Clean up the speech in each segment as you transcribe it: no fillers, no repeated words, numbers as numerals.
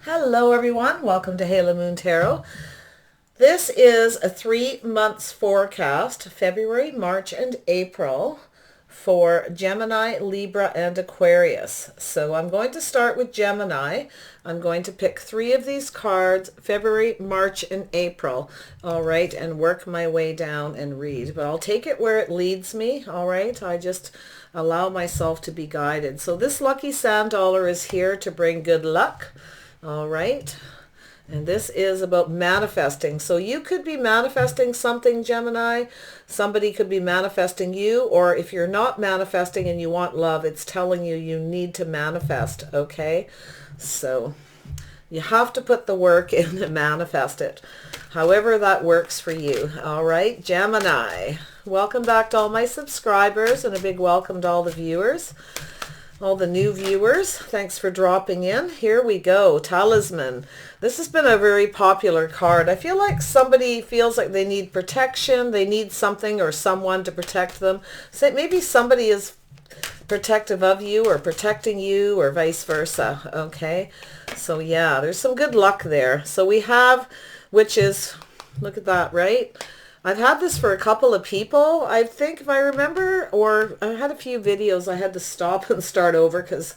Hello everyone, welcome to Halo Moon Tarot. This is a 3 months forecast, February, March, and April for Gemini, Libra, and Aquarius. So I'm going to start with Gemini. I'm going to pick 3 of these cards, February, March, and April, all right, and work my way down and read. But I'll take it where it leads me, all right? I just allow myself to be guided. So this lucky sand dollar is here to bring good luck. All right. And this is about manifesting. So you could be manifesting something, Gemini. Somebody could be manifesting you. Or if you're not manifesting and you want love, it's telling you you need to manifest. Okay. So you have to put the work in and manifest it. However that works for you. All right. Gemini. Welcome back to all my subscribers and a big welcome to all the viewers. All the new viewers, thanks for dropping in. Here we go. Talisman. This has been a very popular card. I feel like somebody feels like they need protection. They need something or someone to protect them. So maybe somebody is protective of you or protecting you or vice versa. Okay. So yeah, there's some good luck there. So we have, which is, look at that, right? I've had this for a couple of people, I think, if I remember, or I had a few videos I had to stop and start over because,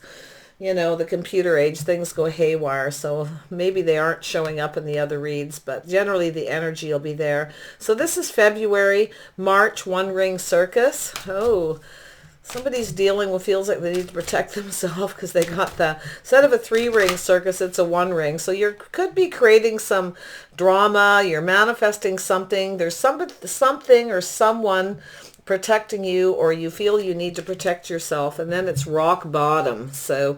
you know, the computer age, things go haywire. So maybe they aren't showing up in the other reads, but generally the energy will be there. So this is February, March, one ring circus. Oh, somebody's dealing with, feels like they need to protect themselves because they got the, instead of a 3-ring circus, it's a 1-ring. So you could be creating some drama. You're manifesting something. There's something or someone protecting you, or you feel you need to protect yourself. And then it's rock bottom. So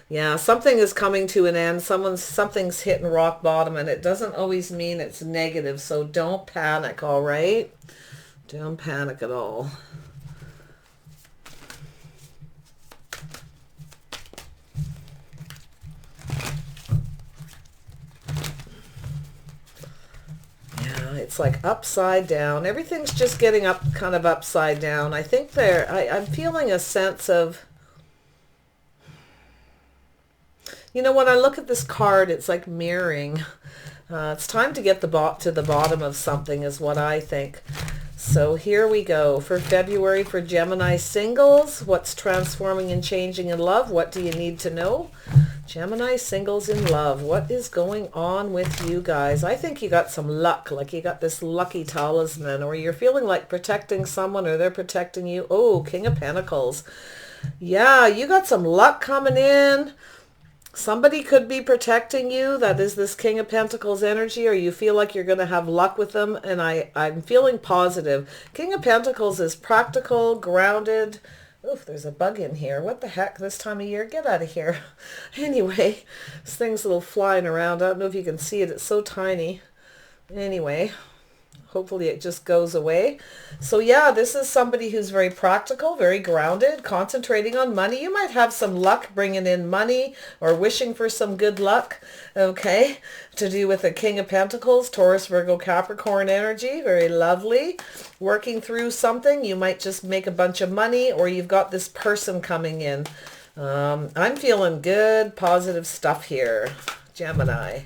yeah, something is coming to an end. Something's hitting rock bottom, and it doesn't always mean it's negative. So don't panic, all right? Don't panic at all. It's like upside down. Everything's just getting up, kind of upside down. I think I'm feeling a sense of, you know, when I look at this card, it's like mirroring. It's time to get to the bottom of something is what I think. So here we go for February for Gemini singles. What's transforming and changing in love? What do you need to know? Gemini singles in love. What is going on with you guys? I think you got some luck, like you got this lucky talisman, or you're feeling like protecting someone or they're protecting you. Oh, King of Pentacles. Yeah, you got some luck coming in. Somebody could be protecting you. That is this King of Pentacles energy, or you feel like you're going to have luck with them. And I'm feeling positive. King of Pentacles is practical, grounded. Oof, there's a bug in here. What the heck this time of year? Get out of here. Anyway, this thing's a little flying around. I don't know if you can see it. It's so tiny. Anyway, hopefully it just goes away. So yeah, this is somebody who's very practical, very grounded, concentrating on money. You might have some luck bringing in money or wishing for some good luck, okay, to do with the King of Pentacles, Taurus, Virgo, Capricorn energy. Very lovely. Working through something. You might just make a bunch of money, or you've got this person coming in. I'm feeling good, positive stuff here. Gemini.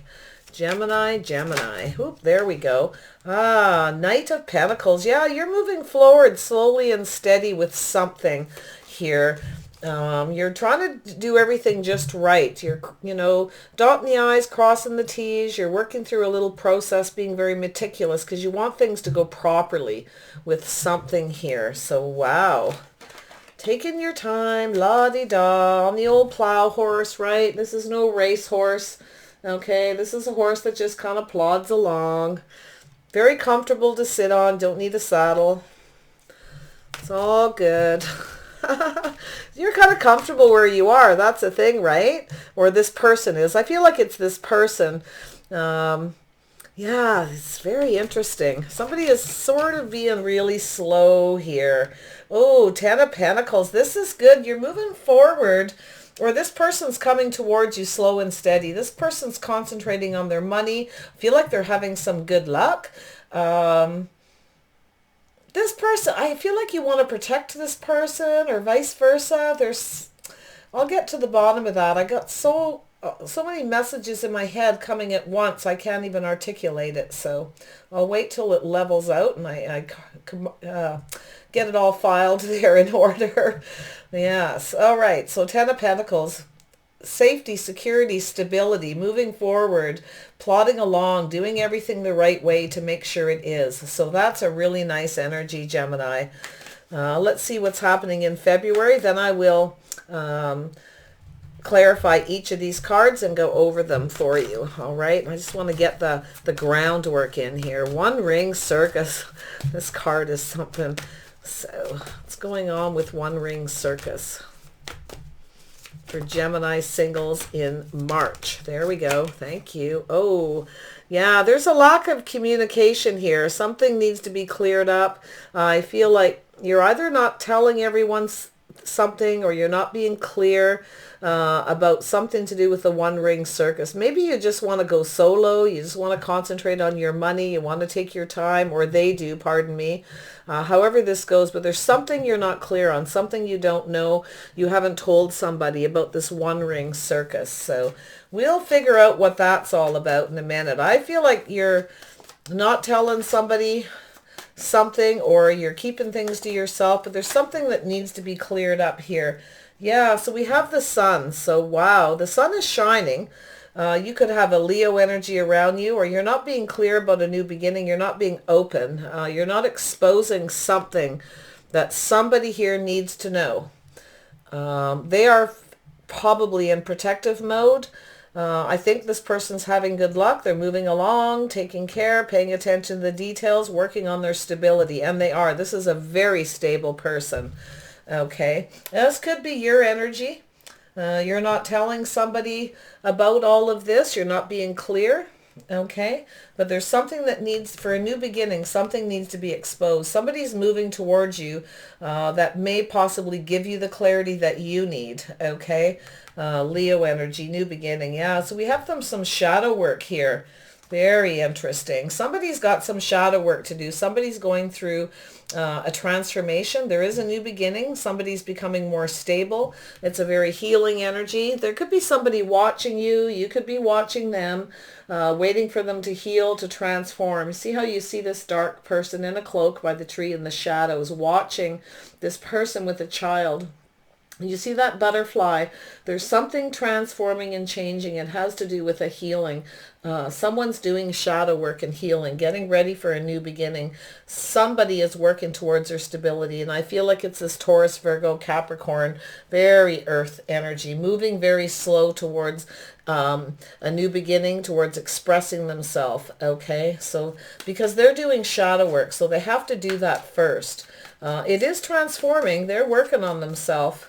Gemini. Oop, there we go. Ah, Knight of Pentacles. Yeah, you're moving forward slowly and steady with something here. You're trying to do everything just right. You're, you know, dotting the I's, crossing the T's. You're working through a little process, being very meticulous because you want things to go properly with something here. So, wow. Taking your time, la-di-da, on the old plow horse, right? This is no race horse. Okay, this is a horse that just kind of plods along. Very comfortable to sit on. Don't need a saddle. It's all good. You're kind of comfortable where you are. That's the thing, right? Or this person is. I feel like it's this person. Yeah, it's very interesting. Somebody is sort of being really slow here. Oh, 10 of Pentacles. This is good. You're moving forward. Or this person's coming towards you slow and steady. This person's concentrating on their money. Feel like they're having some good luck. This person, I feel like you want to protect this person or vice versa. I'll get to the bottom of that. I got so so many messages in my head coming at once. I can't even articulate it. So I'll wait till it levels out and I get it all filed there in order. Yes. All right. So Ten of Pentacles. Safety, security, stability, moving forward, plodding along, doing everything the right way to make sure it is. So that's a really nice energy, Gemini. Let's see what's happening in February. Then I will clarify each of these cards and go over them for you. All right. I just want to get the groundwork in here. One Ring Circus. This card is something. So what's going on with One Ring Circus for Gemini singles in March? There we go. Thank you. Oh, yeah, there's a lack of communication here. Something needs to be cleared up. I feel like you're either not telling everyone something or you're not being clear about something to do with the One Ring Circus. Maybe you just want to go solo. You just want to concentrate on your money. You want to take your time, or they do, pardon me. However this goes, but there's something you're not clear on, something you don't know. You haven't told somebody about this One Ring Circus. So we'll figure out what that's all about in a minute. I feel like you're not telling somebody something, or you're keeping things to yourself, but there's something that needs to be cleared up here. Yeah, so we have the sun. So wow, the sun is shining. You could have a Leo energy around you, or you're not being clear about a new beginning. You're not being open. You're not exposing something that somebody here needs to know. They are probably in protective mode. I think this person's having good luck. They're moving along, taking care, paying attention to the details, working on their stability. And they are. This is a very stable person. Okay. This could be your energy. You're not telling somebody about all of this. You're not being clear. Okay. But there's something that needs, for a new beginning, something needs to be exposed. Somebody's moving towards you that may possibly give you the clarity that you need. Okay. Leo energy, new beginning. Yeah. So we have some shadow work here. Very interesting. Somebody's got some shadow work to do. Somebody's going through a transformation. There is a new beginning. Somebody's becoming more stable. It's a very healing energy. There could be somebody watching you. You could be watching them, waiting for them to heal, to transform. See how you see this dark person in a cloak by the tree in the shadows, watching this person with a child. You see that butterfly? There's something transforming and changing. It has to do with a healing. Someone's doing shadow work and healing, getting ready for a new beginning. Somebody is working towards their stability. And I feel like it's this Taurus, Virgo, Capricorn, very earth energy, moving very slow towards a new beginning, towards expressing themselves. Okay, so because they're doing shadow work, so they have to do that first. It is transforming. They're working on themselves.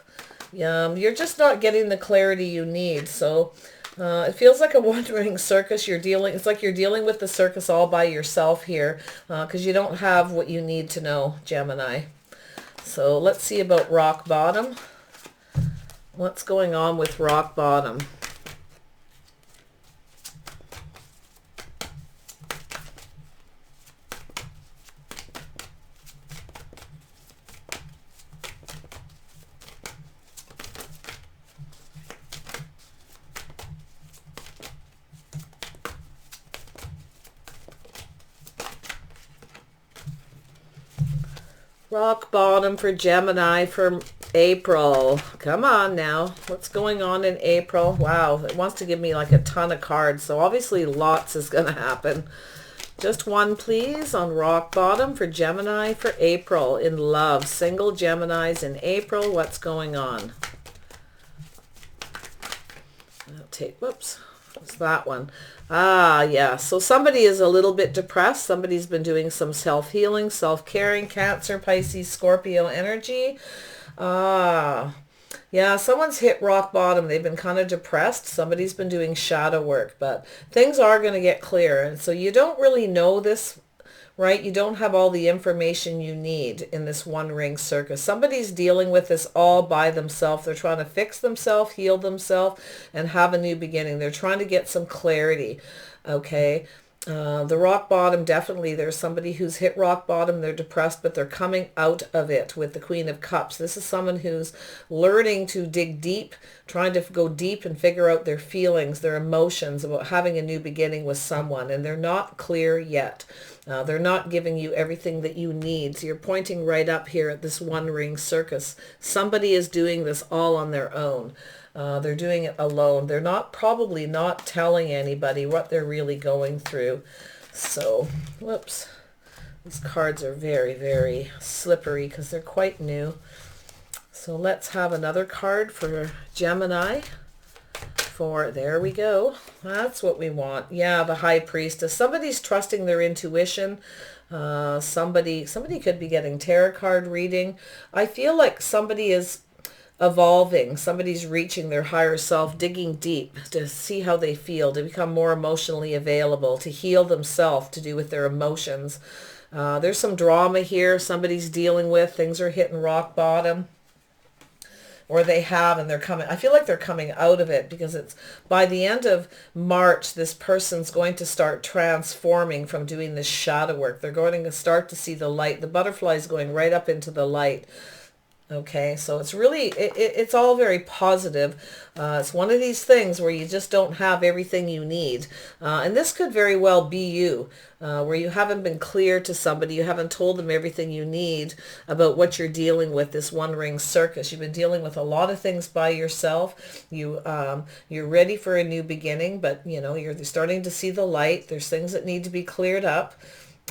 You're just not getting the clarity you need. So it feels like a wandering circus. It's like you're dealing with the circus all by yourself here because you don't have what you need to know, Gemini. So let's see about rock bottom. What's going on with rock bottom? Rock bottom for Gemini for April. Come on now. What's going on in April? Wow, it wants to give me like a ton of cards. So obviously lots is going to happen. Just one, please, on rock bottom for Gemini for April in love. Single Geminis in April. What's going on? I'll take, whoops, what's that one? Ah, yeah. So somebody is a little bit depressed. Somebody's been doing some self-healing, self-caring. Cancer, Pisces, Scorpio energy. Ah, yeah. Someone's hit rock bottom. They've been kind of depressed. Somebody's been doing shadow work, but things are going to get clear. And so you don't really know this, right? You don't have all the information you need in this one ring circus. Somebody's dealing with this all by themselves. They're trying to fix themselves, heal themselves, and have a new beginning. They're trying to get some clarity, okay? The rock bottom, definitely there's somebody who's hit rock bottom, they're depressed, but they're coming out of it with the Queen of Cups. This is someone who's learning to dig deep, trying to go deep and figure out their feelings, their emotions about having a new beginning with someone, and they're not clear yet. They're not giving you everything that you need. So you're pointing right up here at this one ring circus. Somebody is doing this all on their own. They're doing it alone. They're probably not telling anybody what they're really going through. So, whoops. These cards are very, very slippery because they're quite new. So let's have another card for Gemini. There we go. That's what we want. Yeah, the High Priestess. Somebody's trusting their intuition. Somebody could be getting tarot card reading. I feel like somebody is evolving. Somebody's reaching their higher self, digging deep to see how they feel, to become more emotionally available, to heal themselves, to do with their emotions. There's some drama here somebody's dealing with. Things are hitting rock bottom. Or they have, and they're coming. I feel like they're coming out of it because it's by the end of March, this person's going to start transforming from doing this shadow work. They're going to start to see the light. The butterfly is going right up into the light. Okay, so it's really, it's all very positive. It's one of these things where you just don't have everything you need. And this could very well be you, where you haven't been clear to somebody. You haven't told them everything you need about what you're dealing with, this one ring circus. You've been dealing with a lot of things by yourself. You're ready for a new beginning, but you're starting to see the light. There's things that need to be cleared up.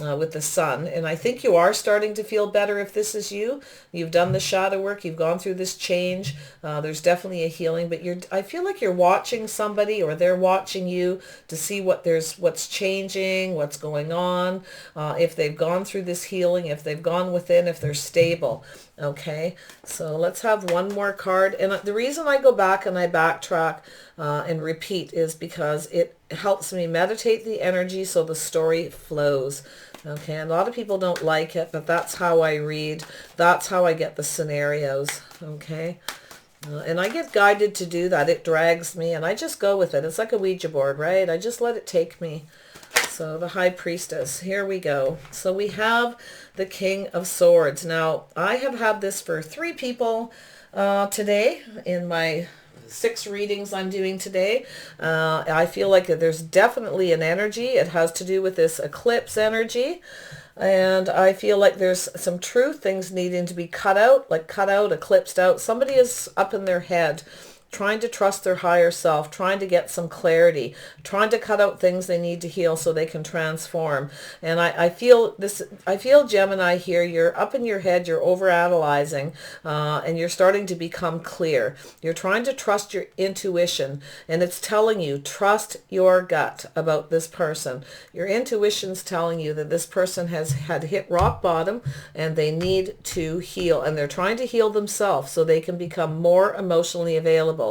With the sun, and I think you are starting to feel better if this is you. You've done the shadow work, you've gone through this change. There's definitely a healing, but I feel like you're watching somebody, or they're watching you to see what's changing, what's going on, if they've gone through this healing, if they've gone within, if they're stable. Okay, so let's have one more card. And the reason I go back and I backtrack and repeat is because it helps me meditate the energy so the story flows. Okay, a lot of people don't like it, but that's how I read. That's how I get the scenarios. Okay, and I get guided to do that. It drags me, and I just go with it. It's like a Ouija board, right? I just let it take me. So the High Priestess, here we go. So we have the King of Swords. Now, I have had this for 3 people today in my 6 readings I'm doing today. I feel like there's definitely an energy. It has to do with this eclipse energy. And I feel like there's some truth, things needing to be cut out, eclipsed out. Somebody is up in their head, trying to trust their higher self, trying to get some clarity, trying to cut out things they need to heal so they can transform. And I feel Gemini here, you're up in your head, you're overanalyzing, and you're starting to become clear. You're trying to trust your intuition, and it's telling you, trust your gut about this person. Your intuition's telling you that this person had hit rock bottom, and they need to heal, and they're trying to heal themselves so they can become more emotionally available.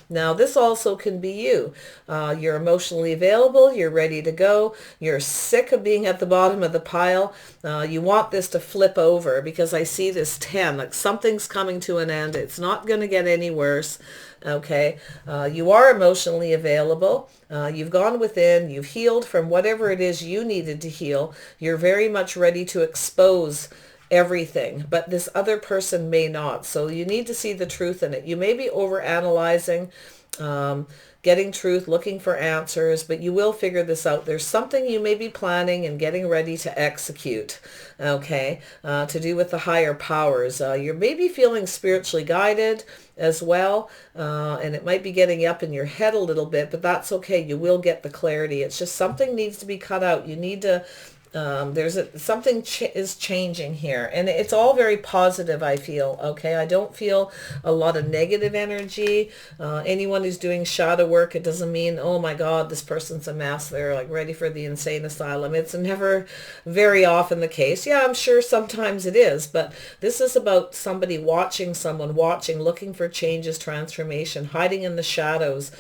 Now, this also can be you. You're emotionally available. You're ready to go. You're sick of being at the bottom of the pile. You want this to flip over because I see this 10, like something's coming to an end. It's not going to get any worse. Okay. You are emotionally available. You've gone within. You've healed from whatever it is you needed to heal. You're very much ready to expose everything, but this other person may not. So you need to see the truth in it. You may be over analyzing, getting truth, looking for answers, but you will figure this out. There's something you may be planning and getting ready to execute, okay, to do with the higher powers. You may be feeling spiritually guided as well, and it might be getting up in your head a little bit, but that's okay. You will get the clarity. It's just something needs to be cut out. You need to something is changing here, and it's all very positive, I feel. Okay, I don't feel a lot of negative energy. Anyone who's doing shadow work, it doesn't mean, oh my God, this person's a mess, they're like ready for the insane asylum. It's never very often the case. Yeah, I'm sure sometimes it is, but this is about somebody watching, someone watching, looking for changes, transformation, hiding in the shadows,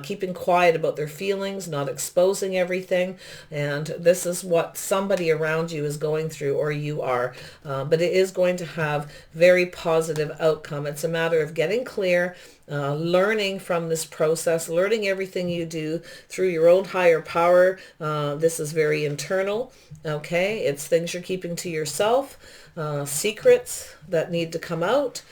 keeping quiet about their feelings, not exposing everything. And this is what somebody around you is going through, or you are. But it is going to have very positive outcome. It's a matter of getting clear, learning from this process, learning everything you do through your own higher power. This is very internal, okay? It's things you're keeping to yourself, secrets that need to come out,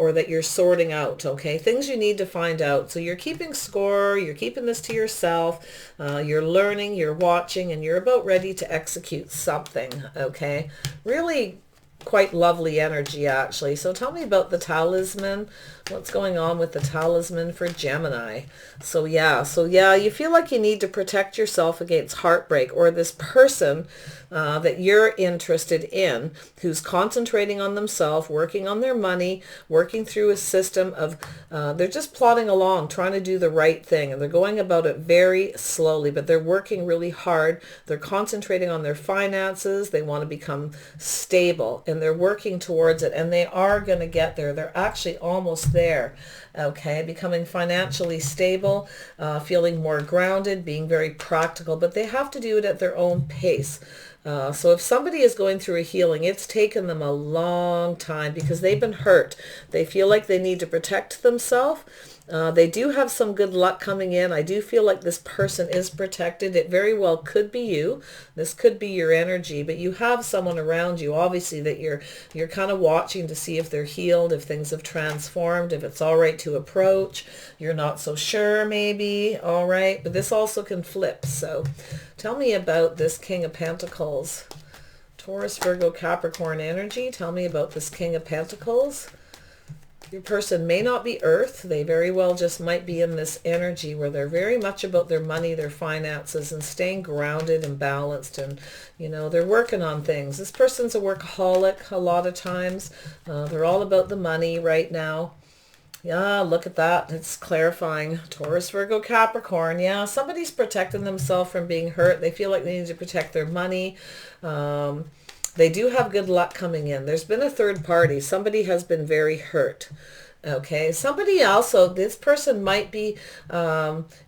or that you're sorting out, okay? Things you need to find out. So you're keeping score, you're keeping this to yourself, you're learning, you're watching, and you're about ready to execute something, okay? Really quite lovely energy, actually. So tell me about the talisman. What's going on with the talisman for Gemini? So yeah, you feel like you need to protect yourself against heartbreak, or this person that you're interested in who's concentrating on themselves, working on their money, working through a system of, they're just plodding along, trying to do the right thing, and they're going about it very slowly, but they're working really hard. They're concentrating on their finances. They want to become stable, and they're working towards it, and they are going to get there. They're actually almost there, okay? Becoming financially stable, feeling more grounded, being very practical, but they have to do it at their own pace. So if somebody is going through a healing, it's taken them a long time because they've been hurt. They feel like they need to protect themselves. They do have some good luck coming in. I do feel like this person is protected. It very well could be you. This could be your energy, but you have someone around you, obviously, that you're kind of watching to see if they're healed, if things have transformed, if it's all right to approach. You're not so sure, maybe. All right. But this also can flip. So tell me about this King of Pentacles. Taurus, Virgo, Capricorn energy. Tell me about this King of Pentacles. Your person may not be Earth. They very well just might be in this energy where they're very much about their money, their finances, and staying grounded and balanced. And, you know, they're working on things. This person's a workaholic a lot of times. They're all about the money right now. Yeah, look at that. It's clarifying. Taurus, Virgo, Capricorn. Yeah, somebody's protecting themselves from being hurt. They feel like they need to protect their money. They do have good luck coming in. There's been a third party. Somebody has been very hurt. Okay, somebody also, this person might be,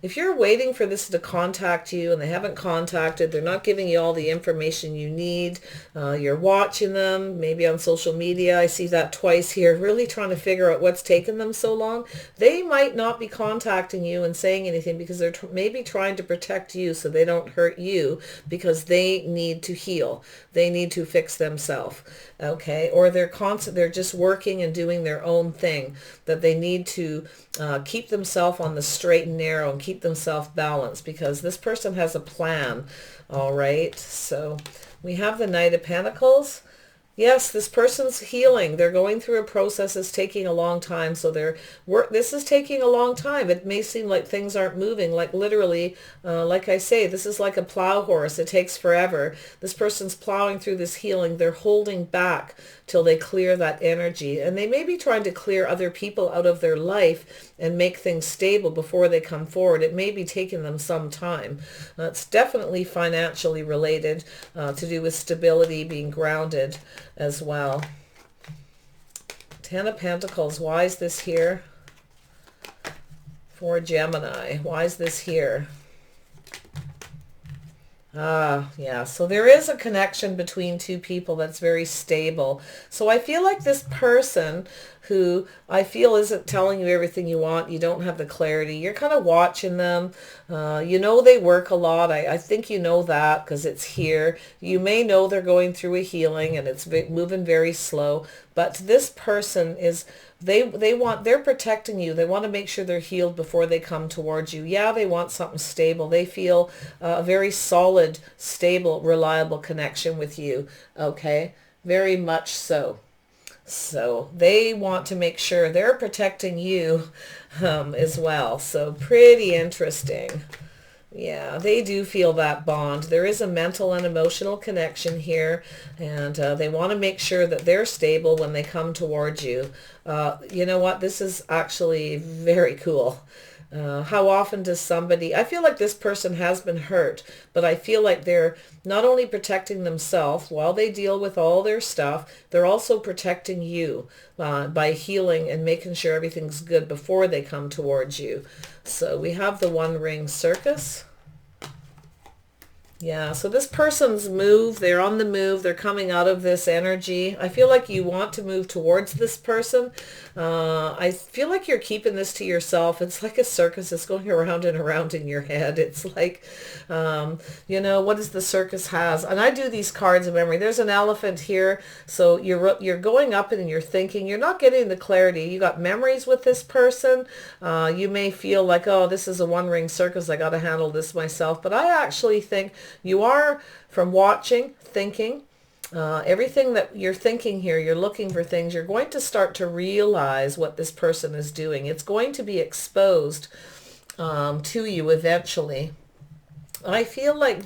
if you're waiting for this to contact you and they haven't contacted, they're not giving you all the information you need, you're watching them, maybe on social media, I see that twice here, really trying to figure out what's taken them so long. They might not be contacting you and saying anything because they're maybe trying to protect you so they don't hurt you, because they need to heal. They need to fix themselves. Okay, or they're just working and doing their own thing, that they need to keep themselves on the straight and narrow and keep themselves balanced, because this person has a plan. All right, so we have the Knight of Pentacles. Yes, this person's healing. They're going through a process that's taking a long time. So this is taking a long time. It may seem like things aren't moving. Like literally, like I say, this is like a plow horse. It takes forever. This person's plowing through this healing. They're holding back till they clear that energy. And they may be trying to clear other people out of their life and make things stable before they come forward. It may be taking them some time. It's definitely financially related, to do with stability, being grounded as well. Ten of Pentacles. Why is this here for Gemini? Why is this here? Yeah, so there is a connection between two people that's very stable. So I feel like this person who I feel isn't telling you everything you want, you don't have the clarity, you're kind of watching them. You know they work a lot. I think you know that because it's here. You may know they're going through a healing and it's moving very slow, but this person is, they're protecting you. They want to make sure they're healed before they come towards you. Yeah, they want something stable. They feel a very solid, stable, reliable connection with you. Okay, very much so. So they want to make sure they're protecting you as well. So pretty interesting. Yeah, they do feel that bond. There is a mental and emotional connection here, and they want to make sure that they're stable when they come towards you. You know what? This is actually very cool. How often does somebody, I feel like this person has been hurt, but I feel like they're not only protecting themselves while they deal with all their stuff, they're also protecting you by healing and making sure everything's good before they come towards you. So we have the One Ring Circus. Yeah, so this person's move, they're on the move, they're coming out of this energy. I feel like you want to move towards this person. I feel like you're keeping this to yourself. It's like a circus. It's going around and around in your head. It's like, what does the circus has? And I do these cards of memory. There's an elephant here. So you're going up and you're thinking, you're not getting the clarity. You got memories with this person. You may feel like, oh, this is a one-ring circus. I got to handle this myself. But I actually think you are, from watching, thinking, everything that you're thinking here, you're looking for things, you're going to start to realize what this person is doing. It's going to be exposed to you eventually. I feel like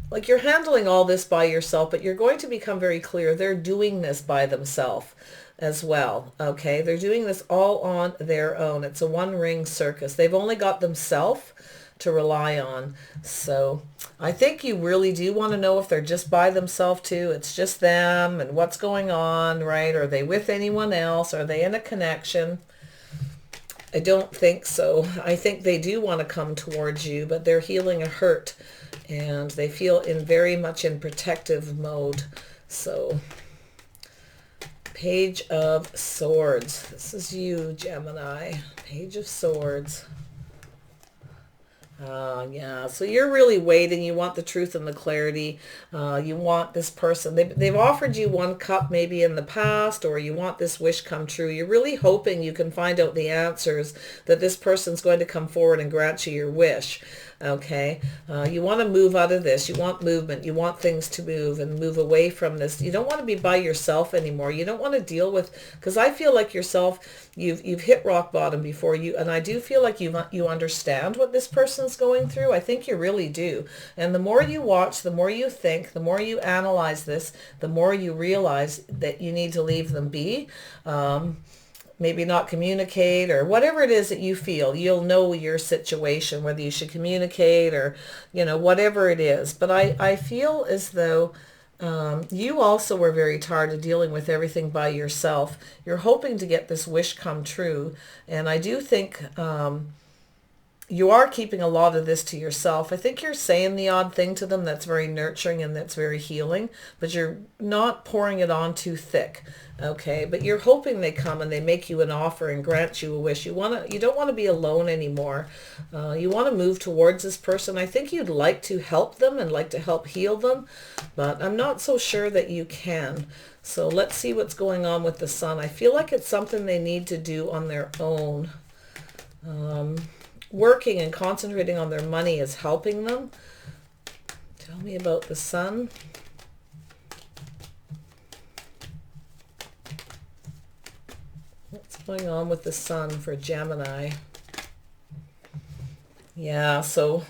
like you're handling all this by yourself, but you're going to become very clear. They're doing this by themselves as well. Okay. They're doing this all on their own. It's a one-ring circus. They've only got themselves to rely on. So I think you really do want to know if they're just by themselves too. It's just them and what's going on, right? Are they with anyone else? Are they in a connection? I don't think so. I think they do want to come towards you, but they're healing a hurt and they feel very much in protective mode. So Page of Swords. This is you, Gemini. Page of Swords. Yeah, so you're really waiting. You want the truth and the clarity. You want this person. They've offered you one cup maybe in the past, or you want this wish come true. You're really hoping you can find out the answers, that this person's going to come forward and grant you your wish. Okay, you want to move out of this. You want movement. You want things to move and move away from this. You don't want to be by yourself anymore. You don't want to deal with, because I feel like yourself, you've hit rock bottom before you, and I do feel like you understand what this person's going through. I think you really do. And the more you watch, the more you think, the more you analyze this, the more you realize that you need to leave them be. Maybe not communicate, or whatever it is that you feel. You'll know your situation, whether you should communicate or, whatever it is. But I feel as though you also were very tired of dealing with everything by yourself. You're hoping to get this wish come true. And I do think you are keeping a lot of this to yourself. I think you're saying the odd thing to them that's very nurturing and that's very healing, but you're not pouring it on too thick. Okay, but you're hoping they come and they make you an offer and grant you a wish. You don't want to be alone anymore. You want to move towards this person. I think you'd like to help them and like to help heal them, but I'm not so sure that you can. So let's see what's going on with the Sun. I feel like it's something they need to do on their own. Working and concentrating on their money is helping them. Tell me about the Sun. What's going on with the Sun for Gemini? Yeah, so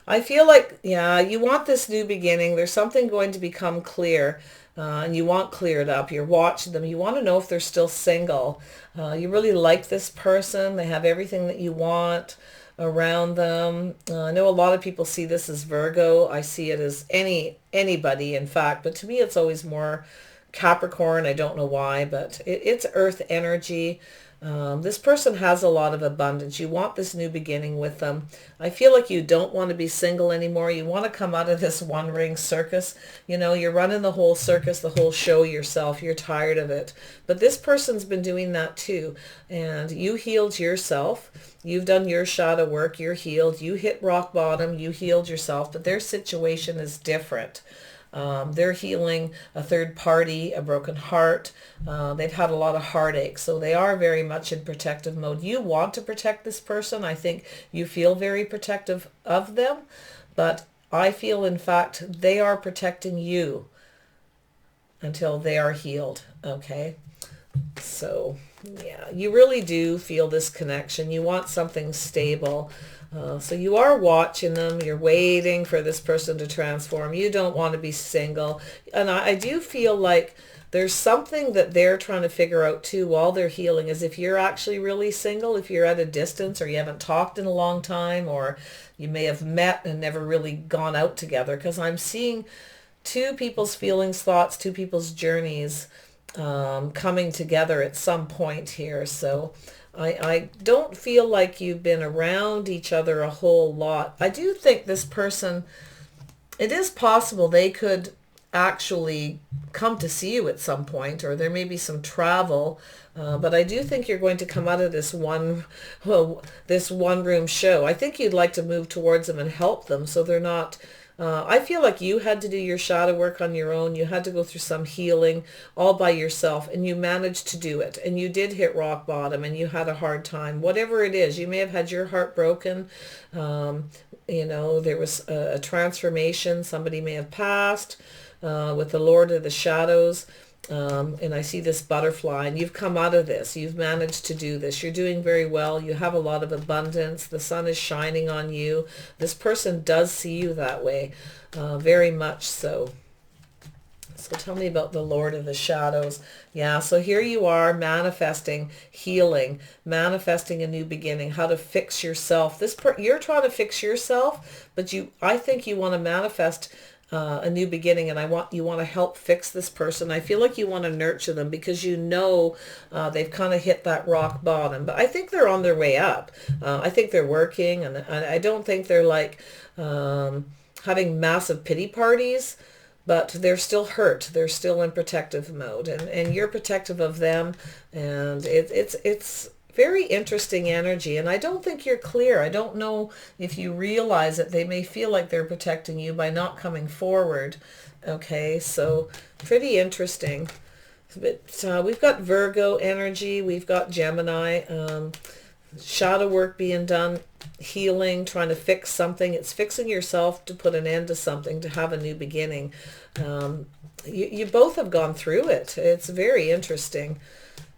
I feel like, yeah, you want this new beginning. There's something going to become clear. And you want cleared up. You're watching them. You want to know if they're still single. You really like this person. They have everything that you want around them. I know a lot of people see this as Virgo. I see it as anybody, in fact. But to me, it's always more Capricorn. I don't know why, but it's earth energy. This person has a lot of abundance. You want this new beginning with them. I feel like you don't want to be single anymore. You want to come out of this one-ring circus. You're running the whole circus, the whole show yourself. You're tired of it. But this person's been doing that too. And you healed yourself. You've done your shadow work. You're healed. You hit rock bottom. You healed yourself. But their situation is different. They're healing a third party, a broken heart. They've had a lot of heartache. So they are very much in protective mode. You want to protect this person. I think you feel very protective of them. But I feel, in fact, they are protecting you until they are healed. Okay? So, yeah, you really do feel this connection. You want something stable. So you are watching them. You're waiting for this person to transform. You don't want to be single. And I do feel like there's something that they're trying to figure out too while they're healing, is if you're actually really single, if you're at a distance, or you haven't talked in a long time, or you may have met and never really gone out together. Because I'm seeing two people's feelings, thoughts, two people's journeys coming together at some point here. So I don't feel like you've been around each other a whole lot. I do think this person, it is possible they could actually come to see you at some point, or there may be some travel. But I do think you're going to come out of this this one room show. I think you'd like to move towards them and help them so they're not. I feel like you had to do your shadow work on your own. You had to go through some healing all by yourself, and you managed to do it. And you did hit rock bottom, and you had a hard time. Whatever it is, you may have had your heart broken. There was a transformation. Somebody may have passed with the Lord of the Shadows. And I see this butterfly, and you've come out of this. You've managed to do this. You're doing very well. You have a lot of abundance. The sun is shining on you. This person does see you that way, very much so. So tell me about the Lord of the Shadows. Yeah, so here you are manifesting healing, manifesting a new beginning, how to fix yourself. You're trying to fix yourself, but I think you want to manifest a new beginning, and you want to help fix this person. I feel like you want to nurture them because they've kind of hit that rock bottom, but I think they're on their way up. I think they're working, and I don't think they're like having massive pity parties, but they're still hurt. They're still in protective mode, and you're protective of them, and it's very interesting energy. And I don't think you're clear. I don't know if you realize that they may feel like they're protecting you by not coming forward. Okay, so pretty interesting. But we've got Virgo energy. We've got Gemini. Shadow work being done, healing, trying to fix something. It's fixing yourself to put an end to something, to have a new beginning. You both have gone through it. It's very interesting.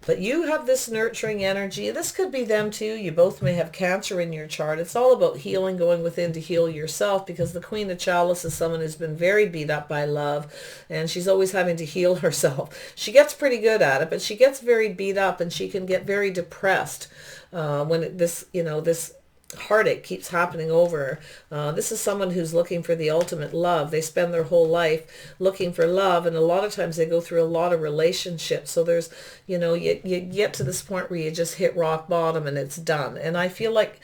But you have this nurturing energy. This could be them too. You both may have Cancer in your chart. It's all about healing, going within to heal yourself, because the Queen of Chalice is someone who's been very beat up by love, and she's always having to heal herself. She gets pretty good at it, but she gets very beat up, and she can get very depressed when this heartache keeps happening over. This is someone who's looking for the ultimate love. They spend their whole life looking for love, and a lot of times they go through a lot of relationships. So there's, you get to this point where you just hit rock bottom and it's done. And I feel like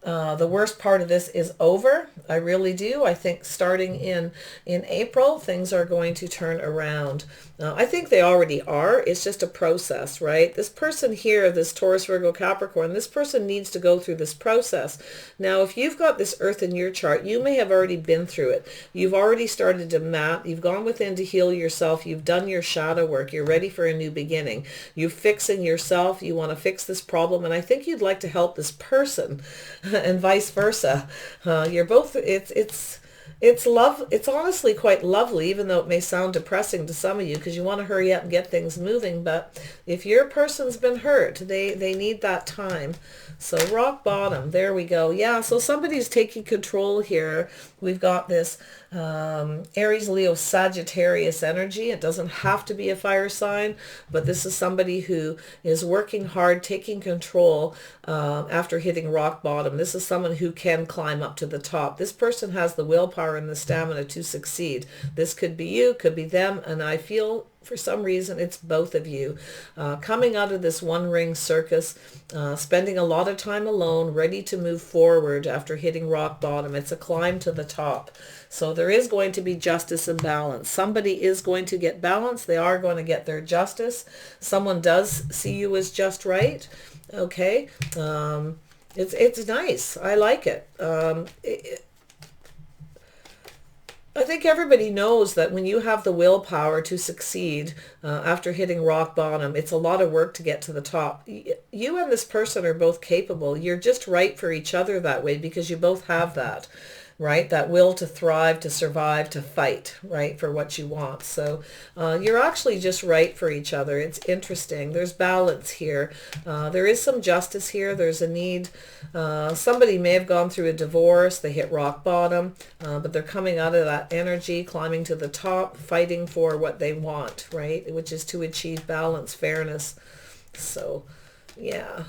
the worst part of this is over. I really do. I think starting in April, things are going to turn around. I think they already are. It's just a process, right? This person here, this Taurus, Virgo, Capricorn, this person needs to go through this process. Now, if you've got this Earth in your chart, you may have already been through it. You've already started to map. You've gone within to heal yourself. You've done your shadow work. You're ready for a new beginning. You're fixing yourself. You want to fix this problem. And I think you'd like to help this person and vice versa. You're both, it's love. It's honestly quite lovely, even though it may sound depressing to some of you, because you want to hurry up and get things moving. But if your person's been hurt, they need that time. So rock bottom, there we go. Yeah, so somebody's taking control here. We've got this Aries, Leo, Sagittarius energy. It doesn't have to be a fire sign, but this is somebody who is working hard, taking control after hitting rock bottom. This is someone who can climb up to the top. This person has the willpower and the stamina to succeed. This could be you, could be them, and I feel for some reason it's both of you coming out of this one ring circus, spending a lot of time alone, ready to move forward after hitting rock bottom. It's a climb to the top. So there is going to be justice and balance. Somebody is going to get balance. They are going to get their justice. Someone does see you as just right. Okay. It's nice. I like it. I think everybody knows that when you have the willpower to succeed after hitting rock bottom, it's a lot of work to get to the top. You and this person are both capable. You're just right for each other that way because you both have that, right? That will to thrive, to survive, to fight, right, for what you want. So you're actually just right for each other. It's interesting. There's balance here. There is some justice here. There's a need. Somebody may have gone through a divorce. They hit rock bottom, but they're coming out of that energy, climbing to the top, fighting for what they want, right, which is to achieve balance, fairness. So, yeah.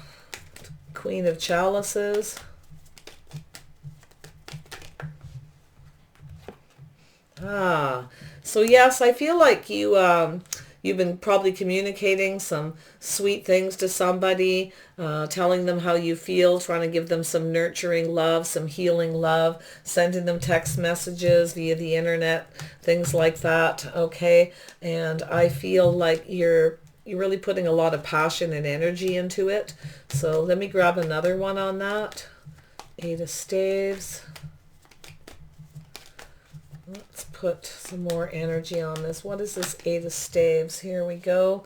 Queen of Chalices. So yes, I feel like you you've been probably communicating some sweet things to somebody, telling them how you feel, trying to give them some nurturing love, some healing love, sending them text messages via the internet, things like that, okay? And I feel like you're really putting a lot of passion and energy into it. So let me grab another one on that. Eight of Staves. Let's put some more energy on this. What is this Eight of Staves? Here we go.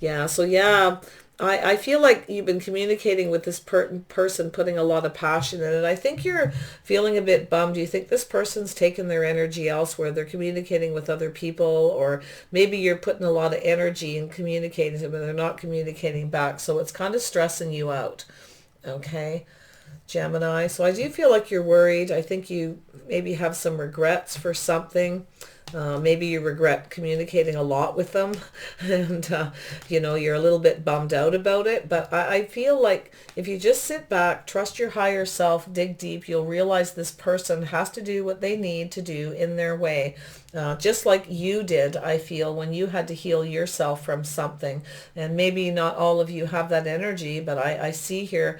Yeah, so yeah, I feel like you've been communicating with this person, putting a lot of passion in it. I think you're feeling a bit bummed. You think this person's taken their energy elsewhere. They're communicating with other people, or maybe you're putting a lot of energy in communicating to them and they're not communicating back. So it's kind of stressing you out. Okay, Gemini. So I do feel like you're worried. I think you maybe have some regrets for something. Maybe you regret communicating a lot with them and, you're a little bit bummed out about it. But I feel like if you just sit back, trust your higher self, dig deep, you'll realize this person has to do what they need to do in their way. Just like you did, I feel, when you had to heal yourself from something. And maybe not all of you have that energy, but I see here,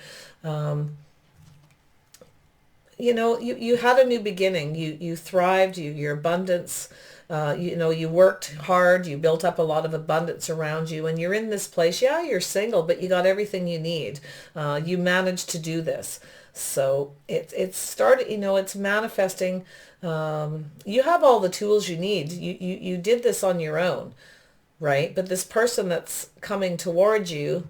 you had a new beginning. You thrived, your abundance, you worked hard, you built up a lot of abundance around you, and you're in this place. Yeah, you're single, but you got everything you need. You managed to do this. So it's started, it's manifesting. You have all the tools you need. You did this on your own, right? But this person that's coming towards you,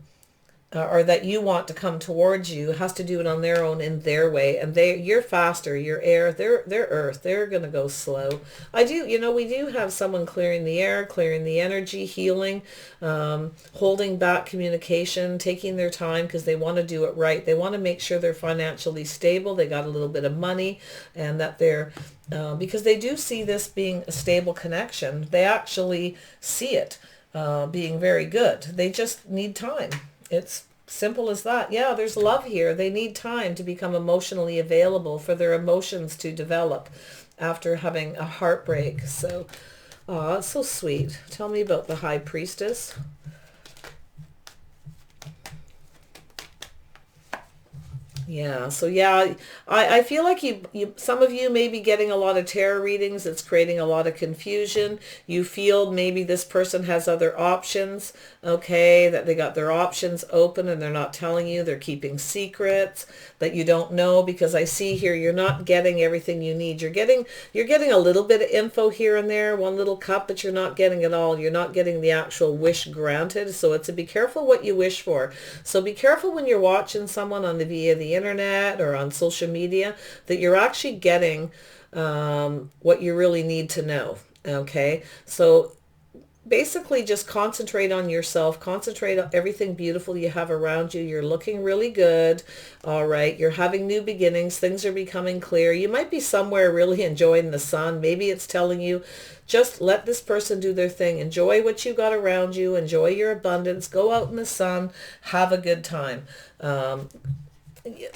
or that you want to come towards you, has to do it on their own, in their way. And you're faster, you're air, they're earth, they're going to go slow. We do have someone clearing the air, clearing the energy, healing, holding back communication, taking their time because they want to do it right. They want to make sure they're financially stable, they got a little bit of money, and that they're because they do see this being a stable connection. They actually see it being very good. They just need time. It's simple as that. Yeah, there's love here. They need time to become emotionally available, for their emotions to develop after having a heartbreak. So, it's so sweet. Tell me about the High Priestess. Yeah, so yeah, I feel like some of you may be getting a lot of tarot readings. It's creating a lot of confusion. You feel maybe this person has other options, okay, that they got their options open and they're not telling you. They're keeping secrets that you don't know, because I see here you're not getting everything you need. You're getting a little bit of info here and there, one little cup, but you're not getting it all. You're not getting the actual wish granted. So it's be careful what you wish for. So be careful when you're watching someone via the internet or on social media, that you're actually getting what you really need to know. Okay, so basically just concentrate on yourself, concentrate on everything beautiful you have around you. You're looking really good. All right, you're having new beginnings, things are becoming clear. You might be somewhere really enjoying the sun. Maybe it's telling you, just let this person do their thing. Enjoy what you got around you, enjoy your abundance, go out in the sun, have a good time.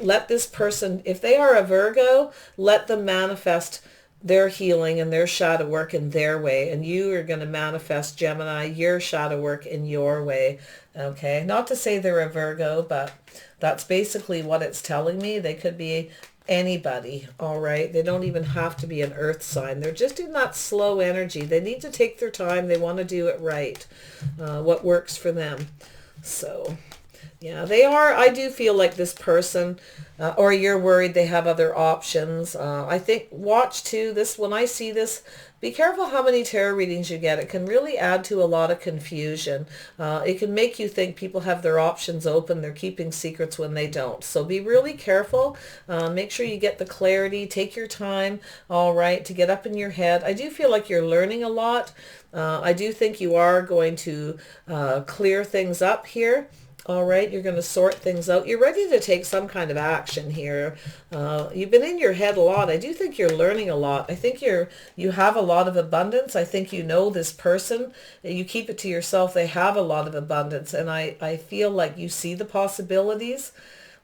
Let this person, if they are a Virgo, let them manifest their healing and their shadow work in their way, and you are going to manifest, Gemini, your shadow work in your way. Okay, not to say they're a Virgo, but that's basically what it's telling me. They could be anybody. All right, they don't even have to be an earth sign. They're just in that slow energy. They need to take their time. They want to do it right, what works for them. So yeah, they are. I do feel like this person, or you're worried they have other options. I think, watch too, this, when I see this, be careful how many tarot readings you get. It can really add to a lot of confusion. It can make you think people have their options open. They're keeping secrets when they don't. So be really careful. Make sure you get the clarity. Take your time, all right, to get up in your head. I do feel like you're learning a lot. I do think you are going to clear things up here. All right, you're going to sort things out. You're ready to take some kind of action here. You've been in your head a lot. I do think you're learning a lot. I think you have a lot of abundance. I think you know this person. You keep it to yourself. They have a lot of abundance. And I feel like you see the possibilities.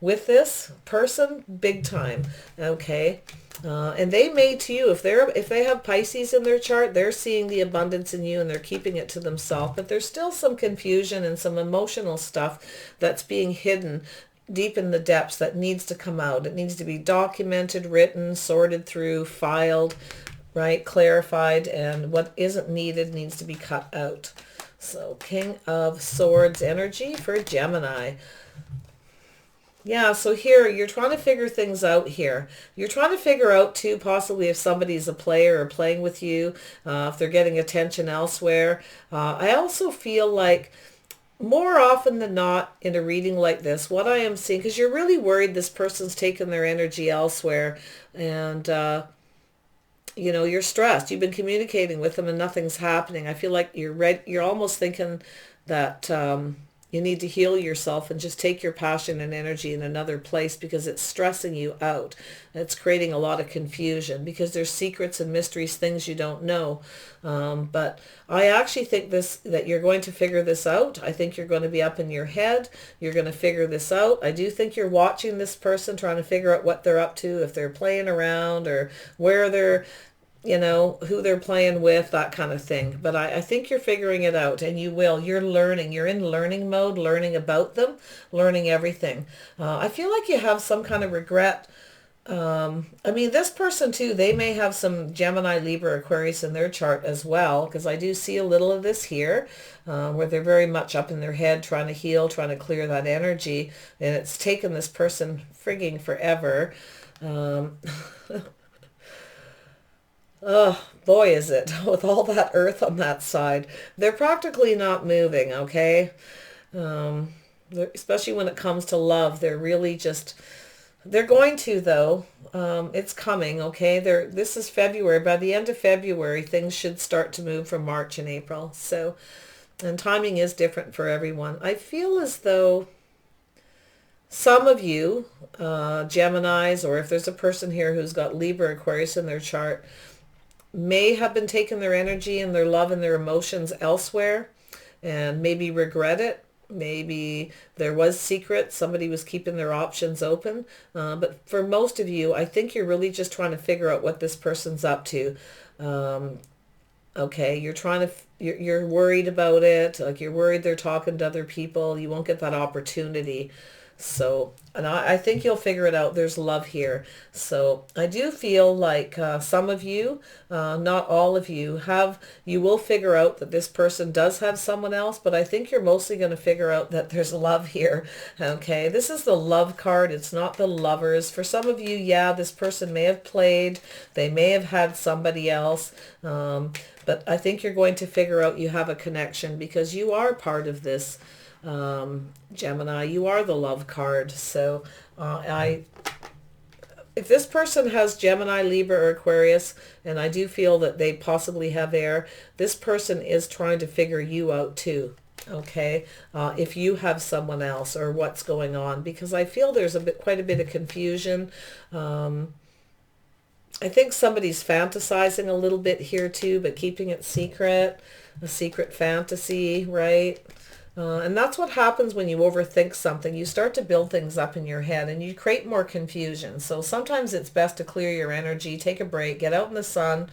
with this person big time, okay? And they may to you, if they have Pisces in their chart, they're seeing the abundance in you and they're keeping it to themselves. But there's still some confusion and some emotional stuff that's being hidden deep in the depths that needs to come out. It needs to be documented, written, sorted through, filed, right, clarified, and what isn't needed needs to be cut out. So King of Swords energy for Gemini. Yeah, so here, you're trying to figure things out here. You're trying to figure out, too, possibly if somebody's a player or playing with you, if they're getting attention elsewhere. I also feel like more often than not in a reading like this, what I am seeing, because you're really worried this person's taken their energy elsewhere, and you know, you're stressed. You've been communicating with them and nothing's happening. I feel like you're almost thinking that you need to heal yourself and just take your passion and energy in another place because it's stressing you out. It's creating a lot of confusion because there's secrets and mysteries, things you don't know. But I actually think that you're going to figure this out. I think you're going to be up in your head. You're going to figure this out. I do think you're watching this person, trying to figure out what they're up to, if they're playing around or where they're, you know, who they're playing with, that kind of thing. But I think you're figuring it out, and you will. You're learning. You're in learning mode, learning about them, learning everything. I feel like you have some kind of regret. I mean, this person too, they may have some Gemini, Libra, Aquarius in their chart as well, because I do see a little of this here, where they're very much up in their head, trying to heal, trying to clear that energy, and it's taken this person frigging forever. Oh, boy, is it, with all that earth on that side. They're practically not moving, okay? Especially when it comes to love, they're really just, they're going to, though. It's coming, okay? This is February. By the end of February, things should start to move from March and April. So, and timing is different for everyone. I feel as though some of you, Geminis, or if there's a person here who's got Libra, Aquarius in their chart, may have been taking their energy and their love and their emotions elsewhere and maybe regret it. Maybe there was secret. Somebody was keeping their options open. But for most of you, I think you're really just trying to figure out what this person's up to. Okay, you're worried about it. Like you're worried they're talking to other people. You won't get that opportunity. So, and I think you'll figure it out. There's love here. So I do feel like some of you, not all of you, you will figure out that this person does have someone else, but I think you're mostly going to figure out that there's love here. Okay, this is the love card. It's not the lovers. For some of you, yeah, this person may have played. They may have had somebody else. But I think you're going to figure out you have a connection because you are part of this. Gemini, you are the love card. So if this person has Gemini, Libra, or Aquarius, and I do feel that they possibly have air, this person is trying to figure you out too. Okay, if you have someone else or what's going on, because I feel there's quite a bit of confusion. I think somebody's fantasizing a little bit here too, but keeping it secret, a secret fantasy, right? And that's what happens when you overthink something. You start to build things up in your head and you create more confusion. So sometimes it's best to clear your energy, take a break, get out in the sun.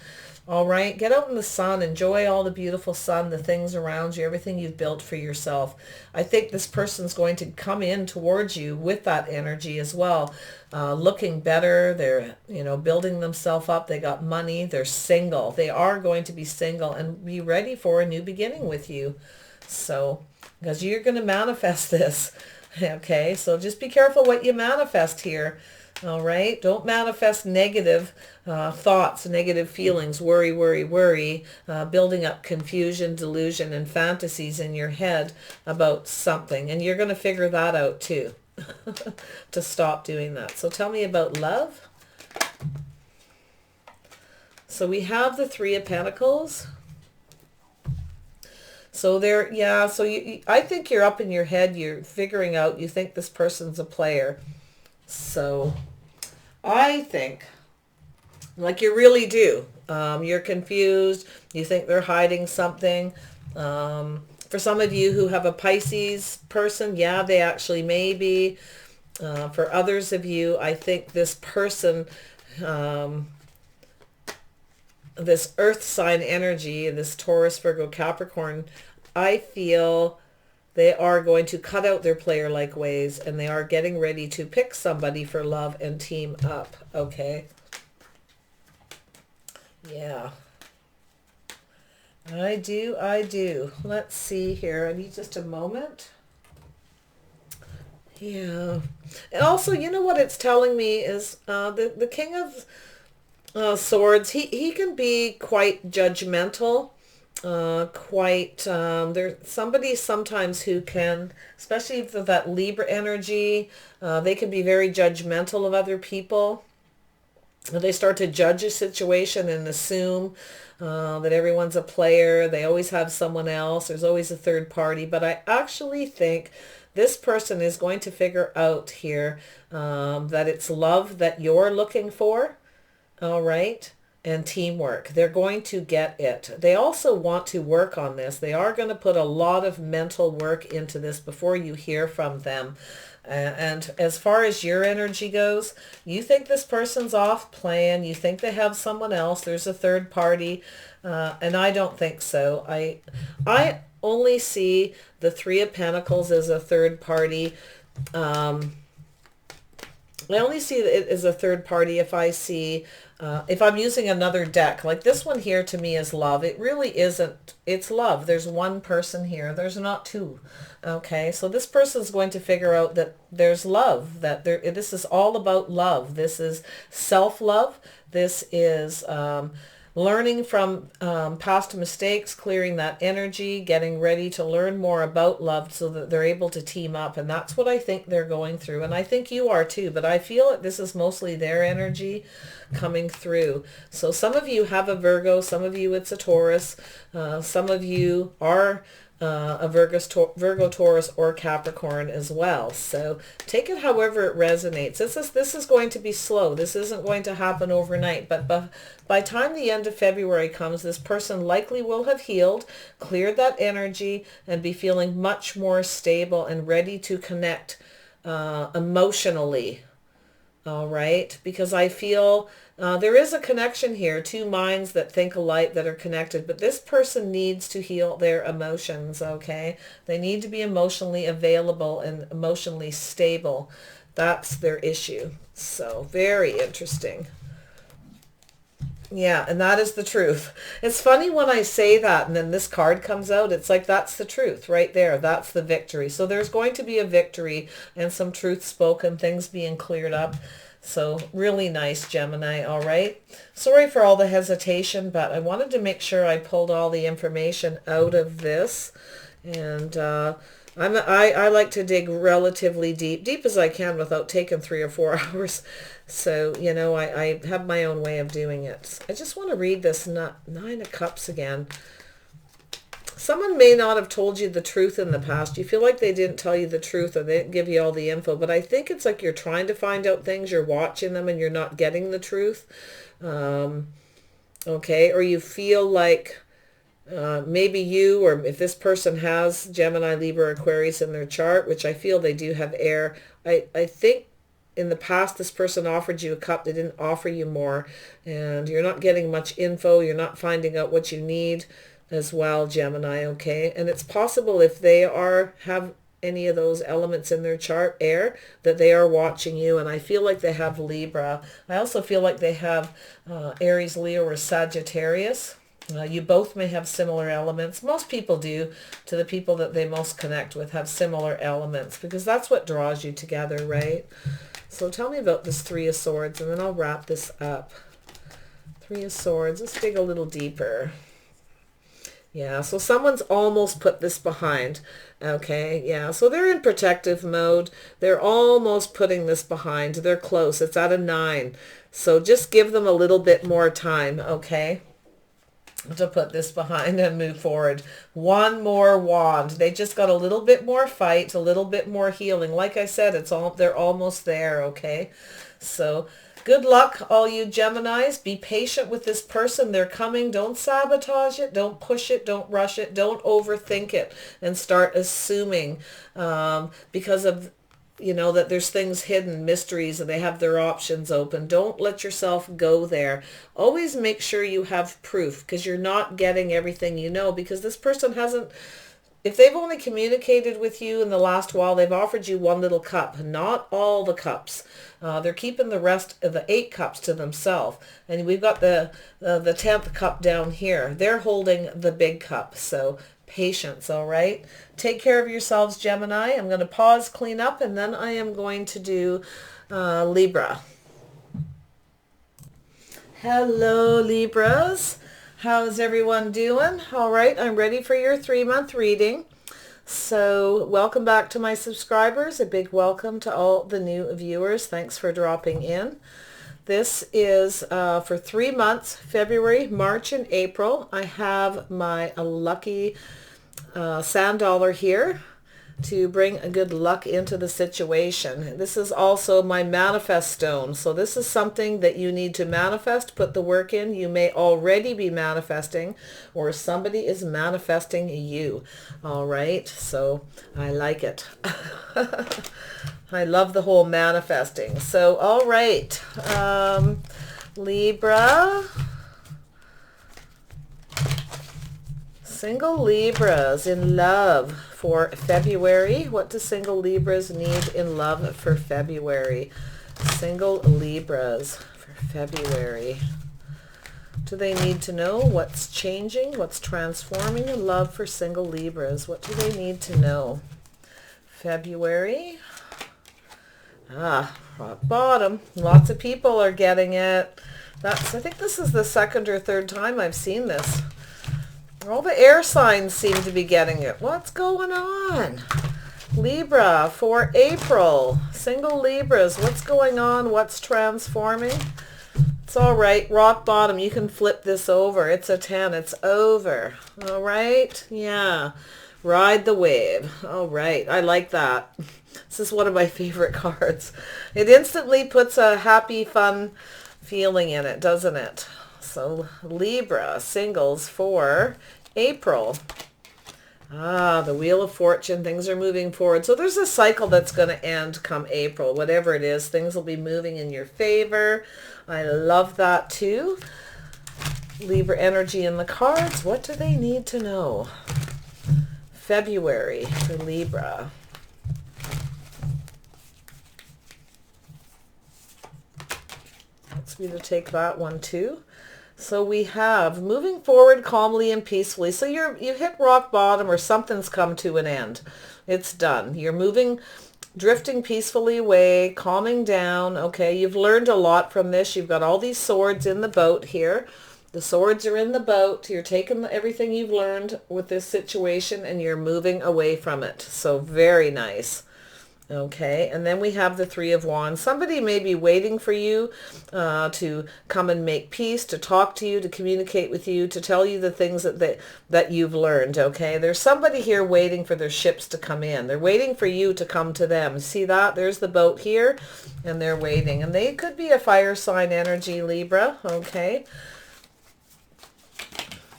All right, get out in the sun, enjoy all the beautiful sun, the things around you, everything you've built for yourself. I think this person's going to come in towards you with that energy as well, looking better. They're, building themselves up. They got money. They're single. They are going to be single and be ready for a new beginning with you. So, because you're going to manifest this. Okay, so just be careful what you manifest here. All right, don't manifest negative thoughts, negative feelings, worry, building up confusion, delusion, and fantasies in your head about something. And you're going to figure that out too, to stop doing that. So tell me about love. So we have the Three of Pentacles. So I think you're up in your head, you're figuring out, you think this person's a player. So I think, like you really do, you're confused, you think they're hiding something. For some of you who have a Pisces person, yeah, they actually may be. For others of you, I think this person, this earth sign energy, this Taurus, Virgo, Capricorn, I feel they are going to cut out their player-like ways, and they are getting ready to pick somebody for love and team up, okay? Yeah. I do. Let's see here. I need just a moment. Yeah. And also, you know what it's telling me is the King of Swords, he can be quite judgmental. There's somebody sometimes who can, especially for that Libra energy, they can be very judgmental of other people. They start to judge a situation and assume that everyone's a player. They always have someone else. There's always a third party. But I actually think this person is going to figure out here that it's love that you're looking for. All right. And teamwork. They're going to get it. They also want to work on this. They are going to put a lot of mental work into this before you hear from them. And as far as your energy goes, you think this person's off plan. You think they have someone else. There's a third party. And I don't think so. I only see the Three of Pentacles as a third party. I only see it as a third party if I see, if I'm using another deck. Like this one here to me is love. It really isn't. It's love. There's one person here. There's not two. Okay, so this person's going to figure out that there's love, that this is all about love. This is self-love. This is learning from past mistakes, clearing that energy, getting ready to learn more about love so that they're able to team up. And that's what I think they're going through. And I think you are too, but I feel that this is mostly their energy coming through. So some of you have a Virgo, some of you it's a Taurus, some of you are a Virgo, Taurus, or Capricorn as well. So take it however it resonates. This is going to be slow. This isn't going to happen overnight. But by the time the end of February comes, this person likely will have healed, cleared that energy, and be feeling much more stable and ready to connect emotionally. All right, because I feel there is a connection here, two minds that think alike that are connected, but this person needs to heal their emotions, okay? They need to be emotionally available and emotionally stable. That's their issue. So very interesting. Yeah, and that is the truth. It's funny when I say that and then this card comes out, it's like that's the truth right there. That's the victory. So there's going to be a victory and some truth spoken, things being cleared up. So really nice, Gemini, all right? Sorry for all the hesitation, but I wanted to make sure I pulled all the information out of this. And I like to dig relatively deep as I can without taking 3 or 4 hours. So, you know, I have my own way of doing it. I just want to read this Nine of Cups again. Someone may not have told you the truth in the past. You feel like they didn't tell you the truth or they didn't give you all the info. But I think it's like you're trying to find out things, you're watching them and you're not getting the truth. Okay, or you feel like maybe you, or if this person has Gemini, Libra, Aquarius in their chart, which I feel they do have air, I think in the past this person offered you a cup, they didn't offer you more, and you're not getting much info, you're not finding out what you need as well, Gemini, okay? And it's possible if they have any of those elements in their chart, air, that they are watching you, and I feel like they have Libra. I also feel like they have Aries, Leo, or Sagittarius. You both may have similar elements. Most people do. To the people that they most connect with have similar elements because that's what draws you together, right? So tell me about this Three of Swords and then I'll wrap this up. Three of Swords. Let's dig a little deeper. Yeah, so someone's almost put this behind. Okay, yeah, so they're in protective mode. They're almost putting this behind. They're close. It's at a 9. So just give them a little bit more time, okay, to put this behind and move forward. One more wand. They just got a little bit more fight, a little bit more healing. Like I said, they're almost there, okay? So good luck, all you Geminis. Be patient with this person. They're coming. Don't sabotage it. Don't push it. Don't rush it. Don't overthink it and start assuming because of you know, that there's things hidden, mysteries, and they have their options open. Don't let yourself go there. Always make sure you have proof, because you're not getting everything you know, because this person hasn't, if they've only communicated with you in the last while, they've offered you one little cup, not all the cups. They're keeping the rest of the 8 cups to themselves. And we've got the 10th cup down here. They're holding the big cup. So patience, all right? Take care of yourselves, Gemini. I'm going to pause, clean up, and then I am going to do Libra. Hello, Libras. How's everyone doing? All right, I'm ready for your 3-month reading. So welcome back to my subscribers. A big welcome to all the new viewers. Thanks for dropping in. This is for 3 months, February, March, and April. I have my lucky sand dollar here to bring a good luck into the situation. This is also my manifest stone. So this is something that you need to manifest, put the work in. You may already be manifesting, or somebody is manifesting you. All right. So I like it. I love the whole manifesting. So, all right. Libra. Single Libras in love for February. What do single Libras need in love for February? Single Libras for February. Do they need to know what's changing, what's transforming in love for single Libras? What do they need to know? February. Rock bottom. Lots of people are getting it. I think this is the 2nd or 3rd time I've seen this. All the air signs seem to be getting it. What's going on? Libra for April. Single Libras. What's going on? What's transforming? It's all right. Rock bottom. You can flip this over. It's a 10. It's over. All right? Yeah. Ride the wave. All right. I like that. This is one of my favorite cards. It instantly puts a happy, fun feeling in it, doesn't it? So Libra singles for April. The Wheel of Fortune. Things are moving forward. So there's a cycle that's going to end come April. Whatever it is, things will be moving in your favor. I love that too. Libra energy in the cards. What do they need to know? February for Libra. Wants me to take that one too. So we have moving forward calmly and peacefully. So you hit rock bottom, or something's come to an end. It's done. You're moving, drifting peacefully away, calming down. Okay, you've learned a lot from this. You've got all these swords in the boat here. The swords are in the boat. You're taking everything you've learned with this situation and you're moving away from it. So very nice. Okay, and then we have the 3 of Wands. Somebody may be waiting for you to come and make peace, to talk to you, to communicate with you, to tell you the things that you've learned, okay? There's somebody here waiting for their ships to come in. They're waiting for you to come to them. See that? There's the boat here, and they're waiting. And they could be a fire sign energy, Libra, okay?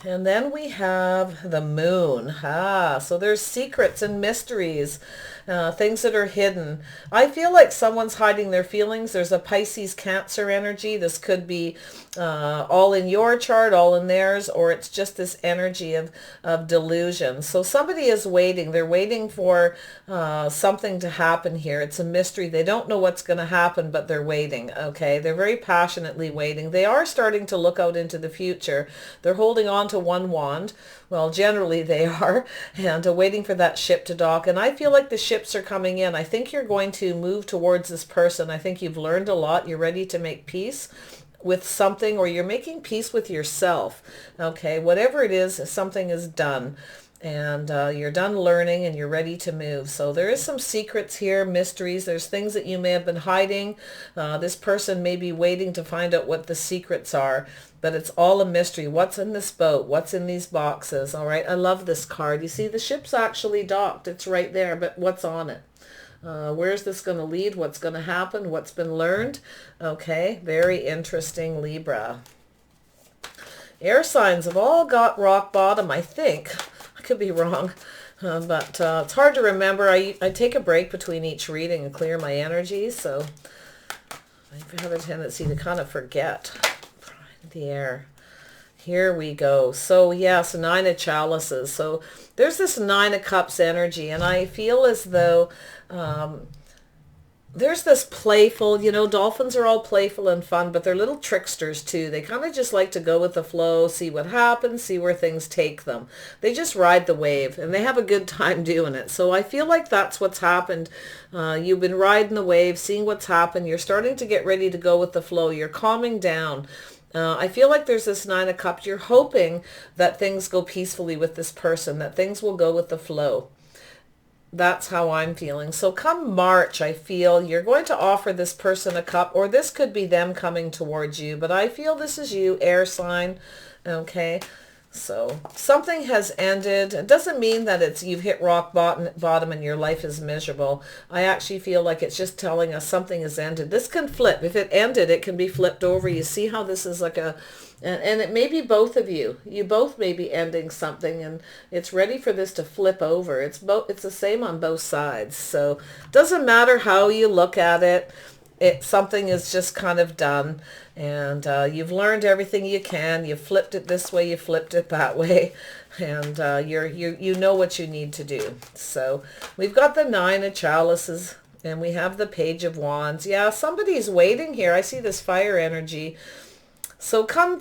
And then we have the moon. So there's secrets and mysteries, things that are hidden. I feel like someone's hiding their feelings. There's a Pisces Cancer energy. This could be all in your chart, all in theirs, or it's just this energy of delusion. So somebody is waiting. They're waiting for something to happen here. It's a mystery. They don't know what's going to happen, but they're waiting, okay? They're very passionately waiting. They are starting to look out into the future. They're holding on to one wand. Well, generally they are, and waiting for that ship to dock. And I feel like the ships are coming in. I think you're going to move towards this person. I think you've learned a lot. You're ready to make peace with something, or you're making peace with yourself. Okay, whatever it is, something is done. And you're done learning and you're ready to move. So there is some secrets here, mysteries. There's things that you may have been hiding. This person may be waiting to find out what the secrets are, but it's all a mystery. What's in this boat? What's in these boxes? All right. I love this card. You see, the ship's actually docked. It's right there, but what's on it? Where's this going to lead? What's going to happen? What's been learned? Okay. Very interesting, Libra. Air signs have all got rock bottom, I think. Could be wrong. But it's hard to remember. I take a break between each reading and clear my energy, so I have a tendency to kind of forget the air. Here we go. So yes, Nine of Chalices. So there's this Nine of Cups energy, and I feel as though there's this playful, dolphins are all playful and fun, but they're little tricksters too. They kind of just like to go with the flow, see what happens, see where things take them. They just ride the wave, and they have a good time doing it. So I feel like that's what's happened. You've been riding the wave, seeing what's happened. You're starting to get ready to go with the flow. You're calming down. I feel like there's this Nine of Cups. You're hoping that things go peacefully with this person, that things will go with the flow. That's how I'm feeling. So come March, I feel you're going to offer this person a cup, or this could be them coming towards you, but I feel this is you, air sign. Okay. So something has ended. It doesn't mean that you've hit rock bottom and your life is miserable. I actually feel like it's just telling us something has ended. This can flip. If it ended, it can be flipped over. You see how this is like and it may be both of you. You both may be ending something, and it's ready for this to flip over. It's the same on both sides. So it doesn't matter how you look at it. Something is just kind of done, and you've learned everything you can. You flipped it this way, you flipped it that way, and you know what you need to do. So we've got the Nine of Chalices, and we have the Page of Wands. Yeah, somebody's waiting here. I see this fire energy. So come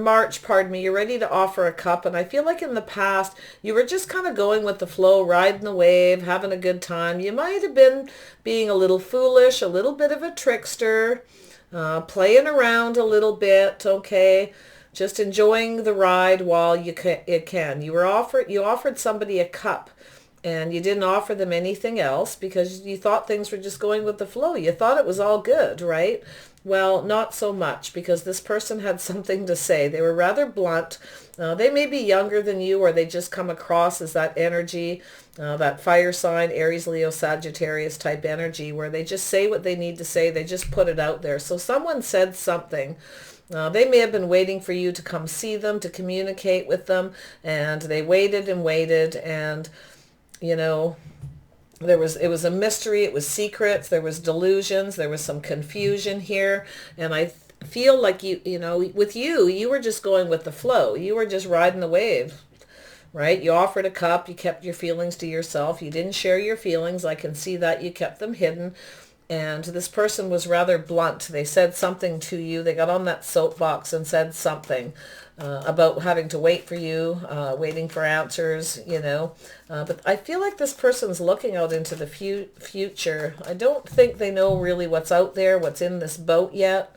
March, you're ready to offer a cup. And I feel like in the past, you were just kind of going with the flow, riding the wave, having a good time. You might have been being a little foolish, a little bit of a trickster, playing around a little bit, okay? Just enjoying the ride while you can. You offered somebody a cup, and you didn't offer them anything else because you thought things were just going with the flow. You thought it was all good, right? Well, not so much, because this person had something to say. They were rather blunt. They may be younger than you, or they just come across as that energy, that fire sign, Aries, Leo, Sagittarius type energy, where they just say what they need to say. They just put it out there. So someone said something. They may have been waiting for you to come see them, to communicate with them, and they waited and waited, and, it was a mystery. It was secrets. There was delusions. There was some confusion here. And I feel like with you were just going with the flow. You were just riding the wave, right? You offered a cup. You kept your feelings to yourself. You didn't share your feelings. I can see that you kept them hidden. And this person was rather blunt. They said something to you. They got on that soapbox and said something about having to wait for you, waiting for answers, But I feel like this person's looking out into the future. I don't think they know really what's out there, what's in this boat yet.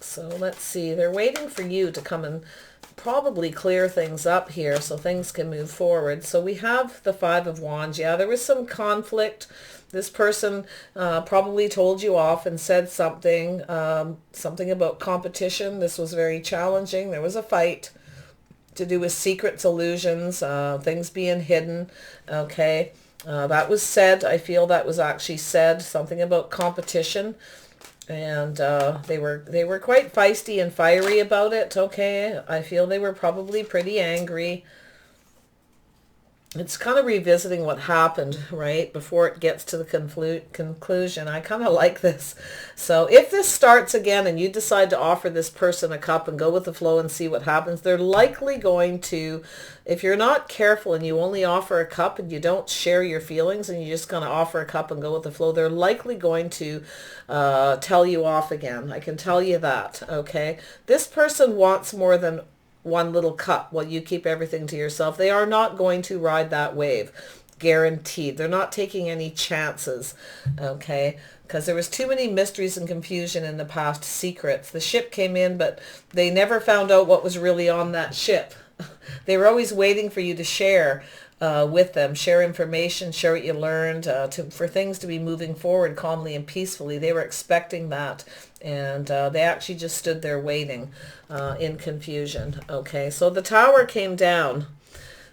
So let's see. They're waiting for you to come and probably clear things up here so things can move forward. So we have the Five of Wands. Yeah, there was some conflict. This person probably told you off and said something about competition. This was very challenging. There was a fight to do with secrets, illusions, things being hidden. Okay, that was said. I feel that was actually said, something about competition. And they were quite feisty and fiery about it. Okay, I feel they were probably pretty angry. It's kind of revisiting what happened, right, before it gets to the conclusion. I kind of like this. So if this starts again and you decide to offer this person a cup and go with the flow and see what happens, they're likely going to, if you're not careful and you only offer a cup and you don't share your feelings and you're just going to offer a cup and go with the flow, they're likely going to tell you off again. I can tell you that, okay? This person wants more than one little cup while you keep everything to yourself. They are not going to ride that wave, guaranteed. They're not taking any chances, okay? Because there was too many mysteries and confusion in the past, secrets. The ship came in, but they never found out what was really on that ship. They were always waiting for you to share with them, share information, share what you learned, for things to be moving forward calmly and peacefully. They were expecting that, and they actually just stood there waiting in confusion. Okay, so the Tower came down.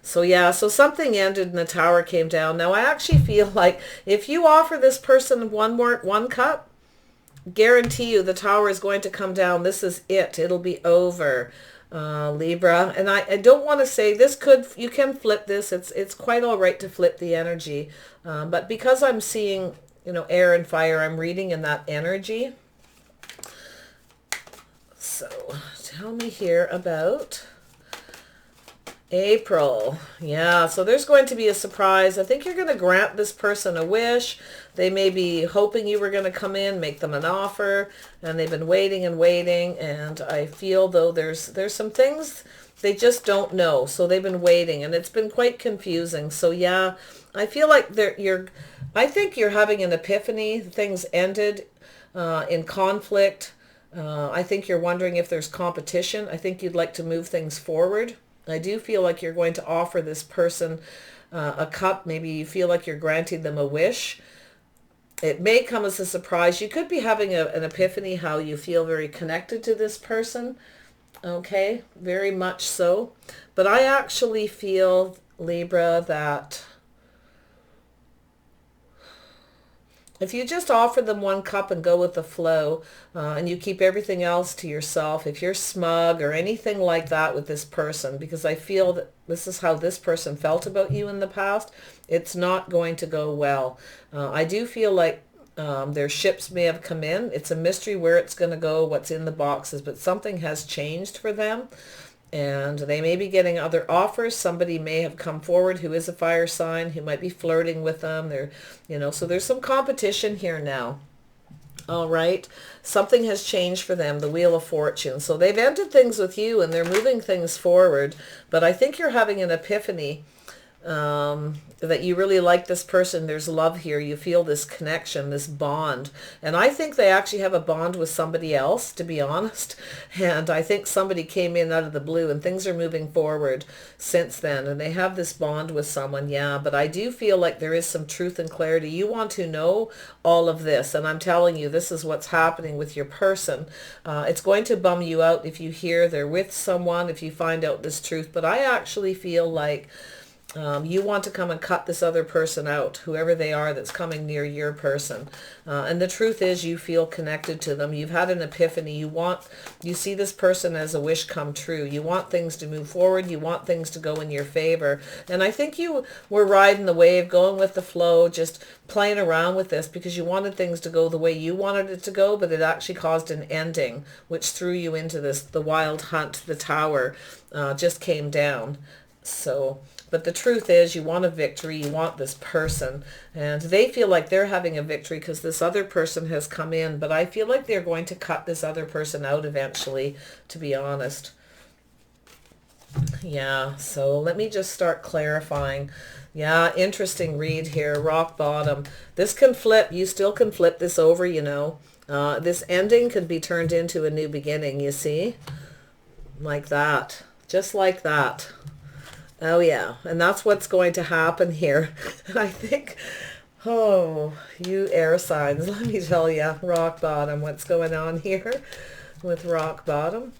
So yeah, so something ended and the Tower came down. Now I actually feel like if you offer this person one cup, guarantee you the Tower is going to come down. This is it. It'll be over. Libra. And I don't want to say this could, you can flip this. It's quite all right to flip the energy. But because I'm seeing, you know, air and fire, I'm reading in that energy. So tell me here about April. Yeah, so there's going to be a surprise. I think you're going to grant this person a wish. They may be hoping you were going to come in, make them an offer, and they've been waiting and waiting. And I feel though there's some things they just don't know. So they've been waiting, and it's been quite confusing. So yeah, I feel like I think you're having an epiphany. Things ended in conflict. I think you're wondering if there's competition. I think you'd like to move things forward. I do feel like you're going to offer this person a cup. Maybe you feel like you're granting them a wish. It may come as a surprise. You could be having an epiphany how you feel very connected to this person. Okay, very much so. But I actually feel, Libra, that if you just offer them one cup and go with the flow, and you keep everything else to yourself, if you're smug or anything like that with this person, because I feel that this is how this person felt about you in the past, it's not going to go well. I do feel like their ships may have come in. It's a mystery where it's going to go, what's in the boxes, but something has changed for them. And they may be getting other offers. Somebody may have come forward who is a fire sign, who might be flirting with them. They're, you know, so there's some competition here now. All right. Something has changed for them, the Wheel of Fortune. So they've ended things with you and they're moving things forward. But I think you're having an epiphany that you really like this person. There's love here. You feel this connection, this bond. And I think they actually have a bond with somebody else, to be honest. And I think somebody came in out of the blue and things are moving forward since then. And they have this bond with someone, yeah. But I do feel like there is some truth and clarity. You want to know all of this. And I'm telling you, this is what's happening with your person. It's going to bum you out if you hear they're with someone, if you find out this truth. But I actually feel like you want to come and cut this other person out, whoever they are that's coming near your person. And the truth is you feel connected to them. You've had an epiphany. You see this person as a wish come true. You want things to move forward. You want things to go in your favor. And I think you were riding the wave, going with the flow, just playing around with this because you wanted things to go the way you wanted it to go, but it actually caused an ending, which threw you into this, the wild hunt, the tower just came down. So... but the truth is you want a victory, you want this person, and they feel like they're having a victory because this other person has come in, but I feel like they're going to cut this other person out eventually, to be honest. Yeah, so let me just start clarifying. Yeah, interesting read here, rock bottom. This can flip, you still can flip this over, you know. This ending could be turned into a new beginning, you see? Like that, just like that. Oh yeah, and that's what's going to happen here. And I think, oh, you air signs, let me tell you, rock bottom, what's going on here with rock bottom?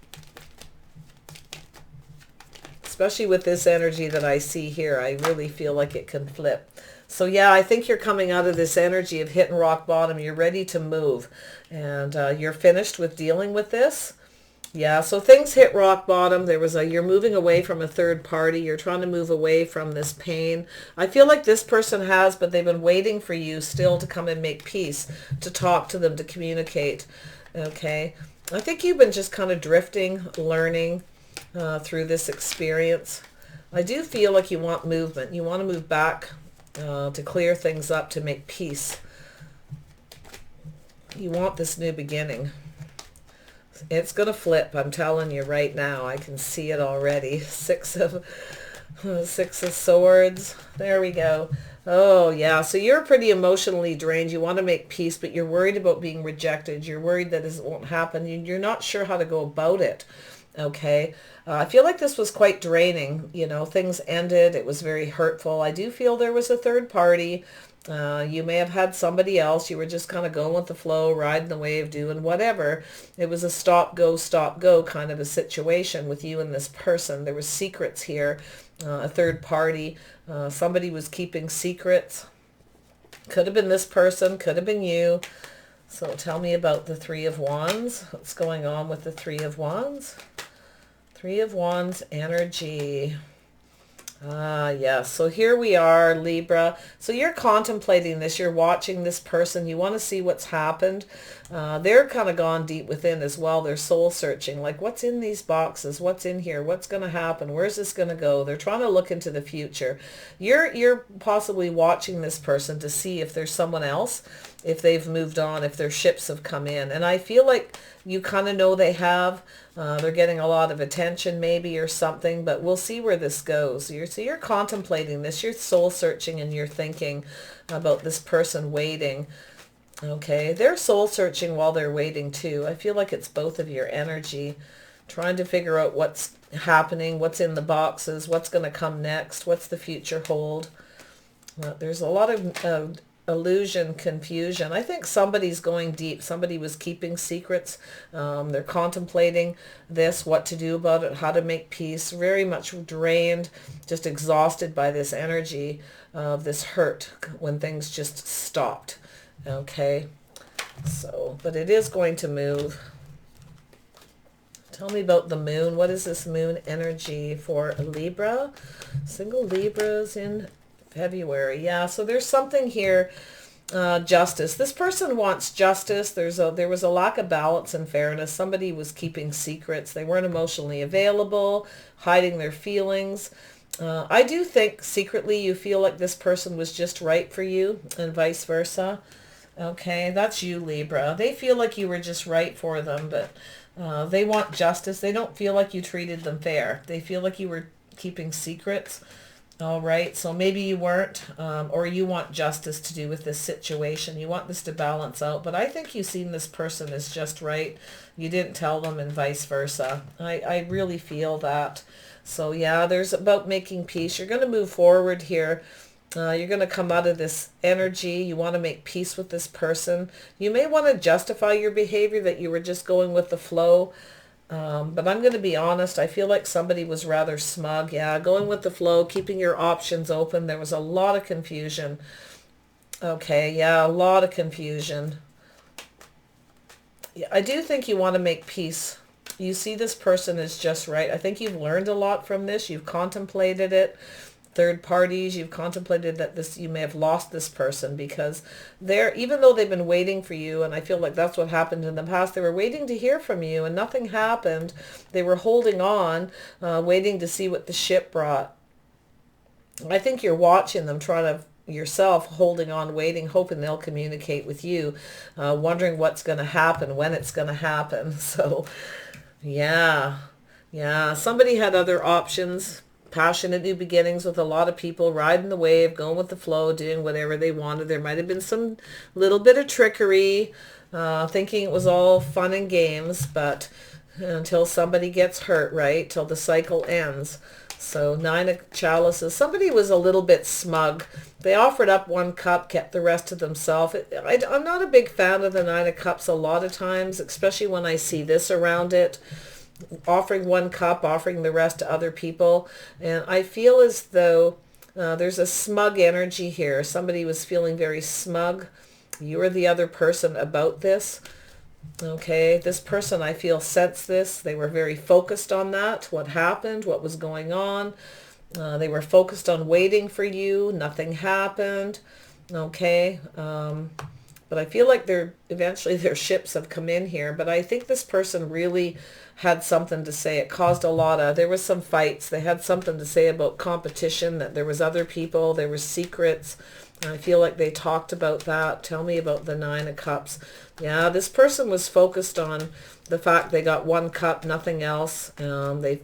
Especially with this energy that I see here, I really feel like it can flip. So yeah, I think you're coming out of this energy of hitting rock bottom. You're ready to move, and you're finished with dealing with this. Yeah, so things hit rock bottom. You're moving away from a third party. You're trying to move away from this pain. I feel like this person has, but they've been waiting for you still to come and make peace, to talk to them, to communicate. Okay. I think you've been just kind of drifting, learning through this experience. I do feel like you want movement. You want to move back to clear things up, to make peace. You want this new beginning. It's going to flip, I'm telling you right now. I can see it already. Six of Swords. There we go. Oh, yeah. So you're pretty emotionally drained. You want to make peace, but you're worried about being rejected. You're worried that it won't happen. You're not sure how to go about it. Okay. I feel like this was quite draining. You know, things ended. It was very hurtful. I do feel there was a third party. You may have had somebody else. You were just kind of going with the flow, riding the wave, doing whatever. It was a stop, go kind of a situation with you and this person. There was secrets here, a third party. Somebody was keeping secrets. Could have been this person, could have been you. So tell me about the Three of Wands. What's going on with the Three of Wands? Three of Wands energy. Yes. So here we are, Libra. So you're contemplating this. You're watching this person. You want to see what's happened. They're kind of gone deep within as well. They're soul searching. Like, what's in these boxes? What's in here? What's going to happen? Where's this going to go? They're trying to look into the future. You're possibly watching this person to see if there's someone else, if they've moved on, if their ships have come in. And I feel like you kind of know they have. They're getting a lot of attention maybe or something, but we'll see where this goes. So you're contemplating this. You're soul searching and you're thinking about this person waiting. Okay, they're soul searching while they're waiting too. I feel like it's both of your energy, trying to figure out what's happening, what's in the boxes, what's going to come next, what's the future hold. There's a lot of illusion, confusion. I think somebody's going deep. Somebody was keeping secrets. They're contemplating this, what to do about it, how to make peace. Very much drained, just exhausted by this energy of this hurt when things just stopped. Okay, so, but it is going to move. Tell me about the moon. What is this moon energy for Libra? Single Libras in February. Yeah, so there's something here. Justice. This person wants justice. There was a lack of balance and fairness. Somebody was keeping secrets. They weren't emotionally available, hiding their feelings. I do think secretly you feel like this person was just right for you and vice versa. Okay, that's you, Libra. They feel like you were just right for them, but they want justice. They don't feel like you treated them fair. They feel like you were keeping secrets. All right, so maybe you weren't, or you want justice to do with this situation. You want this to balance out, but I think you've seen this person as just right. You didn't tell them and vice versa. I really feel that. So yeah, there's about making peace. You're going to move forward here. You're going to come out of this energy. You want to make peace with this person. You may want to justify your behavior that you were just going with the flow. But I'm going to be honest, I feel like somebody was rather smug. Yeah, going with the flow, keeping your options open. There was a lot of confusion. Okay, yeah, a lot of confusion. Yeah, I do think you want to make peace. You see this person is just right. I think you've learned a lot from this. You've contemplated it. Third parties, you've contemplated that you may have lost this person because even though they've been waiting for you, and I feel like that's what happened in the past, they were waiting to hear from you and nothing happened. They were holding on, waiting to see what the ship brought. I think you're watching them, yourself holding on, waiting, hoping they'll communicate with you, wondering what's going to happen, when it's going to happen. So yeah, somebody had other options. Passionate new beginnings with a lot of people riding the wave, going with the flow, doing whatever they wanted. There might have been some little bit of trickery, thinking it was all fun and games, but until somebody gets hurt, right? Till the cycle ends. So 9 of chalices. Somebody was a little bit smug. They offered up 1 cup, kept the rest to themselves. I'm not a big fan of the 9 of cups a lot of times, especially when I see this around it. Offering 1 cup, offering the rest to other people. And I feel as though there's a smug energy here. Somebody was feeling very smug. You were the other person about this. Okay, this person, I feel, sensed this. They were very focused on that, what happened, what was going on. They were focused on waiting for you. Nothing happened. Okay, but I feel like eventually their ships have come in here. But I think this person really had something to say. It caused there was some fights. They had something to say about competition, that there was other people, there were secrets. I feel like they talked about that. Tell me about the 9 of cups. Yeah, this person was focused on the fact they got 1 cup, nothing else. They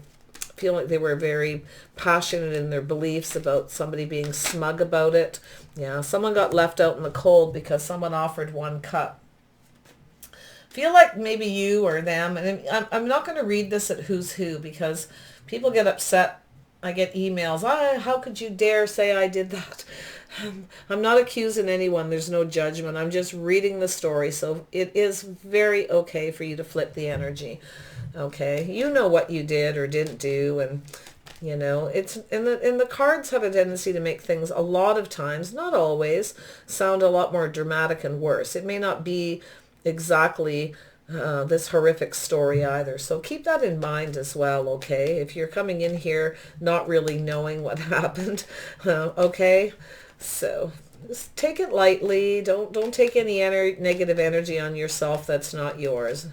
feel like they were very passionate in their beliefs about somebody being smug about it. Yeah, someone got left out in the cold because someone offered 1 cup. Feel like maybe you or them, and I'm not going to read this at Who's Who because people get upset. I get emails, how could you dare say I did that? I'm not accusing anyone. There's no judgment. I'm just reading the story. So it is very okay for you to flip the energy. Okay, you know what you did or didn't do, and it's and the cards have a tendency to make things a lot of times, not always, sound a lot more dramatic and worse. It may not be exactly this horrific story either. So keep that in mind as well, okay? If you're coming in here not really knowing what happened, okay? So just take it lightly. Don't take any negative energy on yourself that's not yours.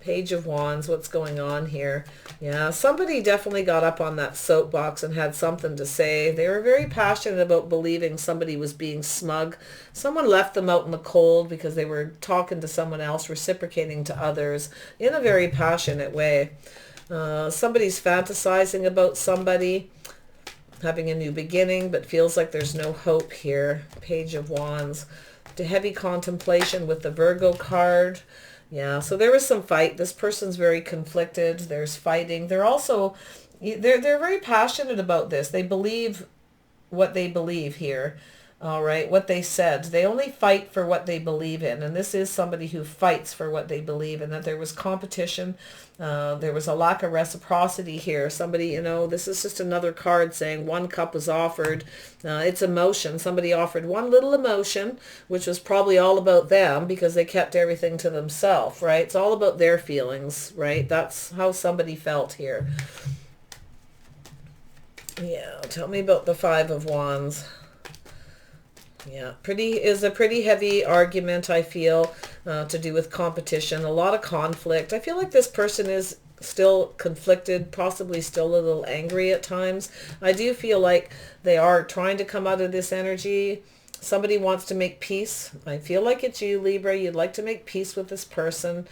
Page of Wands, what's going on here? Yeah, somebody definitely got up on that soapbox and had something to say. They were very passionate about believing somebody was being smug. Someone left them out in the cold because they were talking to someone else, reciprocating to others in a very passionate way. Somebody's fantasizing about somebody having a new beginning, but feels like there's no hope here. Page of Wands. To heavy contemplation with the Virgo card. Yeah, so there was some fight. This person's very conflicted. There's fighting. They're also, they're very passionate about this. They believe what they believe here. All right, what they said. They only fight for what they believe in. And this is somebody who fights for what they believe in, that there was competition. There was a lack of reciprocity here. Somebody, this is just another card saying one cup was offered. It's emotion. Somebody offered one little emotion, which was probably all about them because they kept everything to themselves, right? It's all about their feelings, right? That's how somebody felt here. Yeah, tell me about the Five of Wands. Yeah, is a pretty heavy argument, I feel, to do with competition. A lot of conflict. I feel like this person is still conflicted, possibly still a little angry at times. I do feel like they are trying to come out of this energy. Somebody wants to make peace. I feel like it's you, Libra. You'd like to make peace with this person.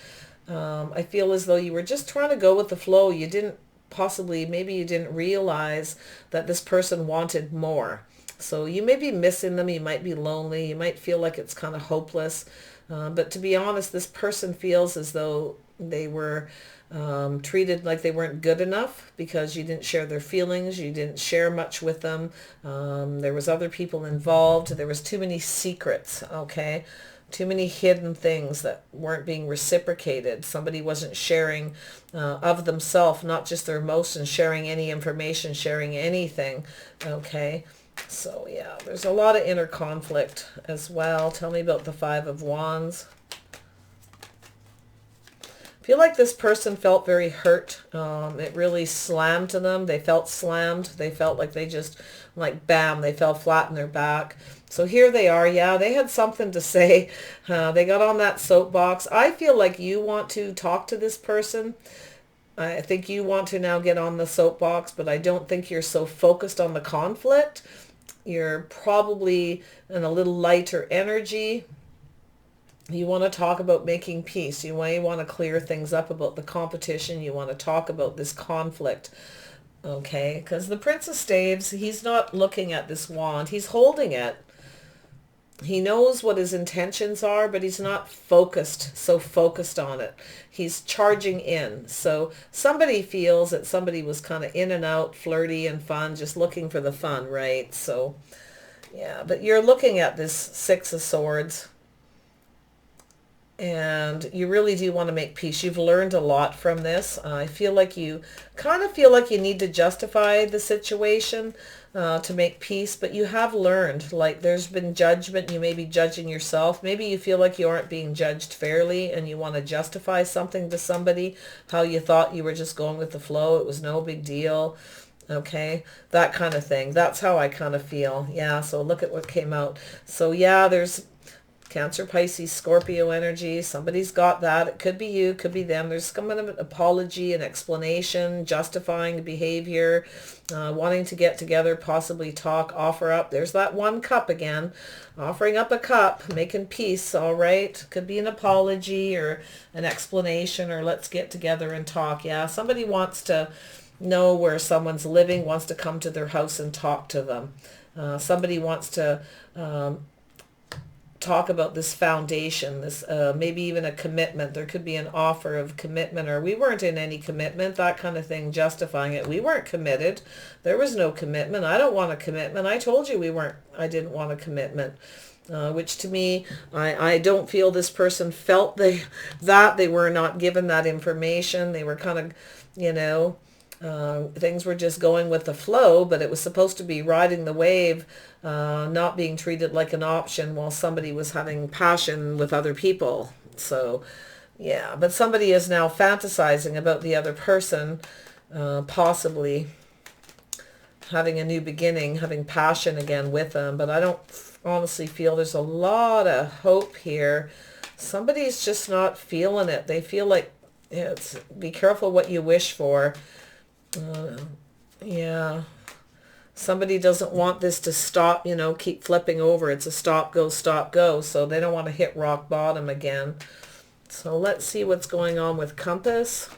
I feel as though you were just trying to go with the flow. You didn't maybe you didn't realize that this person wanted more. So you may be missing them. You might be lonely. You might feel like it's kind of hopeless. But to be honest, this person feels as though they were treated like they weren't good enough because you didn't share their feelings. You didn't share much with them. There was other people involved. There was too many secrets, okay? Too many hidden things that weren't being reciprocated. Somebody wasn't sharing of themselves, not just their emotions, sharing any information, sharing anything, okay? So yeah, there's a lot of inner conflict as well. Tell me about the Five of Wands. I feel like this person felt very hurt. It really slammed to them. They felt slammed. They felt like they just, like bam, they fell flat in their back. So here they are. Yeah, they had something to say. They got on that soapbox. I feel like you want to talk to this person. I think you want to now get on the soapbox, but I don't think you're so focused on the conflict. You're probably in a little lighter energy. You want to talk about making peace. You may want to clear things up about the competition. You want to talk about this conflict. Okay, because the Prince of Staves, he's not looking at this wand. He's holding it. He knows what his intentions are, but he's not so focused on it. He's charging in. So somebody feels that somebody was kind of in and out, flirty and fun, just looking for the fun, right? So, yeah, but you're looking at this Six of Swords, and you really do want to make peace. You've learned a lot from this. I feel like you kind of feel like you need to justify the situation to make peace, but you have learned. Like there's been judgment. You may be judging yourself. Maybe you feel like you aren't being judged fairly and you want to justify something to somebody, how you thought you were just going with the flow. It was no big deal. Okay, that kind of thing. That's how I kind of feel. Yeah, so look at what came out. So yeah, there's Cancer, Pisces, Scorpio energy. Somebody's got that. It could be you, could be them. There's some kind of an apology, an explanation, justifying behavior, wanting to get together, possibly talk, offer up. There's that one cup again. Offering up a cup, making peace, all right? Could be an apology or an explanation or let's get together and talk. Yeah, somebody wants to know where someone's living, wants to come to their house and talk to them. Somebody wants to talk about this foundation, this maybe even a commitment. There could be an offer of commitment, or we weren't in any commitment, that kind of thing, justifying it. We weren't committed. There was no commitment. I don't want a commitment. I told you I didn't want a commitment. Which to me, I don't feel this person felt that they were not given that information. They were kind of, things were just going with the flow, but it was supposed to be riding the wave, not being treated like an option while somebody was having passion with other people. So, Yeah, but somebody is now fantasizing about the other person, possibly having a new beginning, having passion again with them. But I don't honestly feel there's a lot of hope here. Somebody's just not feeling it. They feel like it's be careful what you wish for. Yeah. Somebody doesn't want this to stop, keep flipping over. It's a stop, go, stop, go. So they don't want to hit rock bottom again. So let's see what's going on with Compass.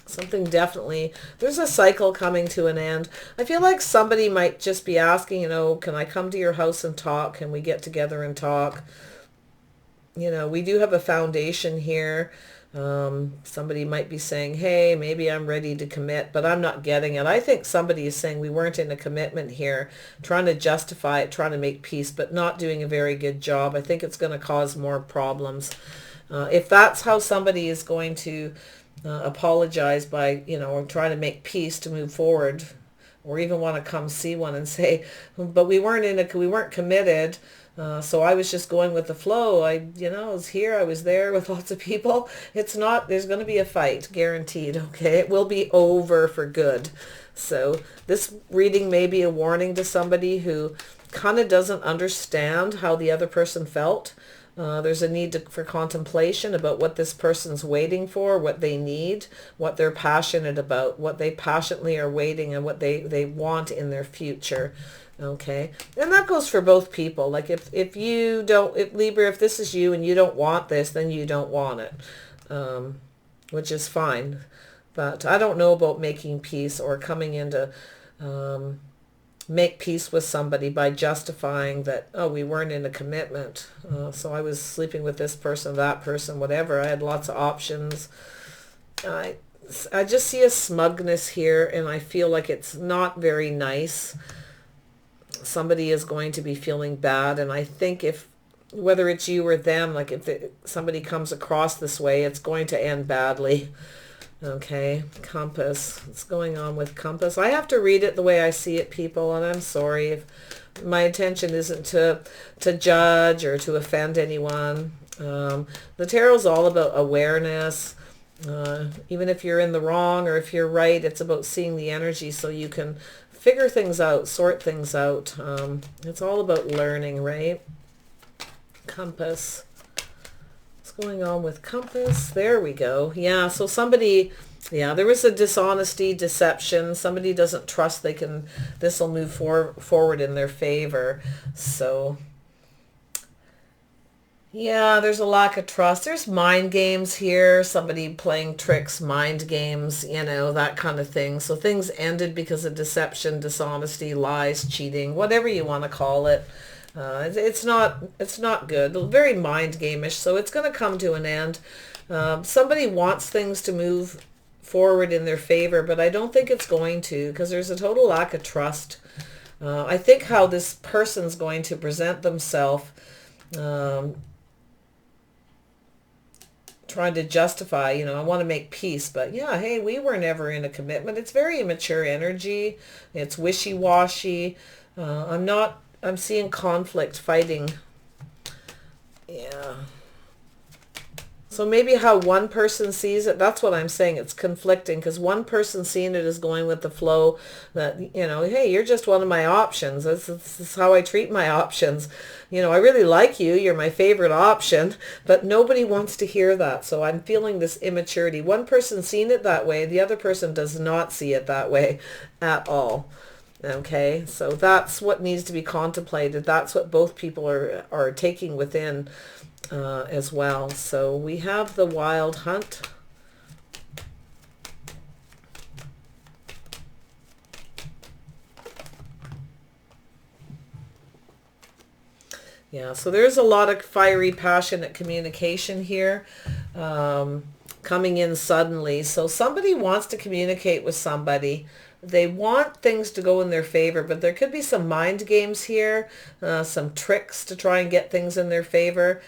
Something definitely, there's a cycle coming to an end. I feel like somebody might just be asking, can I come to your house and talk? Can we get together and talk? We do have a foundation here. Somebody might be saying, hey, maybe I'm ready to commit, but I'm not getting it. I think somebody is saying we weren't in a commitment here, trying to justify it, trying to make peace, but not doing a very good job. I think it's going to cause more problems. If that's how somebody is going to apologize by, or trying to make peace to move forward, or even want to come see one and say, but we weren't committed. So I was just going with the flow. I was here, I was there with lots of people. It's not, there's going to be a fight, guaranteed, okay? It will be over for good. So this reading may be a warning to somebody who kind of doesn't understand how the other person felt. There's a need for contemplation about what this person's waiting for, what they need, what they're passionate about, what they passionately are waiting, and what they want in their future. Okay, and that goes for both people. Like if Libra, if this is you and you don't want this, then you don't want it, which is fine. But I don't know about making peace or coming into make peace with somebody by justifying that, oh, we weren't in a commitment. So I was sleeping with this person, that person, whatever. I had lots of options. I just see a smugness here, and I feel like it's not very nice. Somebody is going to be feeling bad, and I think whether it's you or them, like if somebody comes across this way, it's going to end badly. Okay, Compass. What's going on with Compass? I have to read it the way I see it, people, and I'm sorry if my intention isn't to judge or to offend anyone. The tarot's all about awareness. Even if you're in the wrong or if you're right, it's about seeing the energy so you can figure things out, sort things out. It's all about learning, right? Compass. Going on with Compass. There we go. Yeah, so somebody, there was a dishonesty, deception. Somebody doesn't trust this will move forward in their favor. So yeah, there's a lack of trust. There's mind games here. Somebody playing tricks, mind games, that kind of thing. So things ended because of deception, dishonesty, lies, cheating, whatever you want to call it. It's not good. Very mind game-ish, so it's going to come to an end. Somebody wants things to move forward in their favor, but I don't think it's going to, because there's a total lack of trust. I think how this person's going to present themselves, trying to justify, I want to make peace, but yeah, hey, we were never in a commitment. It's very immature energy. It's wishy-washy. I'm seeing conflict, fighting. Yeah. So maybe how one person sees it, that's what I'm saying. It's conflicting because one person seeing it is going with the flow that, hey, you're just one of my options. This is how I treat my options. I really like you. You're my favorite option, but nobody wants to hear that. So I'm feeling this immaturity. One person seeing it that way, the other person does not see it that way at all. Okay, so that's what needs to be contemplated. That's what both people are taking within as well. So we have the Wild Hunt. Yeah, so there's a lot of fiery, passionate communication here coming in suddenly. So somebody wants to communicate with somebody. They want things to go in their favor, but there could be some mind games here, some tricks to try and get things in their favor.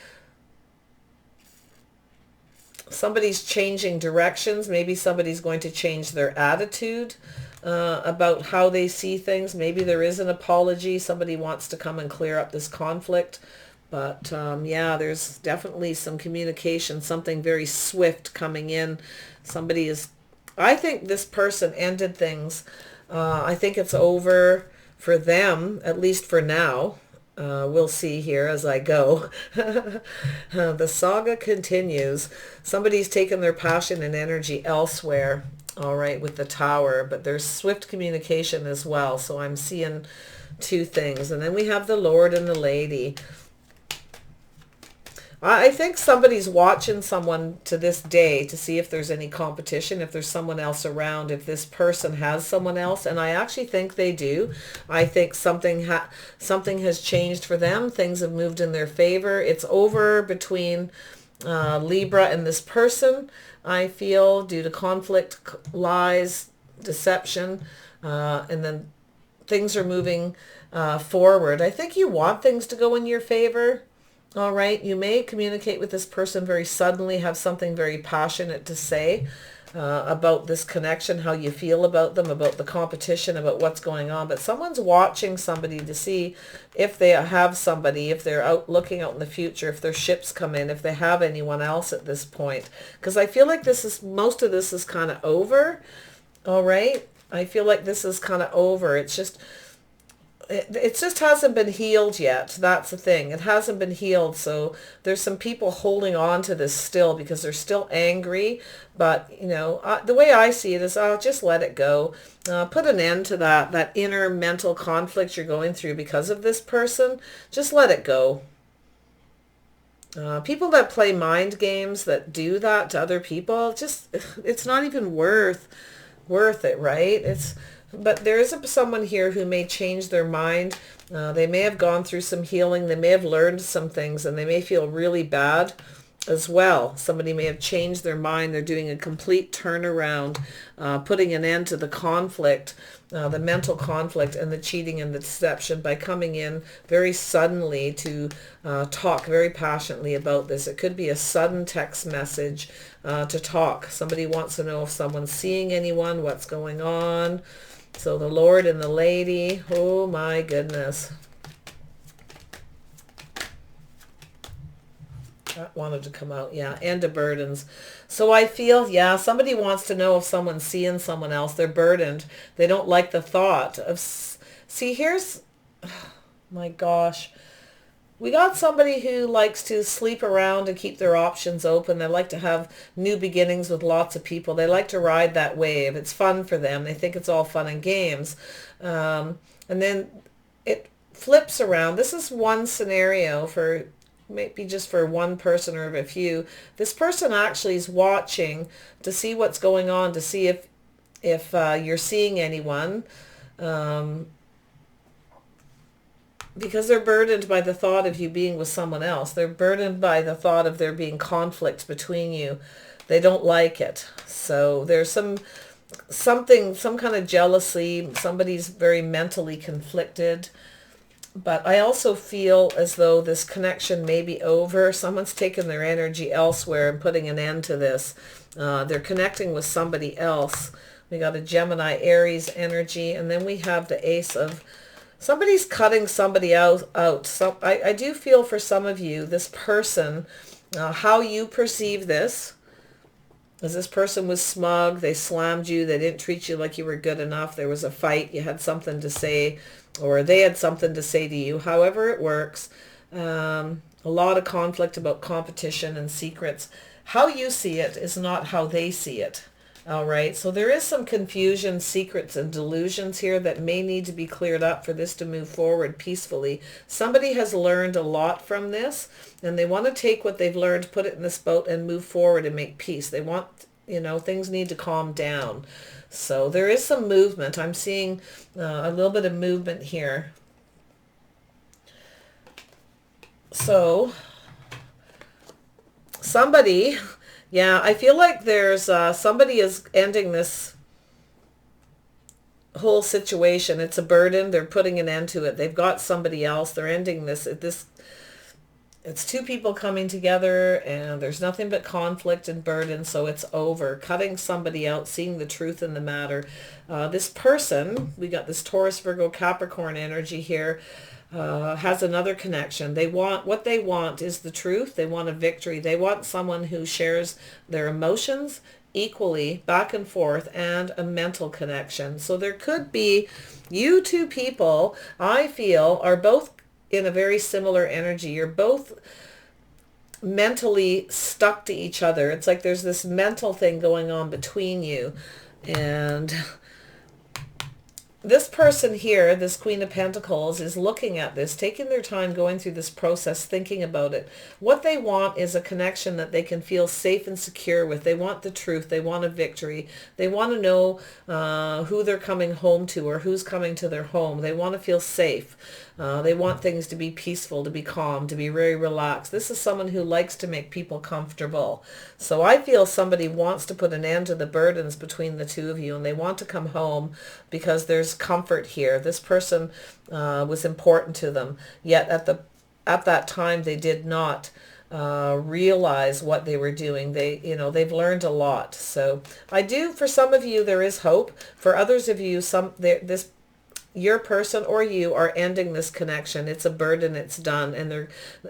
Somebody's changing directions. Maybe somebody's going to change their attitude about how they see things. Maybe there is an apology. Somebody wants to come and clear up this conflict. But yeah, there's definitely some communication, something very swift coming in. Somebody is, I think this person ended things. I think it's over for them, at least for now. We'll see here as I go. The saga continues. Somebody's taken their passion and energy elsewhere, all right, with the Tower, but there's swift communication as well. So I'm seeing two things. And then we have the Lord and the Lady. I think somebody's watching someone to this day to see if there's any competition, if there's someone else around, if this person has someone else. And I actually think they do. I think something has changed for them. Things have moved in their favor. It's over between Libra and this person, I feel, due to conflict, lies, deception, and then things are moving forward. I think you want things to go in your favor. All right, you may communicate with this person very suddenly, have something very passionate to say about this connection, how you feel about them, about the competition, about what's going on. But someone's watching somebody to see if they have somebody, if they're out looking out in the future, if their ships come in, if they have anyone else at this point. Because I feel like most of this is kind of over. All right, I feel like this is kind of over. It just hasn't been healed yet. That's the thing. It hasn't been healed. So there's some people holding on to this still because they're still angry. But, the way I see it is, just let it go. Put an end to that inner mental conflict you're going through because of this person. Just let it go. People that play mind games, that do that to other people, it's not even worth it, right? But there is someone here who may change their mind. They may have gone through some healing. They may have learned some things, and they may feel really bad as well. Somebody may have changed their mind. They're doing a complete turnaround, putting an end to the conflict, the mental conflict and the cheating and the deception by coming in very suddenly to talk very passionately about this. It could be a sudden text message to talk. Somebody wants to know if someone's seeing anyone, what's going on. So the Lord and the Lady, oh my goodness. That wanted to come out, yeah, end of burdens. So I feel, yeah, somebody wants to know if someone's seeing someone else. They're burdened. They don't like the thought of, see, here's, oh my gosh. We got somebody who likes to sleep around and keep their options open. They like to have new beginnings with lots of people. They like to ride that wave. It's fun for them. They think it's all fun and games. And then it flips around. This is one scenario for maybe just for one person or a few. This person actually is watching to see what's going on, to see if you're seeing anyone. Because they're burdened by the thought of you being with someone else. They're burdened by the thought of there being conflict between you. They don't like it. So there's some kind of jealousy. Somebody's very mentally conflicted. But I also feel as though this connection may be over. Someone's taken their energy elsewhere and putting an end to this. They're connecting with somebody else. We got a Gemini Aries energy. And then we have the Ace of... Somebody's cutting somebody out. So I do feel for some of you, this person, how you perceive this, as this person was smug, they slammed you, they didn't treat you like you were good enough, there was a fight, you had something to say, or they had something to say to you, however it works. A lot of conflict about competition and secrets. How you see it is not how they see it. All right, so there is some confusion, secrets, and delusions here that may need to be cleared up for this to move forward peacefully. Somebody has learned a lot from this, and they want to take what they've learned, put it in this boat, and move forward and make peace. They want, things need to calm down. So there is some movement. I'm seeing a little bit of movement here. So somebody... Yeah, I feel like there's somebody is ending this whole situation. It's a burden. They're putting an end to it. They've got somebody else. They're ending this. It's two people coming together, and there's nothing but conflict and burden, so it's over. Cutting somebody out, seeing the truth in the matter. This person, we got this Taurus, Virgo, Capricorn energy here. has another connection. What they want is the truth. They want a victory. They want someone who shares their emotions equally back and forth, and a mental connection. So there could be, you two people, I feel, are both in a very similar energy. You're both mentally stuck to each other. It's like there's this mental thing going on between you. And this person here, this Queen of Pentacles, is looking at this, taking their time going through this process, thinking about it. What they want is a connection that they can feel safe and secure with. They want the truth. They want a victory. They want to know who they're coming home to, or who's coming to their home. They want to feel safe. They want things to be peaceful, to be calm, to be very relaxed. This is someone who likes to make people comfortable. So I feel somebody wants to put an end to the burdens between the two of you, and they want to come home because there's comfort here. This person was important to them, yet at that time they did not realize what they were doing. They've learned a lot. So for some of you, there is hope. For others of you, your person or you are ending this connection. It's a burden. It's done,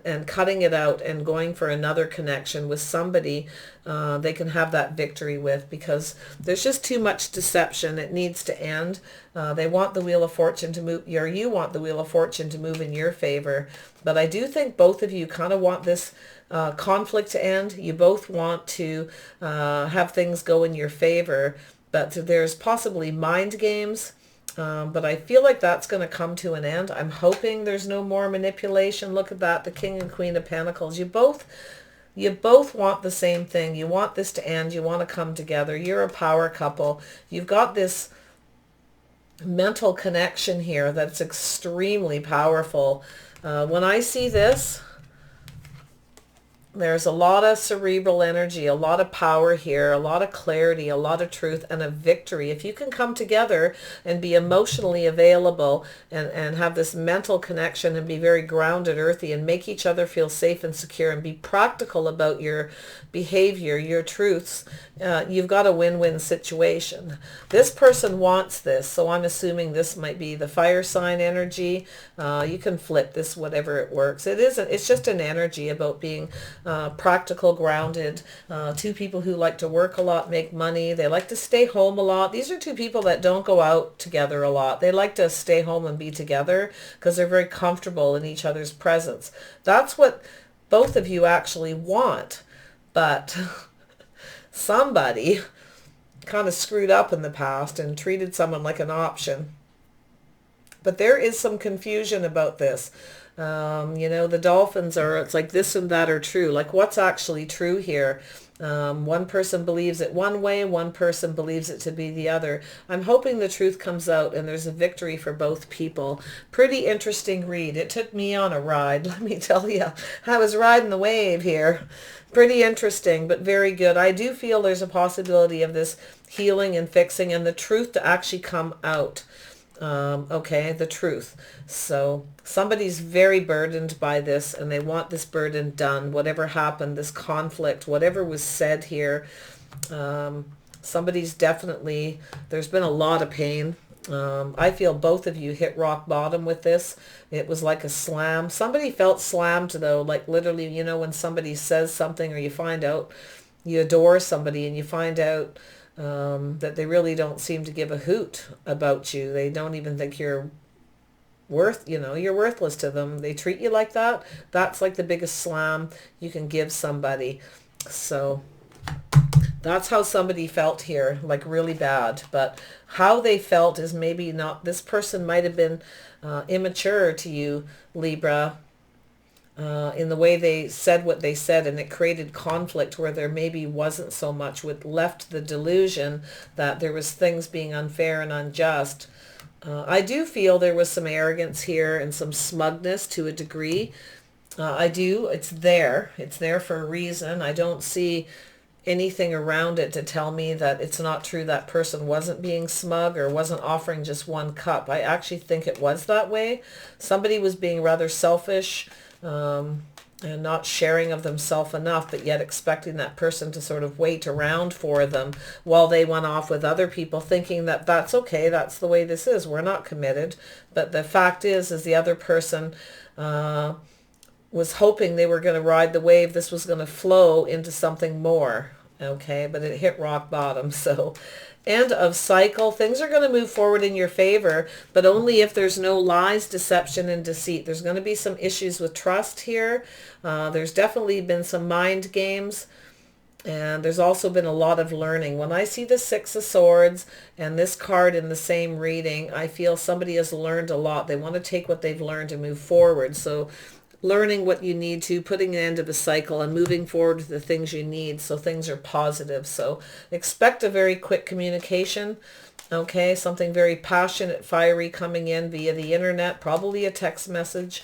and cutting it out and going for another connection with somebody they can have that victory with, because there's just too much deception. It needs to end. They want the Wheel of Fortune to move, or you want the Wheel of Fortune to move in your favor. But I do think both of you kind of want this conflict to end. You both want to have things go in your favor, but there's possibly mind games. But I feel like that's going to come to an end. I'm hoping there's no more manipulation. Look at that, the King and Queen of Pentacles. You both want the same thing. You want this to end. You want to come together. You're a power couple. You've got this mental connection here that's extremely powerful. When I see this, there's a lot of cerebral energy, a lot of power here, a lot of clarity, a lot of truth, and a victory. If you can come together and be emotionally available and have this mental connection and be very grounded, earthy, and make each other feel safe and secure, and be practical about your behavior, your truths, you've got a win-win situation. This person wants this, so I'm assuming this might be the fire sign energy. You can flip this, whatever it works. It's just an energy about being practical, grounded, two people who like to work a lot, make money. They like to stay home a lot. These are two people that don't go out together a lot. They like to stay home and be together because they're very comfortable in each other's presence. That's what both of you actually want. But somebody kind of screwed up in the past and treated someone like an option. But there is some confusion about this. The dolphins it's like this and that are true. Like, what's actually true here? One person believes it one way, one person believes it to be the other. I'm hoping the truth comes out and there's a victory for both people. Pretty interesting read. It took me on a ride, let me tell you. I was riding the wave here. Pretty interesting, but very good. I do feel there's a possibility of this healing and fixing and the truth to actually come out. The truth. So somebody's very burdened by this and they want this burden done. Whatever happened, this conflict, whatever was said here, there's been a lot of pain. I feel both of you hit rock bottom with this. It was like a slam. Somebody felt slammed though, like literally, when somebody says something, or you find out you adore somebody and you find out that they really don't seem to give a hoot about you. They don't even think you're you're worthless to them. They treat you like that. That's like the biggest slam you can give somebody. So that's how somebody felt here, like really bad. But how they felt is maybe not, this person might have been immature to you, Libra, in the way they said what they said, and it created conflict where there maybe wasn't so much, left the delusion that there was things being unfair and unjust. I do feel there was some arrogance here and some smugness to a degree. It's there for a reason. I don't see anything around it to tell me that it's not true that person wasn't being smug or wasn't offering just one cup. I actually think it was that way. Somebody was being rather selfish, and not sharing of themselves enough, but yet expecting that person to sort of wait around for them while they went off with other people, thinking that that's okay, that's the way this is, we're not committed. But the fact is the other person was hoping they were going to ride the wave, this was going to flow into something more, okay, but it hit rock bottom. So end of cycle. Things are going to move forward in your favor, but only if there's no lies, deception, and deceit. There's going to be some issues with trust here. There's definitely been some mind games, and there's also been a lot of learning. When I see the Six of Swords and this card in the same reading, I feel somebody has learned a lot. They want to take what they've learned and move forward. So learning what you need to, putting an end to the cycle, and moving forward with the things you need, so things are positive. So expect a very quick communication, okay? Something very passionate, fiery coming in via the internet, probably a text message,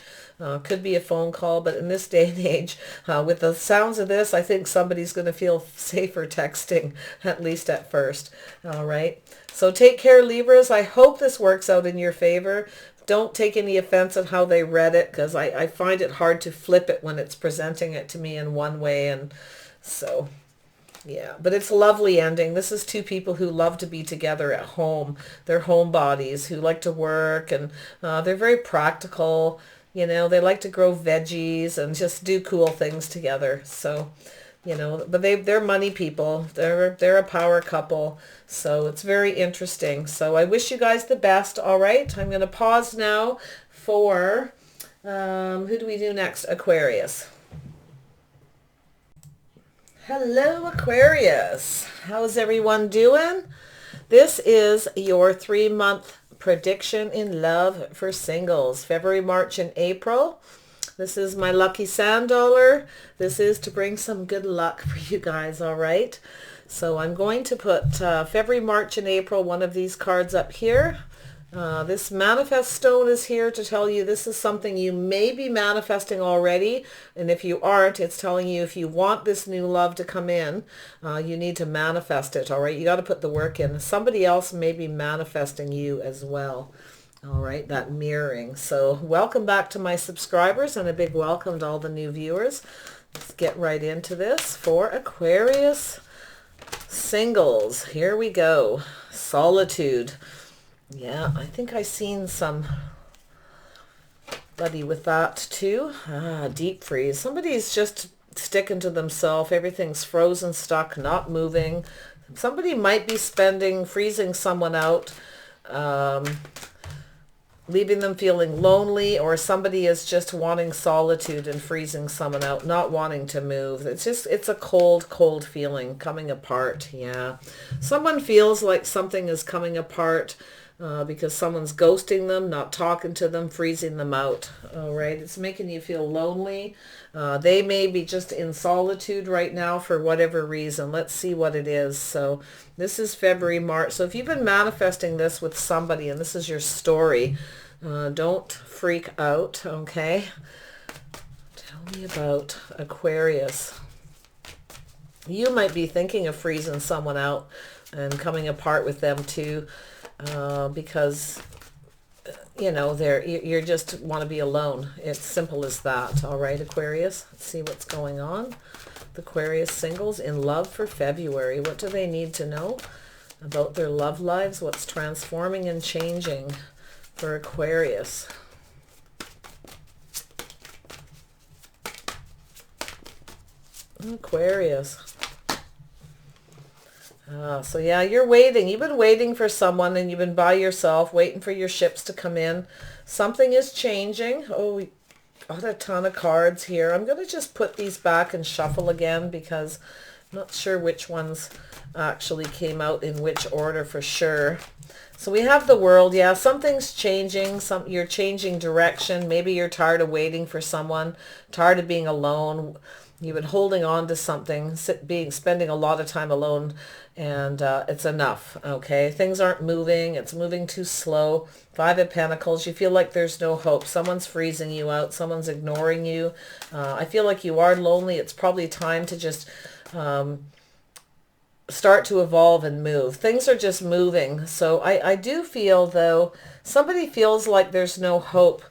could be a phone call, but in this day and age, with the sounds of this, I think somebody's going to feel safer texting, at least at first. All right, so take care, Libras. I hope this works out in your favor. Don't take any offense at how they read it, because I find it hard to flip it when it's presenting it to me in one way. And so, yeah, but it's a lovely ending. This is two people who love to be together at home. They're homebodies who like to work, and they're very practical. You know, they like to grow veggies and just do cool things together. So, you know, but they're money people. They're a power couple. So it's very interesting. So I wish you guys the best. All right, I'm going to pause now for, who do we do next? Aquarius. Hello, Aquarius. How's everyone doing? This is your 3-month prediction in love for singles, February, March, and April. This is my lucky sand dollar. This is to bring some good luck for you guys, all right? So I'm going to put February, March, and April, one of these cards up here. This manifest stone is here to tell you this is something you may be manifesting already. And if you aren't, it's telling you if you want this new love to come in, you need to manifest it, all right? You got to put the work in. Somebody else may be manifesting you as well. All right, that mirroring. So welcome back to my subscribers, and a big welcome to all the new viewers. Let's get right into this for Aquarius singles. Here we go. Solitude. Yeah, I think I seen somebody with that too. Deep freeze. Somebody's just sticking to themselves. Everything's frozen, stuck, not moving. Somebody might be freezing someone out, leaving them feeling lonely, or somebody is just wanting solitude and freezing someone out, not wanting to move. It's a cold feeling, coming apart. Yeah. Someone feels like something is coming apart because someone's ghosting them, not talking to them, freezing them out. All right. It's making you feel lonely. They may be just in solitude right now for whatever reason. Let's see what it is. So this is February, March. So if you've been manifesting this with somebody and this is your story, don't freak out, okay? Tell me about Aquarius. You might be thinking of freezing someone out and coming apart with them too, because you know, you just want to be alone. It's simple as that. All right, Aquarius. Let's see what's going on. The Aquarius singles in love for February. What do they need to know about their love lives? What's transforming and changing for Aquarius? Aquarius. So yeah, you're waiting. You've been waiting for someone, and you've been by yourself, waiting for your ships to come in. Something is changing. Oh, we got a ton of cards here. I'm going to just put these back and shuffle again, because I'm not sure which ones actually came out in which order for sure. So we have the World. Yeah, something's changing. You're changing direction. Maybe you're tired of waiting for someone, tired of being alone. You've been holding on to something, spending a lot of time alone, and it's enough, okay? Things aren't moving. It's moving too slow. 5 of Pentacles. You feel like there's no hope. Someone's freezing you out. Someone's ignoring you. I feel like you are lonely. It's probably time to just start to evolve and move. Things are just moving. So I do feel, though, somebody feels like there's no hope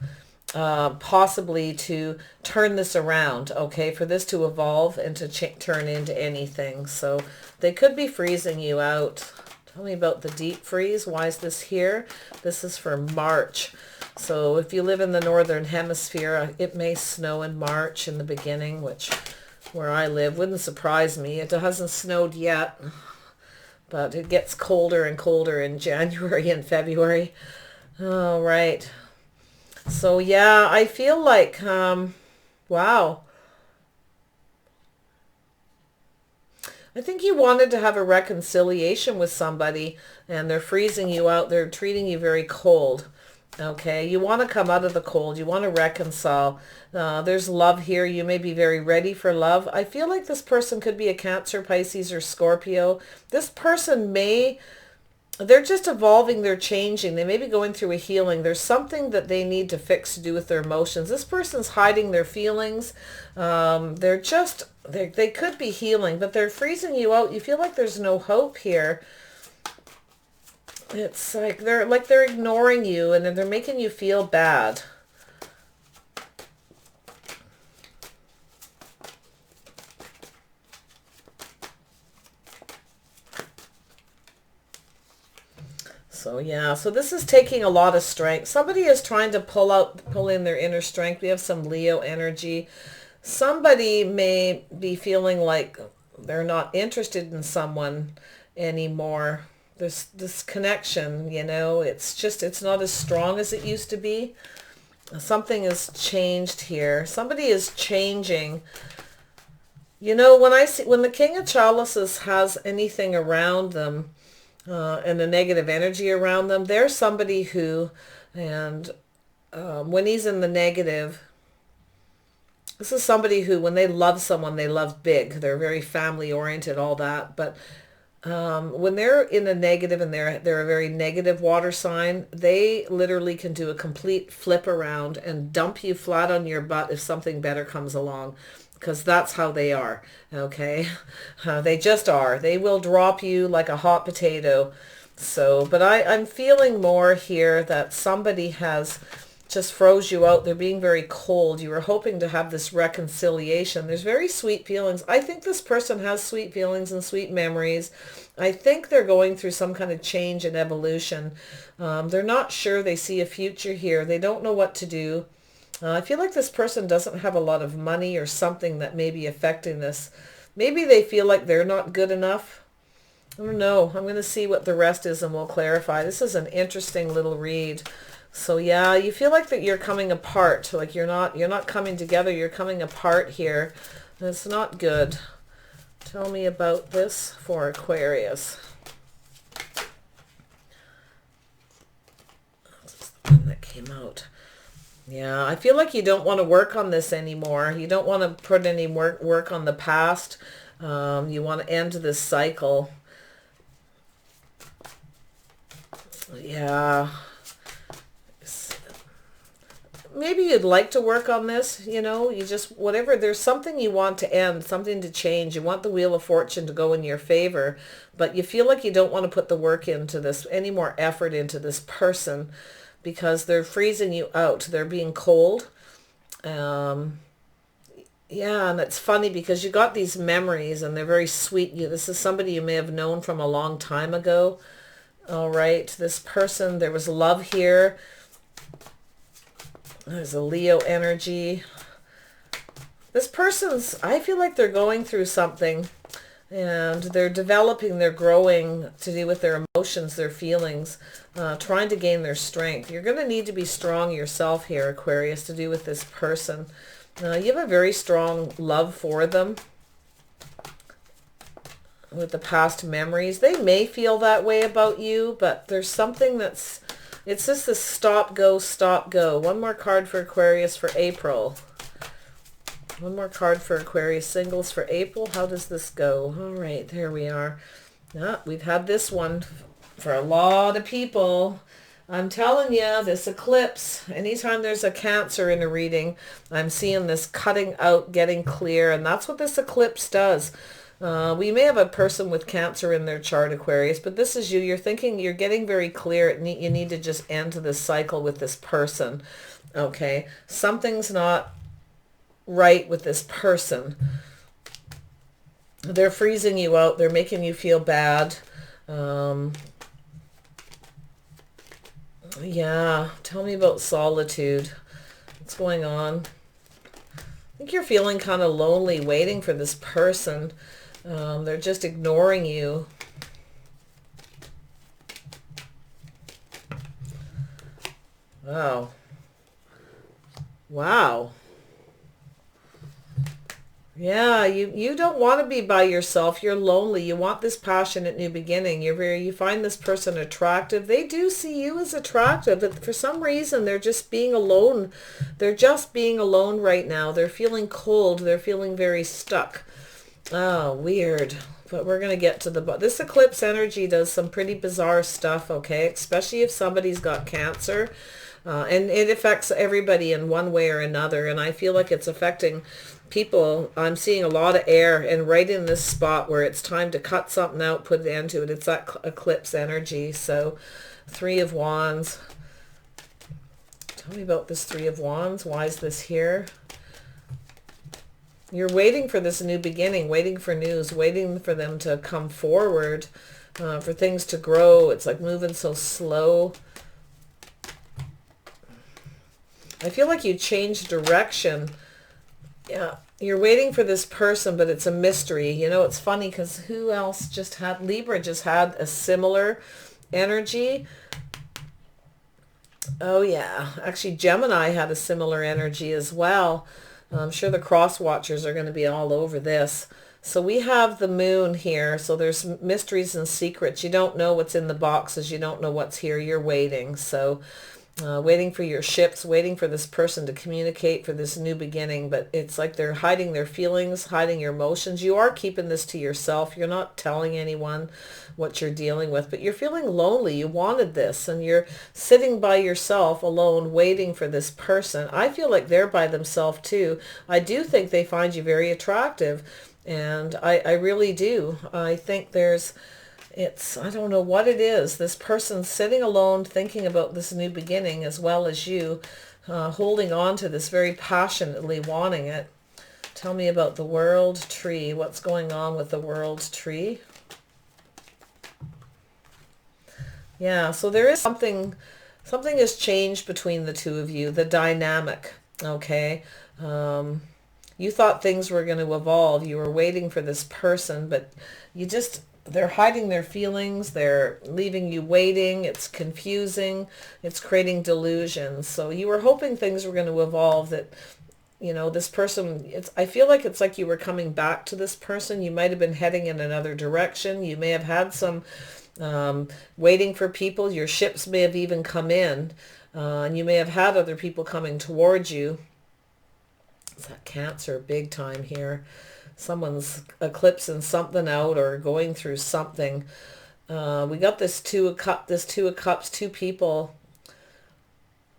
possibly to turn this around, okay, for this to evolve and to turn into anything. So they could be freezing you out. Tell me about the deep freeze. Why is this here? This is for March. So if you live in the northern hemisphere, it may snow in March in the beginning, which where I live wouldn't surprise me. It hasn't snowed yet, but it gets colder and colder in January and February. All right. So yeah, I feel like, wow. I think you wanted to have a reconciliation with somebody and they're freezing you out. They're treating you very cold. Okay, you want to come out of the cold. You want to reconcile. There's love here. You may be very ready for love. I feel like this person could be a Cancer, Pisces, or Scorpio. This person may, they're just evolving. They're changing. They may be going through a healing. There's something that they need to fix to do with their emotions. This person's hiding their feelings. They're just, they could be healing, but they're freezing you out. You feel like there's no hope here. It's like they're ignoring you and they're making you feel bad. So yeah, so this is taking a lot of strength. Somebody is trying to pull in their inner strength. We have some Leo energy. Somebody may be feeling like they're not interested in someone anymore. There's this connection, you know, it's not as strong as it used to be. Something has changed here. Somebody is changing. You know, when the King of Chalices has anything around them, and a negative energy around them, there's somebody who, and when he's in the negative, this is somebody who, when they love someone, they love big. They're very family oriented, all that. But when they're in a negative and they're a very negative water sign, they literally can do a complete flip around and dump you flat on your butt if something better comes along, because that's how they are, okay? They just are. They will drop you like a hot potato. So, but I'm feeling more here that somebody has just froze you out. They're being very cold. You were hoping to have this reconciliation. There's very sweet feelings. I think this person has sweet feelings and sweet memories. I think they're going through some kind of change and evolution. They're not sure they see a future here. They don't know what to do. I feel like this person doesn't have a lot of money or something that may be affecting this. Maybe they feel like they're not good enough. I don't know. I'm going to see what the rest is and we'll clarify. This is an interesting little read. So yeah, you feel like that you're coming apart, like you're not coming together, you're coming apart here. That's not good. Tell me about this for Aquarius. This is the one that came out. Yeah, I feel like you don't want to work on this anymore. You don't want to put any work on the past. You want to end this cycle. Yeah. Maybe you'd like to work on this, you know, you just, whatever, there's something you want to end, something to change. You want the Wheel of Fortune to go in your favor, but you feel like you don't want to put the work into this, any more effort into this person, because they're freezing you out. They're being cold. Yeah, and it's funny because you got these memories and they're very sweet. This is somebody you may have known from a long time ago. All right, this person, there was love here. There's a Leo energy. This person's, I feel like they're going through something and they're developing, they're growing to do with their emotions, their feelings, trying to gain their strength. You're going to need to be strong yourself here, Aquarius, to do with this person. You have a very strong love for them with the past memories. They may feel that way about you, but there's something that's, it's just this stop, go, stop, go. One more card for Aquarius for April. One more card for Aquarius singles for April. How does this go? All right, there we are. We've had this one for a lot of people. I'm telling you, this eclipse, anytime there's a Cancer in a reading, I'm seeing this cutting out, getting clear, and that's what this eclipse does. We may have a person with Cancer in their chart, Aquarius, but this is you. You're thinking, you're getting very clear. You need to just end this cycle with this person. Okay, something's not right with this person. They're freezing you out. They're making you feel bad. Yeah, tell me about solitude. What's going on? I think you're feeling kind of lonely waiting for this person. They're just ignoring you. Wow. Wow. Yeah, you don't want to be by yourself. You're lonely. You want this passionate new beginning. You find this person attractive. They do see you as attractive, but for some reason they're just being alone. They're just being alone right now. They're feeling cold. They're feeling very stuck. Oh, weird. But we're going to get to this eclipse energy does some pretty bizarre stuff, okay? Especially if somebody's got Cancer. And it affects everybody in one way or another. And I feel like it's affecting people. I'm seeing a lot of air, and right in this spot where it's time to cut something out, put an end to it. It's that eclipse energy. So 3 of Wands. Tell me about this 3 of Wands. Why is this here? You're waiting for this new beginning, waiting for news, waiting for them to come forward, for things to grow. It's like moving so slow. I feel like you changed direction. Yeah, you're waiting for this person, but it's a mystery. You know, it's funny because who else just had, Libra just had a similar energy. Oh yeah, actually Gemini had a similar energy as well. I'm sure the cross watchers are going to be all over this. So we have the moon here. So there's mysteries and secrets. You don't know what's in the boxes. You don't know what's here. You're waiting. So waiting for your ships, waiting for this person to communicate for this new beginning. But it's like they're hiding their feelings, hiding your emotions. You are keeping this to yourself. You're not telling anyone what you're dealing with, but you're feeling lonely. You wanted this, and you're sitting by yourself alone waiting for this person. I feel like they're by themselves too. I do think they find you very attractive, and I really do. I think I don't know what it is. This person's sitting alone thinking about this new beginning as well as you, holding on to this very passionately, wanting it. Tell me about the World Tree. What's going on with the World Tree? Yeah, so there is something has changed between the two of you, the dynamic, okay? You thought things were going to evolve. You were waiting for this person, but they're hiding their feelings. They're leaving you waiting. It's confusing. It's creating delusions. So you were hoping things were going to evolve, that, you know, this person, I feel like it's like you were coming back to this person. You might have been heading in another direction. You may have had some waiting for people. Your ships may have even come in, and you may have had other people coming towards you. It's that Cancer big time here. Someone's eclipsing something out or going through something. We got this Two of Cups, two people.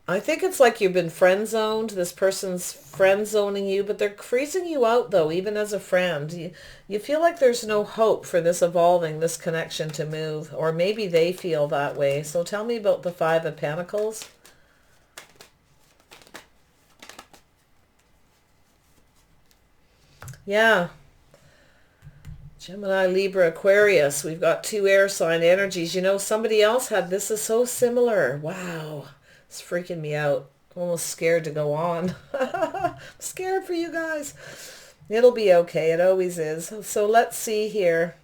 I think it's like you've been friend zoned. This person's friend zoning you, but they're freezing you out though, even as a friend. You feel like there's no hope for this evolving, this connection to move, or maybe they feel that way. So tell me about the 5 of Pentacles. Yeah. Gemini, Libra, Aquarius. We've got 2 air sign energies. You know, somebody else had, this is so similar. Wow. It's freaking me out. I'm almost scared to go on. I'm scared for you guys. It'll be okay. It always is. So let's see here.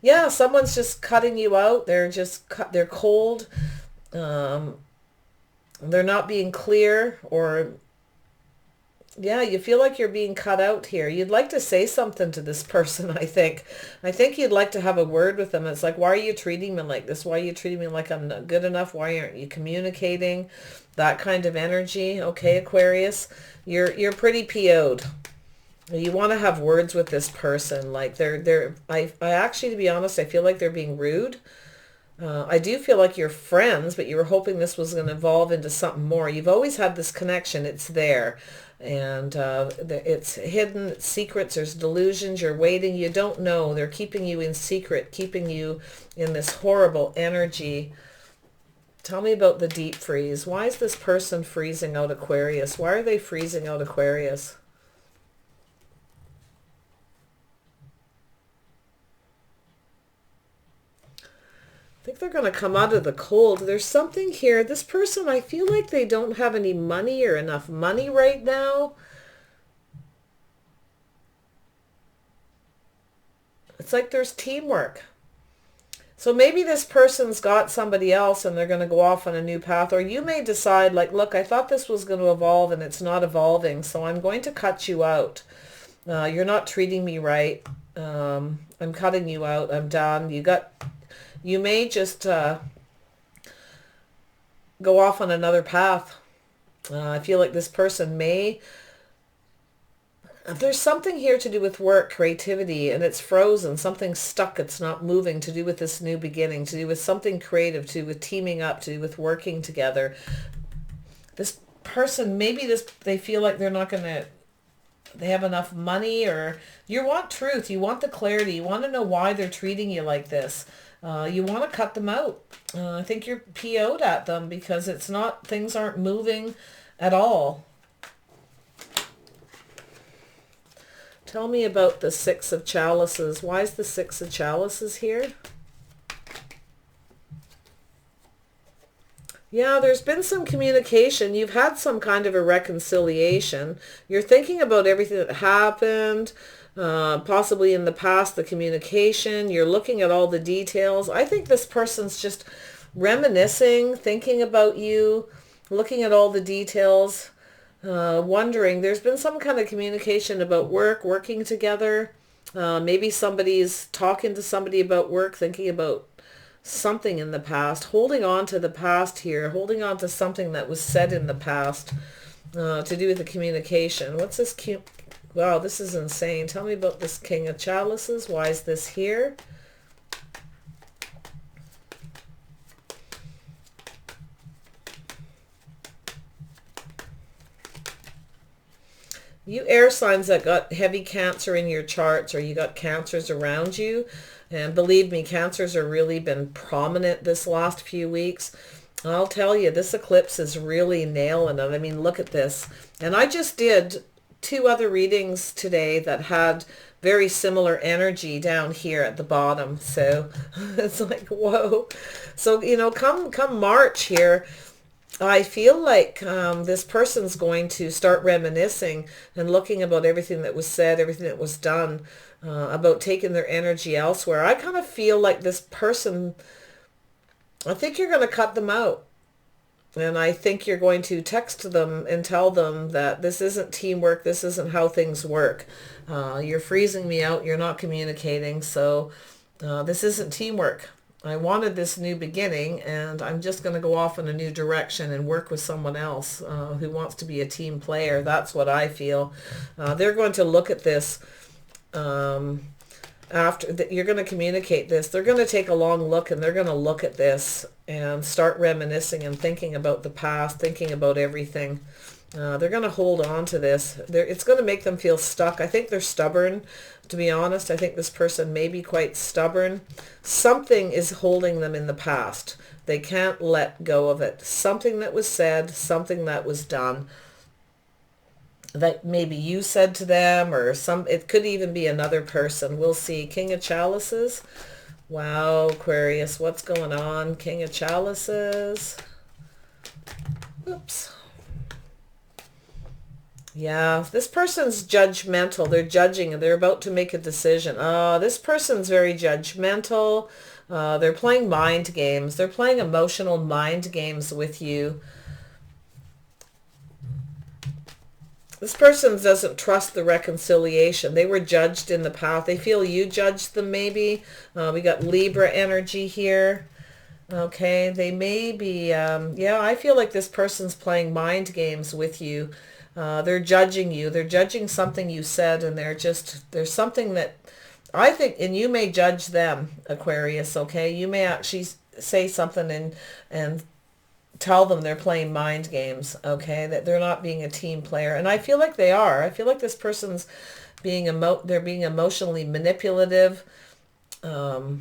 Yeah, someone's just cutting you out. They're they're cold. They're not being clear, or yeah, you feel like you're being cut out here. You'd like to say something to this person, I think. I think you'd like to have a word with them. It's like, why are you treating me like this? Why are you treating me like I'm not good enough? Why aren't you communicating? That kind of energy. Okay, Aquarius, you're pretty PO'd. You want to have words with this person. Like I actually, to be honest, I feel like they're being rude. I do feel like you're friends, but you were hoping this was going to evolve into something more. You've always had this connection. It's there. And it's hidden secrets. There's delusions. You're waiting. You don't know. They're keeping you in secret, keeping you in this horrible energy. Tell me about the deep freeze. Why is this person freezing out Aquarius? Why are they freezing out Aquarius? I think they're going to come out of the cold. There's something here. This person, I feel like they don't have any money or enough money right now. It's like there's teamwork. So maybe this person's got somebody else and they're going to go off on a new path. Or you may decide, like, look, I thought this was going to evolve and it's not evolving. So I'm going to cut you out. You're not treating me right. I'm cutting you out. I'm done. You may just go off on another path. I feel like this person may... There's something here to do with work, creativity, and it's frozen. Something's stuck. It's not moving, to do with this new beginning, to do with something creative, to do with teaming up, to do with working together. This person, maybe they feel like they're not going to... They have enough money, or you want truth. You want the clarity. You want to know why they're treating you like this. You want to cut them out. I think you're PO'd at them because things aren't moving at all. Tell me about the Six of Chalices. Why is the Six of Chalices here? Yeah, there's been some communication. You've had some kind of a reconciliation. You're thinking about everything that happened. Possibly in the past, the communication. You're looking at all the details. I think this person's just reminiscing, thinking about you, looking at all the details, wondering. There's been some kind of communication about working together. Maybe somebody's talking to somebody about work, thinking about something in the past, holding on to the past here, holding on to something that was said in the past to do with the communication. What's this Wow, this is insane. Tell me about this King of Chalices. Why is this here? You air signs that got heavy Cancer in your charts, or you got Cancers around you, and believe me, Cancers have really been prominent this last few weeks. I'll tell you, this eclipse is really nailing it. I mean, look at this. And I just did 2 other readings today that had very similar energy down here at the bottom. So it's like, whoa. So, come March here, I feel like this person's going to start reminiscing and looking about everything that was said, everything that was done, about taking their energy elsewhere. I kind of feel like this person, I think you're going to cut them out. And I think you're going to text them and tell them that this isn't teamwork. This isn't how things work. You're freezing me out. You're not communicating. So this isn't teamwork. I wanted this new beginning, and I'm just going to go off in a new direction and work with someone else who wants to be a team player. That's what I feel. They're going to look at this after that. You're going to communicate this. They're going to take a long look, and they're going to look at this and start reminiscing and thinking about the past, thinking about everything. They're going to hold on to this. It's going to make them feel stuck. I think they're stubborn, to be honest. I think this person may be quite stubborn. Something is holding them in the past. They can't let go of it. Something that was said, something that was done, that maybe you said to them, or it could even be another person. We'll see. King of Chalices. Wow, Aquarius, what's going on? King of Chalices. Oops. Yeah, this person's judgmental. They're judging and they're about to make a decision. This person's very judgmental. They're playing mind games. They're playing emotional mind games with you. This person doesn't trust the reconciliation. They were judged in the past. They feel you judged them maybe. We got Libra energy here. Okay, they may be, yeah, I feel like this person's playing mind games with you. They're judging you. They're judging something you said, and there's something that I think, and you may judge them, Aquarius, okay? You may actually say something and tell them they're playing mind games, okay? That they're not being a team player. And I feel like they are. I feel like this person's being they're being emotionally manipulative. They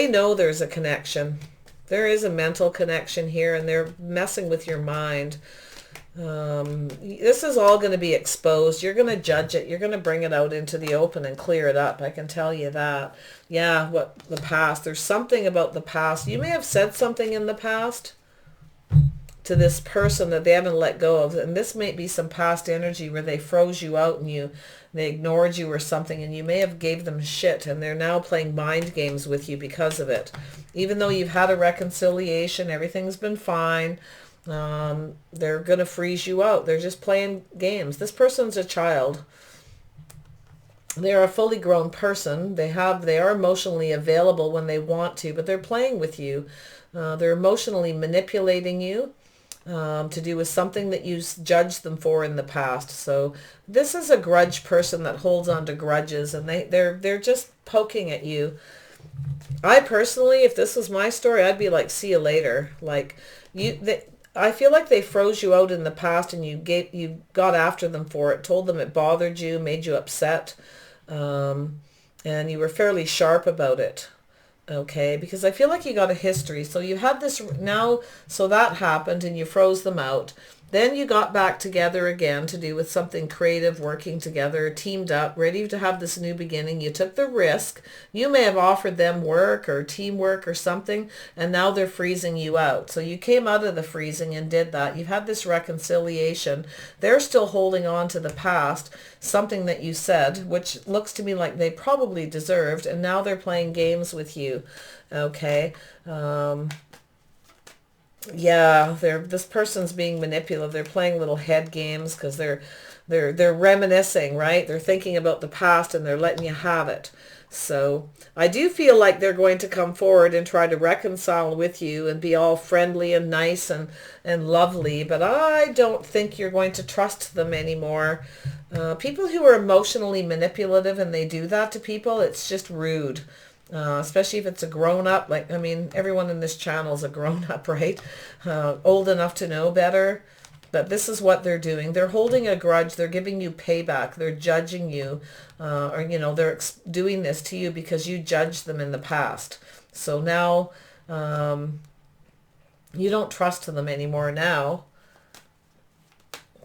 know there's a connection. There is a mental connection here, and they're messing with your mind. This is all going to be exposed. You're going to judge it. You're going to bring it out into the open and clear it up. I can tell you that. Yeah, what the past. There's something about the past. You may have said something in the past to this person that they haven't let go of. And this may be some past energy where they froze you out and they ignored you or something, and you may have gave them shit, and they're now playing mind games with you because of it. Even though you've had a reconciliation, everything's been fine. They're going to freeze you out. They're just playing games. This person's a child. They're a fully grown person. They are emotionally available when they want to, but they're playing with you. They're emotionally manipulating you to do with something that you judged them for in the past. So this is a grudge person that holds on to grudges, and they're just poking at you. I personally, if this was my story, I'd be like, see you later. Like I feel like they froze you out in the past, and you got after them for it, told them it bothered you, made you upset, and you were fairly sharp about it. Okay, because I feel like you got a history. So you had this now, so that happened and you froze them out. Then you got back together again to do with something creative, working together, teamed up, ready to have this new beginning. You took the risk. You may have offered them work or teamwork or something, and now they're freezing you out. So you came out of the freezing and did that. You've had this reconciliation. They're still holding on to the past, something that you said, which looks to me like they probably deserved, and now they're playing games with you. Okay. Yeah, this person's being manipulative. They're playing little head games because they're reminiscing, right? They're thinking about the past and they're letting you have it. So I do feel like they're going to come forward and try to reconcile with you and be all friendly and nice and lovely, but I don't think you're going to trust them anymore. People who are emotionally manipulative and they do that to people, it's just rude. Especially if it's a grown-up, like, I mean, everyone in this channel is a grown-up, right? Old enough to know better. But this is what they're doing. They're holding a grudge. They're giving you payback. They're judging you. Or, they're doing this to you because you judged them in the past. So now you don't trust them anymore now.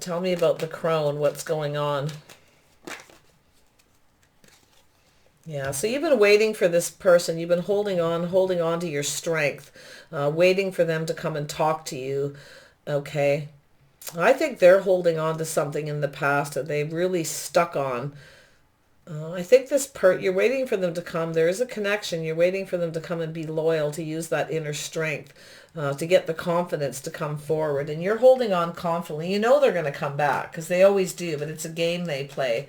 Tell me about the crone. What's going on? Yeah, so you've been waiting for this person. You've been holding on to your strength, waiting for them to come and talk to you, okay? I think they're holding on to something in the past that they've really stuck on. I think you're waiting for them to come. There is a connection. You're waiting for them to come and be loyal, to use that inner strength, to get the confidence to come forward. And you're holding on confidently. You know they're going to come back because they always do, but it's a game they play.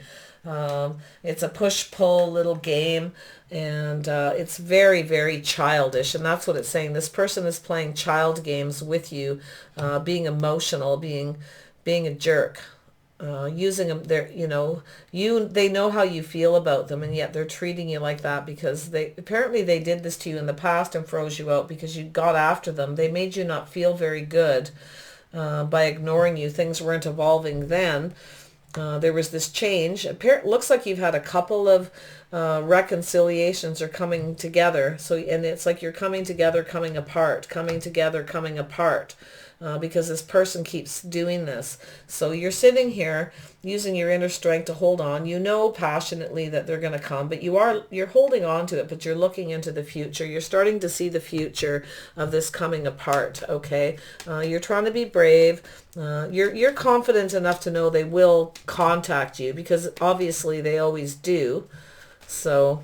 It's a push-pull little game, and it's very, very childish, and that's what it's saying. This person is playing child games with you, being emotional, being a jerk, using them. They know how you feel about them, and yet they're treating you like that because apparently they did this to you in the past and froze you out because you got after them. They made you not feel very good by ignoring you. Things weren't evolving then. There was this change. Looks like you've had a couple of reconciliations are coming together. And it's like you're coming together, coming apart, coming together, coming apart, because this person keeps doing this. So you're sitting here using your inner strength to hold on. You know passionately that they're going to come, but you're holding on to it, but you're looking into the future. You're starting to see the future of this coming apart, okay? You're trying to be brave. You're confident enough to know they will contact you because obviously they always do. So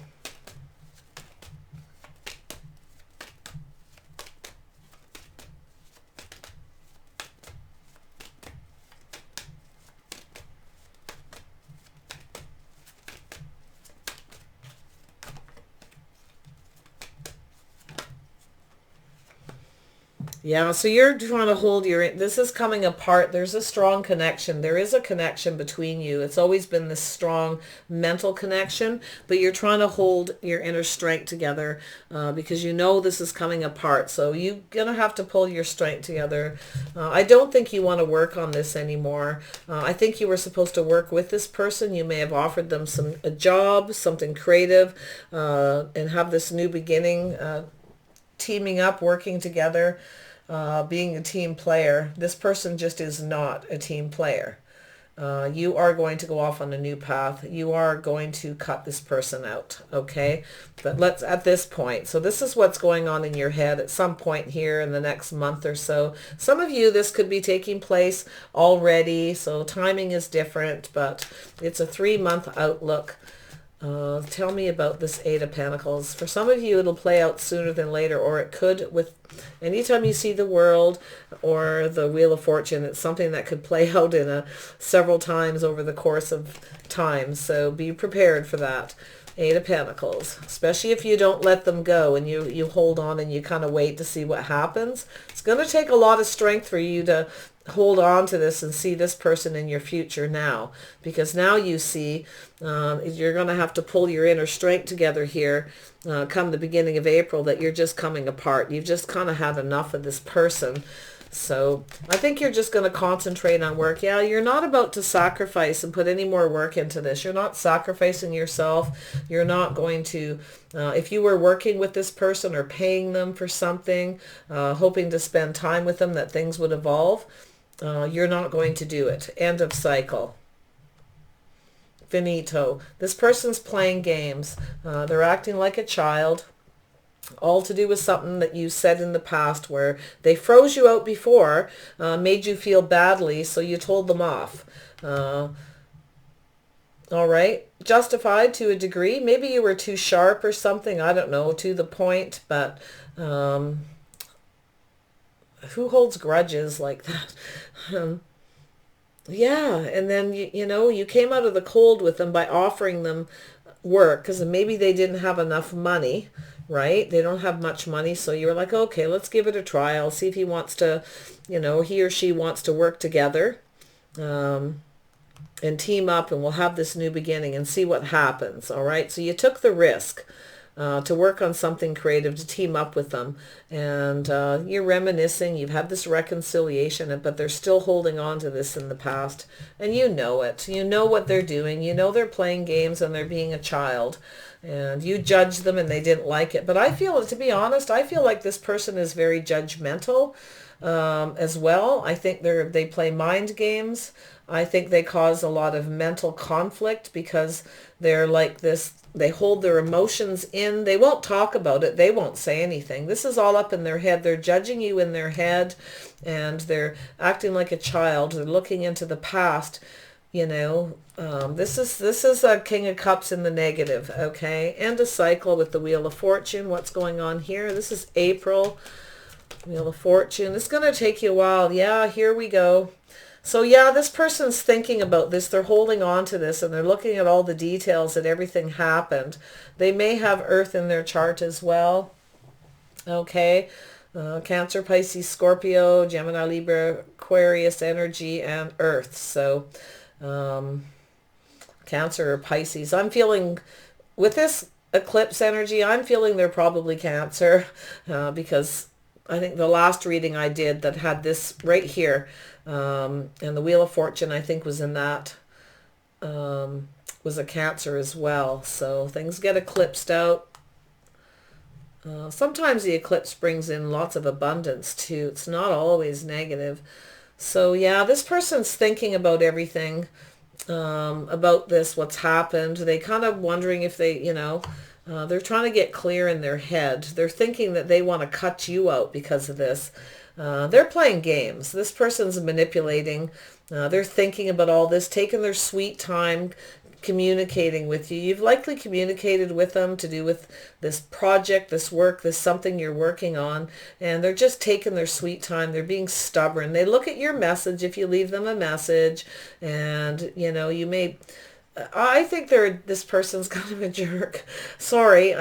Yeah, so you're trying to hold this is coming apart. There's a strong connection. There is a connection between you. It's always been this strong mental connection, but you're trying to hold your inner strength together because you know this is coming apart. So you're going to have to pull your strength together. I don't think you want to work on this anymore. I think you were supposed to work with this person. You may have offered them a job, something creative, and have this new beginning, teaming up, working together. Being a team player. This person just is not a team player. You are going to go off on a new path. You are going to cut this person out, okay? But let's, at this point, so this is what's going on in your head at some point here in the next month or so. Some of you, this could be taking place already, so timing is different, but it's a 3-month outlook. Tell me about this Eight of Pentacles. For some of you, it'll play out sooner than later, or it could with anytime you see the World or the Wheel of Fortune. It's something that could play out in several times over the course of time. So be prepared for that. Eight of Pentacles, especially if you don't let them go and you hold on and you kind of wait to see what happens. It's going to take a lot of strength for you to hold on to this and see this person in your future now, because now you see you're going to have to pull your inner strength together here come the beginning of April, that you're just coming apart. You've just kind of had enough of this person. So I think you're just going to concentrate on work. Yeah, you're not about to sacrifice and put any more work into this. You're not sacrificing yourself. You're not going to, if you were working with this person or paying them for something, hoping to spend time with them, that things would evolve, you're not going to do it. End of cycle. Finito. This person's playing games. They're acting like a child. All to do with something that you said in the past where they froze you out before, made you feel badly, so you told them off. All right. Justified to a degree. Maybe you were too sharp or something. I don't know, to the point, but who holds grudges like that? Yeah, and then, you came out of the cold with them by offering them work because maybe they didn't have enough money, right? They don't have much money, so you were like, okay, let's give it a try. I'll see if he wants to, he or she wants to work together and team up, and we'll have this new beginning and see what happens, all right? So you took the risk to work on something creative, to team up with them, and you're reminiscing. You've had this reconciliation, but they're still holding on to this in the past, and you know it. You know what they're doing. You know they're playing games and they're being a child, and you judge them and they didn't like it. But I feel, to be honest, I feel like this person is very judgmental as well. I think they play mind games. I think they cause a lot of mental conflict because they're like this. They hold their emotions in. They won't talk about it. They won't say anything. This is all up in their head. They're judging you in their head, and they're acting like a child. They're looking into the past. This is a King of Cups in the negative, okay? And a cycle with the Wheel of Fortune. What's going on here? This is April. Wheel of Fortune. It's going to take you a while. Yeah, here we go. So yeah, this person's thinking about this. They're holding on to this, and they're looking at all the details that everything happened. They may have Earth in their chart as well. Okay. Cancer, Pisces, Scorpio, Gemini, Libra, Aquarius energy, and Earth. So Cancer or Pisces. I'm feeling, with this eclipse energy, I'm feeling they're probably Cancer because I think the last reading I did that had this right here, and the Wheel of Fortune, I think, was in that, was a Cancer as well. So things get eclipsed out. Sometimes the eclipse brings in lots of abundance too. It's not always negative. So yeah, this person's thinking about everything, about this, what's happened. They kind of wondering if they, they're trying to get clear in their head. They're thinking that they want to cut you out because of this. They're playing games. This person's manipulating. They're thinking about all this, taking their sweet time communicating with you. You've likely communicated with them to do with this project, this work, this something you're working on, and they're just taking their sweet time. They're being stubborn. They look at your message if you leave them a message, and you may, I think this person's kind of a jerk. Sorry,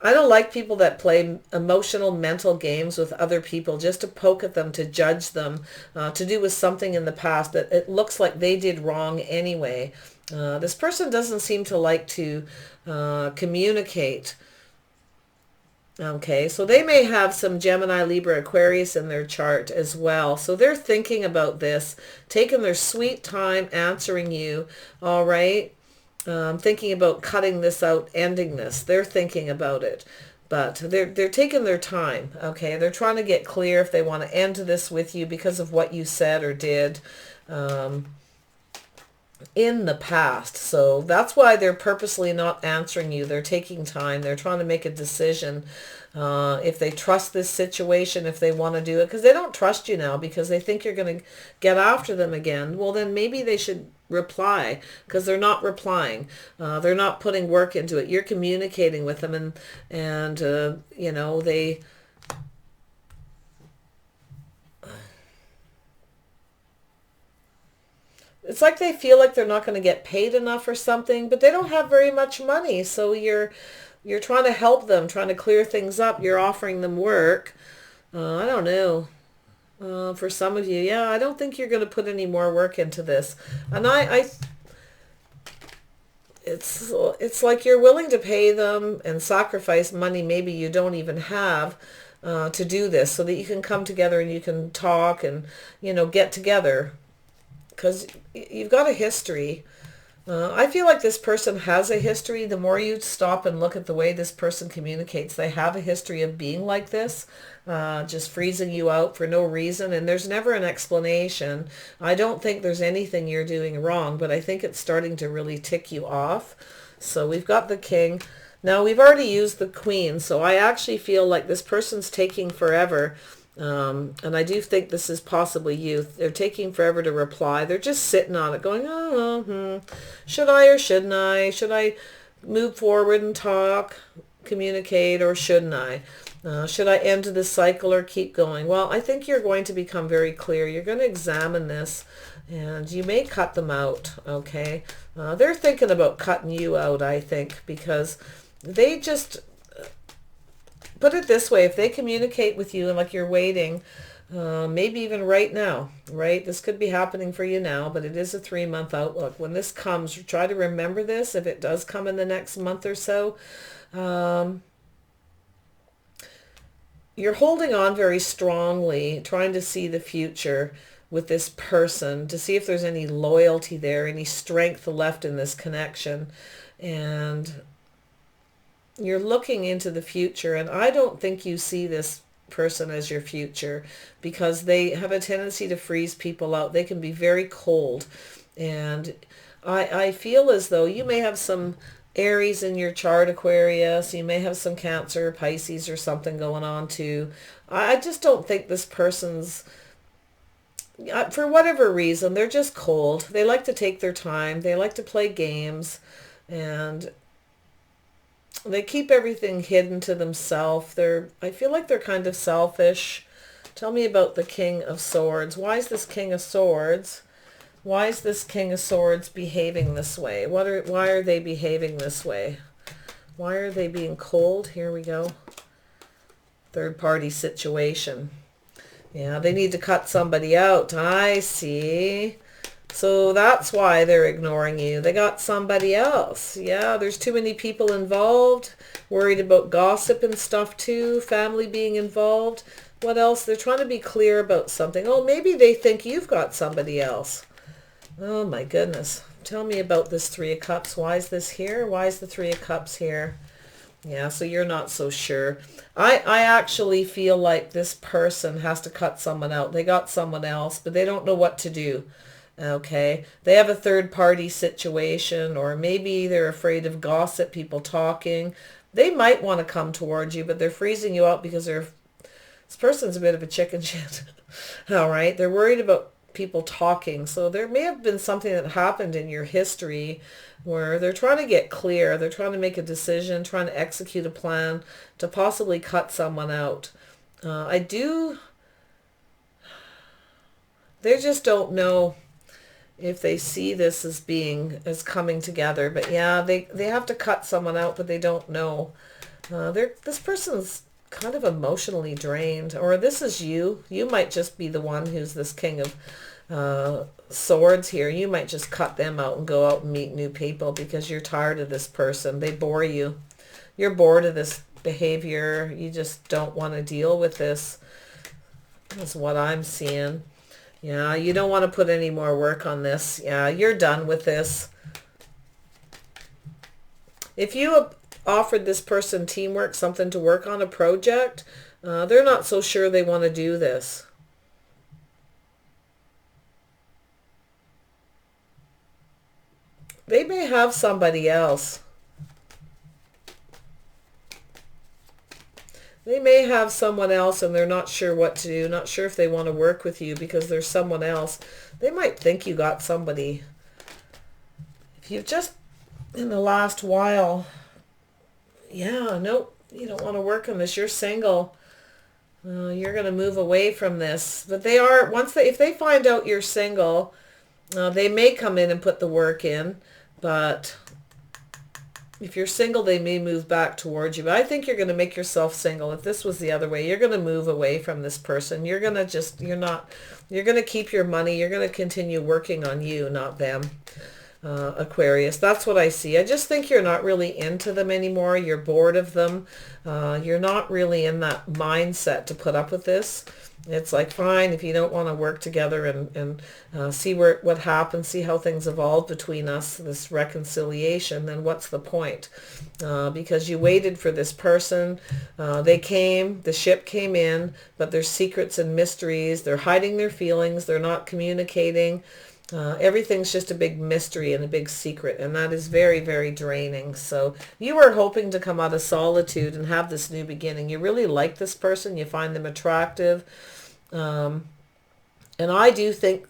I don't like people that play emotional mental games with other people just to poke at them, to judge them, to do with something in the past that it looks like they did wrong anyway. This person doesn't seem to like to communicate. Okay, so they may have some Gemini, Libra, Aquarius in their chart as well. So they're thinking about this, taking their sweet time answering you, all right? Thinking about cutting this out, ending this. They're thinking about it. But they're taking their time, okay? They're trying to get clear if they want to end this with you because of what you said or did in the past. So that's why they're purposely not answering you. They're taking time. They're trying to make a decision if they trust this situation, if they want to do it, because they don't trust you now because they think you're going to get after them again. Well, then maybe they should reply, because they're not replying. They're not putting work into it. You're communicating with them, and you know, they... It's like they feel like they're not going to get paid enough or something, but they don't have very much money. So you're trying to help them, trying to clear things up. You're offering them work. I don't know. For some of you, yeah, I don't think you're going to put any more work into this. And it's like you're willing to pay them and sacrifice money maybe you don't even have to do this, so that you can come together and you can talk and, you know, get together. Because you've got a history. I feel like this person has a history. The more you stop and look at the way this person communicates, they have a history of being like this, just freezing you out for no reason. And there's never an explanation. I don't think there's anything you're doing wrong, but I think it's starting to really tick you off. So we've got the King. Now, we've already used the Queen, so I actually feel like this person's taking forever. And I do think this is possibly you. They're taking forever to reply. They're just sitting on it going, should I or shouldn't I? Should I move forward and talk, communicate, or shouldn't I? Should I end this cycle or keep going? Well, I think you're going to become very clear. You're going to examine this, and you may cut them out, okay? They're thinking about cutting you out, I think, because they just... Put it this way, if they communicate with you and like you're waiting, maybe even right now, right? This could be happening for you now, but it is a 3-month outlook. When this comes, try to remember this. If it does come in the next month or so, you're holding on very strongly, trying to see the future with this person, to see if there's any loyalty there, any strength left in this connection. And you're looking into the future, and I don't think you see this person as your future, because they have a tendency to freeze people out. They can be very cold, and I feel as though you may have some Aries in your chart, Aquarius. You may have some Cancer, Pisces, or something going on too. I just don't think this person's, for whatever reason, they're just cold. They like to take their time. They like to play games, and they keep everything hidden to themselves. I feel like they're kind of selfish. Tell me about the King of Swords. Why is this King of Swords? Why is this King of Swords behaving this way? Why are they behaving this way? Why are they being cold? Here we go. Third party situation. Yeah, they need to cut somebody out. I see. So that's why they're ignoring you. They got somebody else. Yeah, there's too many people involved. Worried about gossip and stuff too. Family being involved. What else? They're trying to be clear about something. Oh, maybe they think you've got somebody else. Oh my goodness. Tell me about this Three of Cups. Why is this here? Why is the Three of Cups here? Yeah, so you're not so sure. I actually feel like this person has to cut someone out. They got someone else, but they don't know what to do. Okay, they have a third party situation, or maybe they're afraid of gossip, people talking. They might want to come towards you, but they're freezing you out because this person's a bit of a chicken shit. All right, they're worried about people talking. So there may have been something that happened in your history where they're trying to get clear. They're trying to make a decision, trying to execute a plan to possibly cut someone out. They just don't know if they see this as coming together. But yeah, they have to cut someone out, but they don't know. This person's kind of emotionally drained, or this is you. You might just be the one who's this king of swords here. You might just cut them out and go out and meet new people because you're tired of this person. They bore you. You're bored of this behavior. You just don't want to deal with this. That's what I'm seeing. Yeah, you don't want to put any more work on this. Yeah, you're done with this. If you offered this person teamwork, something to work on, a project, they're not so sure they want to do this. They may have somebody else. They may have someone else and they're not sure what to do, not sure if they want to work with you because there's someone else. They might think you got somebody. If you've just, in the last while, yeah, nope, you don't want to work on this. You're single. You're going to move away from this. But they are, if they find out you're single, they may come in and put the work in. But if you're single, they may move back towards you. But I think you're going to make yourself single. If this was the other way, you're going to move away from this person. You're going to keep your money. You're going to continue working on you, not them. Aquarius. That's what I see. I just think you're not really into them anymore. You're bored of them. You're not really in that mindset to put up with this. It's like, fine, if you don't want to work together and see what happens, see how things evolve between us, this reconciliation, then what's the point? Because you waited for this person. They came, the ship came in, but there's secrets and mysteries. They're hiding their feelings. They're not communicating. Everything's just a big mystery and a big secret, and that is very, very draining. So you are hoping to come out of solitude and have this new beginning. You really like this person. You find them attractive. And I do think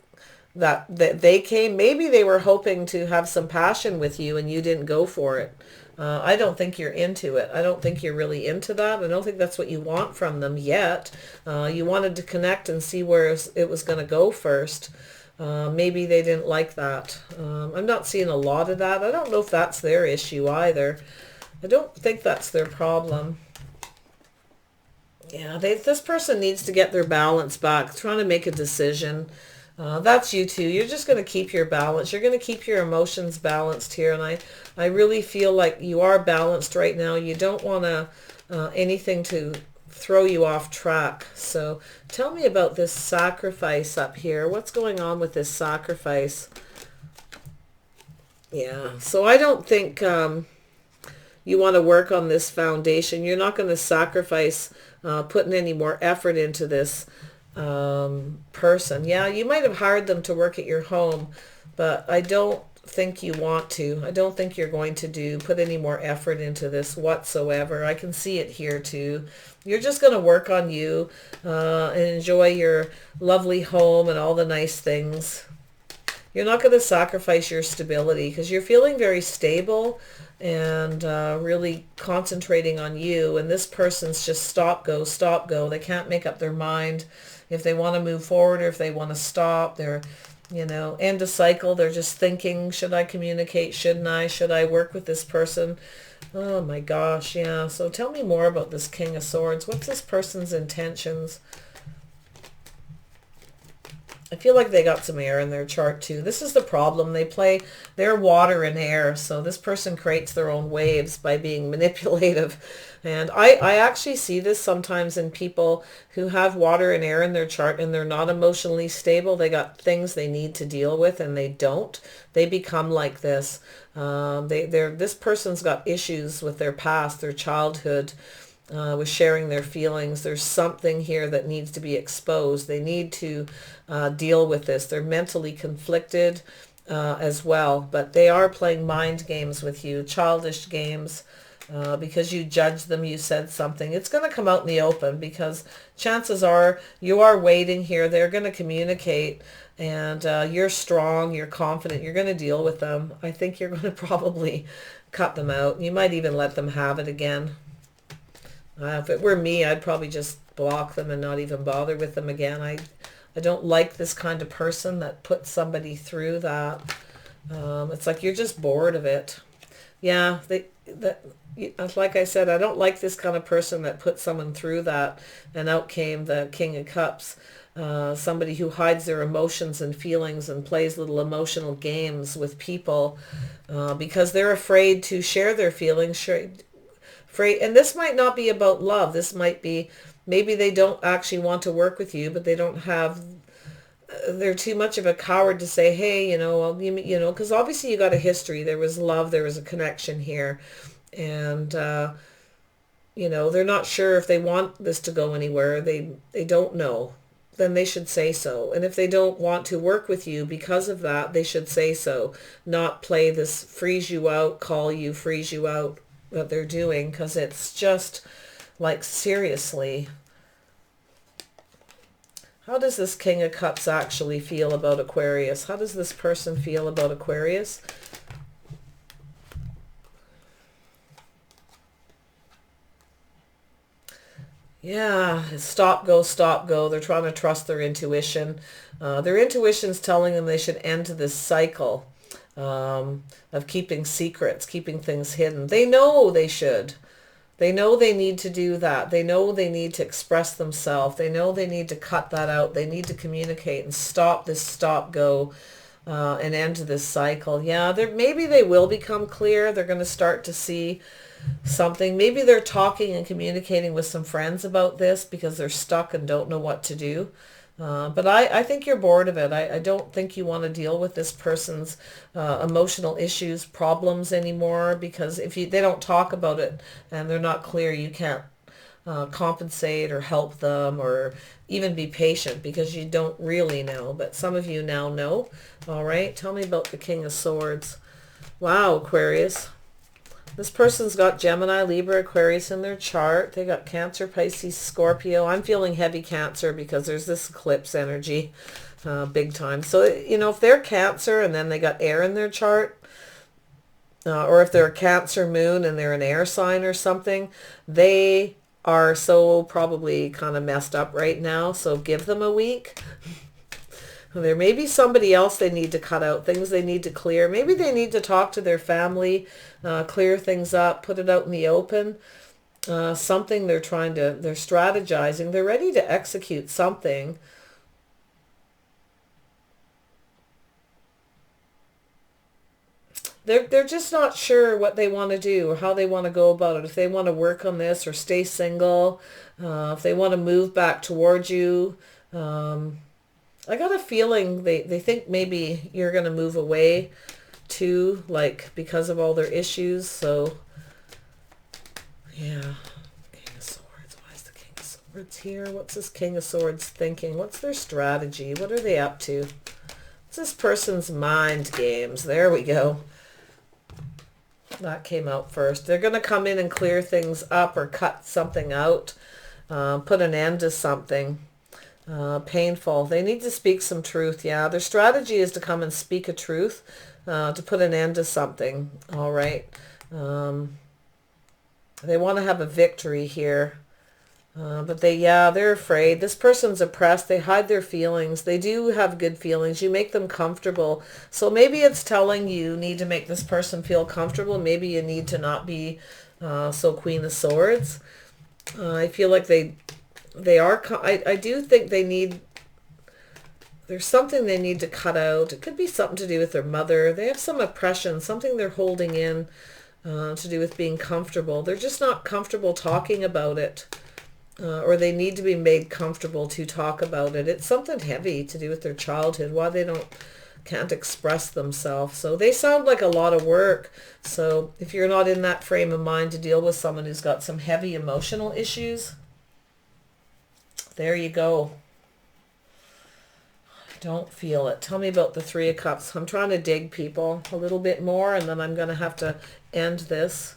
that they came, maybe they were hoping to have some passion with you and you didn't go for it. I don't think you're into it. I don't think you're really into that. I don't think that's what you want from them yet. You wanted to connect and see where it was going to go first. Maybe they didn't like that. I'm not seeing a lot of that. I don't know if that's their issue either. I don't think that's their problem. Yeah, this person needs to get their balance back, trying to make a decision. That's you too. You're just going to keep your balance. You're going to keep your emotions balanced here. And I really feel like you are balanced right now. You don't want anything to throw you off track. So tell me about this sacrifice up here. What's going on with this sacrifice? Yeah, so I don't think you want to work on this foundation. You're not going to sacrifice putting any more effort into this person. Yeah, you might have hired them to work at your home, but I don't think you want to. I don't think you're going to put any more effort into this whatsoever. I can see it here too. You're just going to work on you and enjoy your lovely home and all the nice things. You're not going to sacrifice your stability because you're feeling very stable and really concentrating on you. And this person's just stop, go, stop, go. They can't make up their mind if they want to move forward or if they want to stop. They're, end a cycle. They're just thinking, should I communicate? Shouldn't I? Should I work with this person? Oh my gosh, yeah. So tell me more about this King of Swords. What's this person's intentions? I feel like they got some air in their chart too. This is the problem. They're water and air. So this person creates their own waves by being manipulative. And I actually see this sometimes in people who have water and air in their chart and they're not emotionally stable. They got things they need to deal with and they don't. They become like this. This person's got issues with their past, their childhood, with sharing their feelings. There's something here that needs to be exposed. They need to deal with this. They're mentally conflicted as well, but they are playing mind games with you, childish games, because you judged them, you said something. It's going to come out in the open because chances are you are waiting here. They're going to communicate and you're strong, you're confident, you're going to deal with them. I think you're going to probably cut them out. You might even let them have it again. If it were me, I'd probably just block them and not even bother with them again. I don't like this kind of person that puts somebody through that. It's like you're just bored of it. Yeah, like I said, I don't like this kind of person that put someone through that, and out came the King of Cups. Somebody who hides their emotions and feelings and plays little emotional games with people because they're afraid to share their feelings. Afraid, and this might not be about love. This might be maybe they don't actually want to work with you, but they don't have they're too much of a coward to say, hey, well, because obviously you got a history. There was love, there was a connection here, and they're not sure if they want this to go anywhere. They don't know. Then they should say so. And if they don't want to work with you because of that, they should say so. Not play this freeze you out, call you, freeze you out that they're doing, because it's just like, seriously. How does this King of Cups actually feel about Aquarius? How does this person feel about Aquarius? Yeah, stop, go, stop, go. They're trying to trust their intuition. Their intuition's telling them they should end this cycle of keeping secrets, keeping things hidden. They know they should. They know they need to do that. They know they need to express themselves. They know they need to cut that out. They need to communicate and stop this stop, go, and end this cycle. Yeah, maybe they will become clear. They're going to start to see something. Maybe they're talking and communicating with some friends about this because they're stuck and don't know what to do. But I think you're bored of it. I don't think you want to deal with this person's emotional issues, problems anymore, because if they don't talk about it and they're not clear, you can't compensate or help them or even be patient because you don't really know. But some of you now know. All right, tell me about the King of Swords. Wow, Aquarius. This person's got Gemini, Libra, Aquarius in their chart. They got Cancer, Pisces, Scorpio. I'm feeling heavy Cancer because there's this eclipse energy big time. So, if they're Cancer and then they got air in their chart, or if they're a Cancer moon and they're an air sign or something, they are so probably kind of messed up right now. So give them a week. There may be somebody else they need to cut out, things they need to clear. Maybe they need to talk to their family, clear things up, put it out in the open. Something they're strategizing. They're ready to execute something. They're just not sure what they want to do or how they want to go about it. If they want to work on this or stay single, if they want to move back towards you. I got a feeling they think maybe you're going to move away too, like because of all their issues. So, yeah. King of Swords. Why is the King of Swords here? What's this King of Swords thinking? What's their strategy? What are they up to? What's this person's mind games? There we go. That came out first. They're going to come in and clear things up or cut something out, put an end to something. Painful. They need to speak some truth. Yeah, their strategy is to come and speak a truth, to put an end to something. All right. They want to have a victory here, but they're afraid. This person's oppressed. They hide their feelings. They do have good feelings. You make them comfortable. So maybe it's telling you need to make this person feel comfortable. Maybe you need to not be so Queen of Swords. I feel like they are, I do think there's something they need to cut out. It could be something to do with their mother. They have some oppression, something they're holding in to do with being comfortable. They're just not comfortable talking about it, or they need to be made comfortable to talk about it. It's something heavy to do with their childhood, why they can't express themselves. So they sound like a lot of work. So if you're not in that frame of mind to deal with someone who's got some heavy emotional issues, there you go. I don't feel it. Tell me about the Three of Cups. I'm trying to dig, people, a little bit more, and then I'm going to have to end this.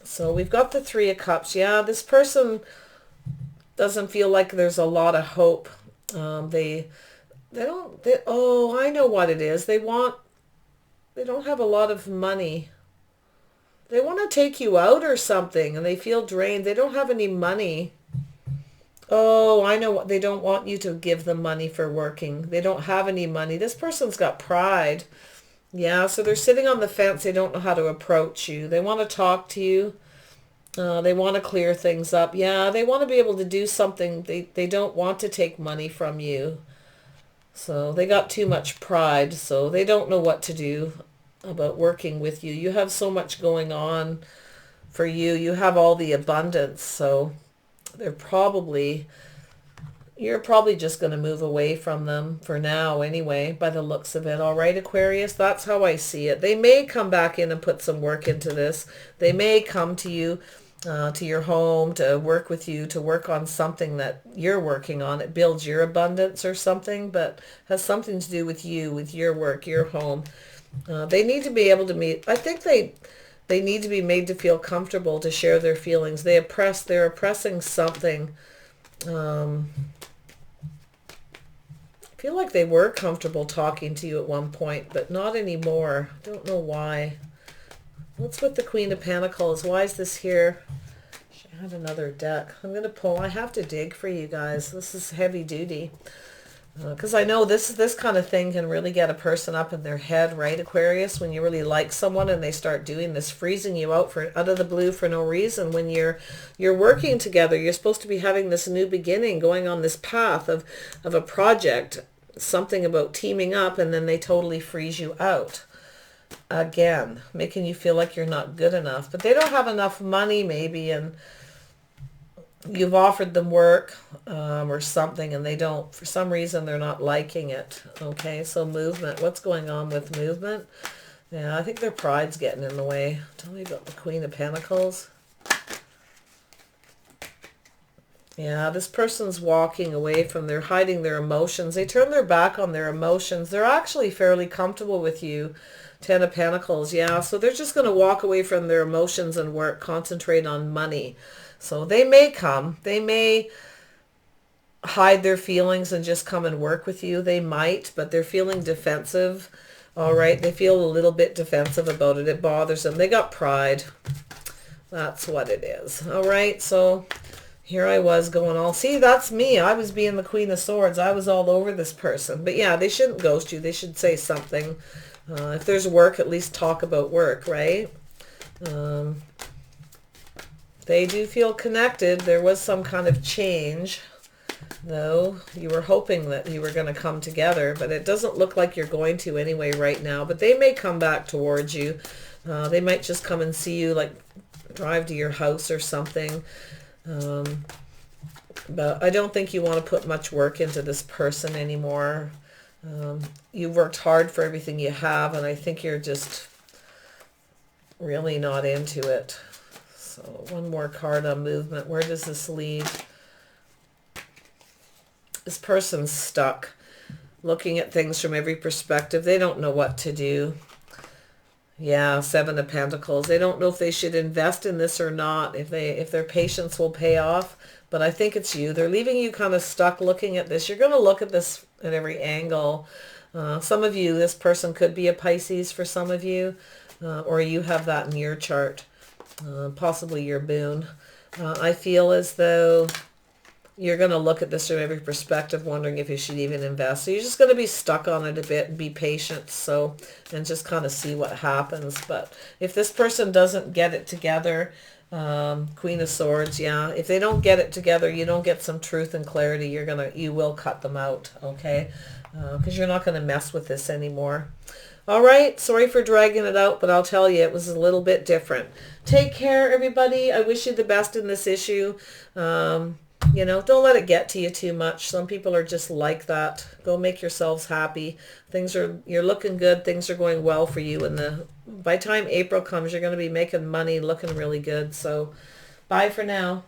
So we've got the Three of Cups. Yeah, this person doesn't feel like there's a lot of hope. Oh, I know what it is. They don't have a lot of money. They want to take you out or something, and they feel drained. They don't have any money. Oh, I know what. They don't want you to give them money for working. They don't have any money. This person's got pride. Yeah, so they're sitting on the fence. They don't know how to approach you. They want to talk to you. They want to clear things up. Yeah, they want to be able to do something. They don't want to take money from you. So they got too much pride. So they don't know what to do about working with you. You have so much going on for you. You have all the abundance. So you're probably just going to move away from them for now anyway, by the looks of it. All right, Aquarius, that's how I see it. They may come back in and put some work into this. They may come to you, to your home, to work with you, to work on something that you're working on. It builds your abundance or something, but has something to do with you, with your work, your home. They need to be able to meet. I think they need to be made to feel comfortable to share their feelings. They're oppressing something. I feel like they were comfortable talking to you at one point, but not anymore. Don't know why. What's with the Queen of Pentacles? Why is this here? I had another deck. I'm going to pull. I have to dig for you guys. This is heavy duty. Because I know this kind of thing can really get a person up in their head, right, Aquarius? When you really like someone and they start doing this, freezing you out out of the blue for no reason. When you're working together, you're supposed to be having this new beginning, going on this path of a project, something about teaming up, and then they totally freeze you out again, making you feel like you're not good enough. But they don't have enough money maybe, and you've offered them work or something, and they don't, for some reason they're not liking it. Okay, so movement. What's going on with movement? Yeah, I think their pride's getting in the way. Tell me about the Queen of Pentacles. Yeah, this person's walking away from, they're hiding their emotions. They turn their back on their emotions. They're actually fairly comfortable with you. Ten of Pentacles, yeah. So they're just going to walk away from their emotions and work, concentrate on money. So they may come. They may hide their feelings and just come and work with you. They might, but they're feeling defensive. All right, they feel a little bit defensive about it. It bothers them. They got pride. That's what it is. All right, so here I was going all, see, that's me. I was being the Queen of Swords. I was all over this person. But yeah, they shouldn't ghost you. They should say something. If there's work, at least talk about work, right? They do feel connected. There was some kind of change, though. You were hoping that you were going to come together, but it doesn't look like you're going to anyway right now. But they may come back towards you. They might just come and see you, like drive to your house or something. But I don't think you want to put much work into this person anymore. You've worked hard for everything you have, and I think you're just really not into it. So one more card on movement. Where does this lead? This person's stuck, looking at things from every perspective. They don't know what to do. Yeah, Seven of Pentacles. They don't know if they should invest in this or not, if their patience will pay off. But I think it's you. They're leaving you kind of stuck looking at this. You're going to look at this at every angle. Some of you, this person could be a Pisces for some of you, or you have that in your chart, possibly your boon. I feel as though you're going to look at this from every perspective, wondering if you should even invest. So you're just going to be stuck on it a bit and be patient, and just kind of see what happens. But if this person doesn't get it together, Queen of Swords, yeah, if they don't get it together, you don't get some truth and clarity, you will cut them out, okay? Because you're not going to mess with this anymore. All right, sorry for dragging it out, but I'll tell you, it was a little bit different. Take care, everybody. I wish you the best in this issue. Don't let it get to you too much. Some people are just like that. Go make yourselves happy. You're looking good. Things are going well for you. And by the time April comes, you're going to be making money, looking really good. So bye for now.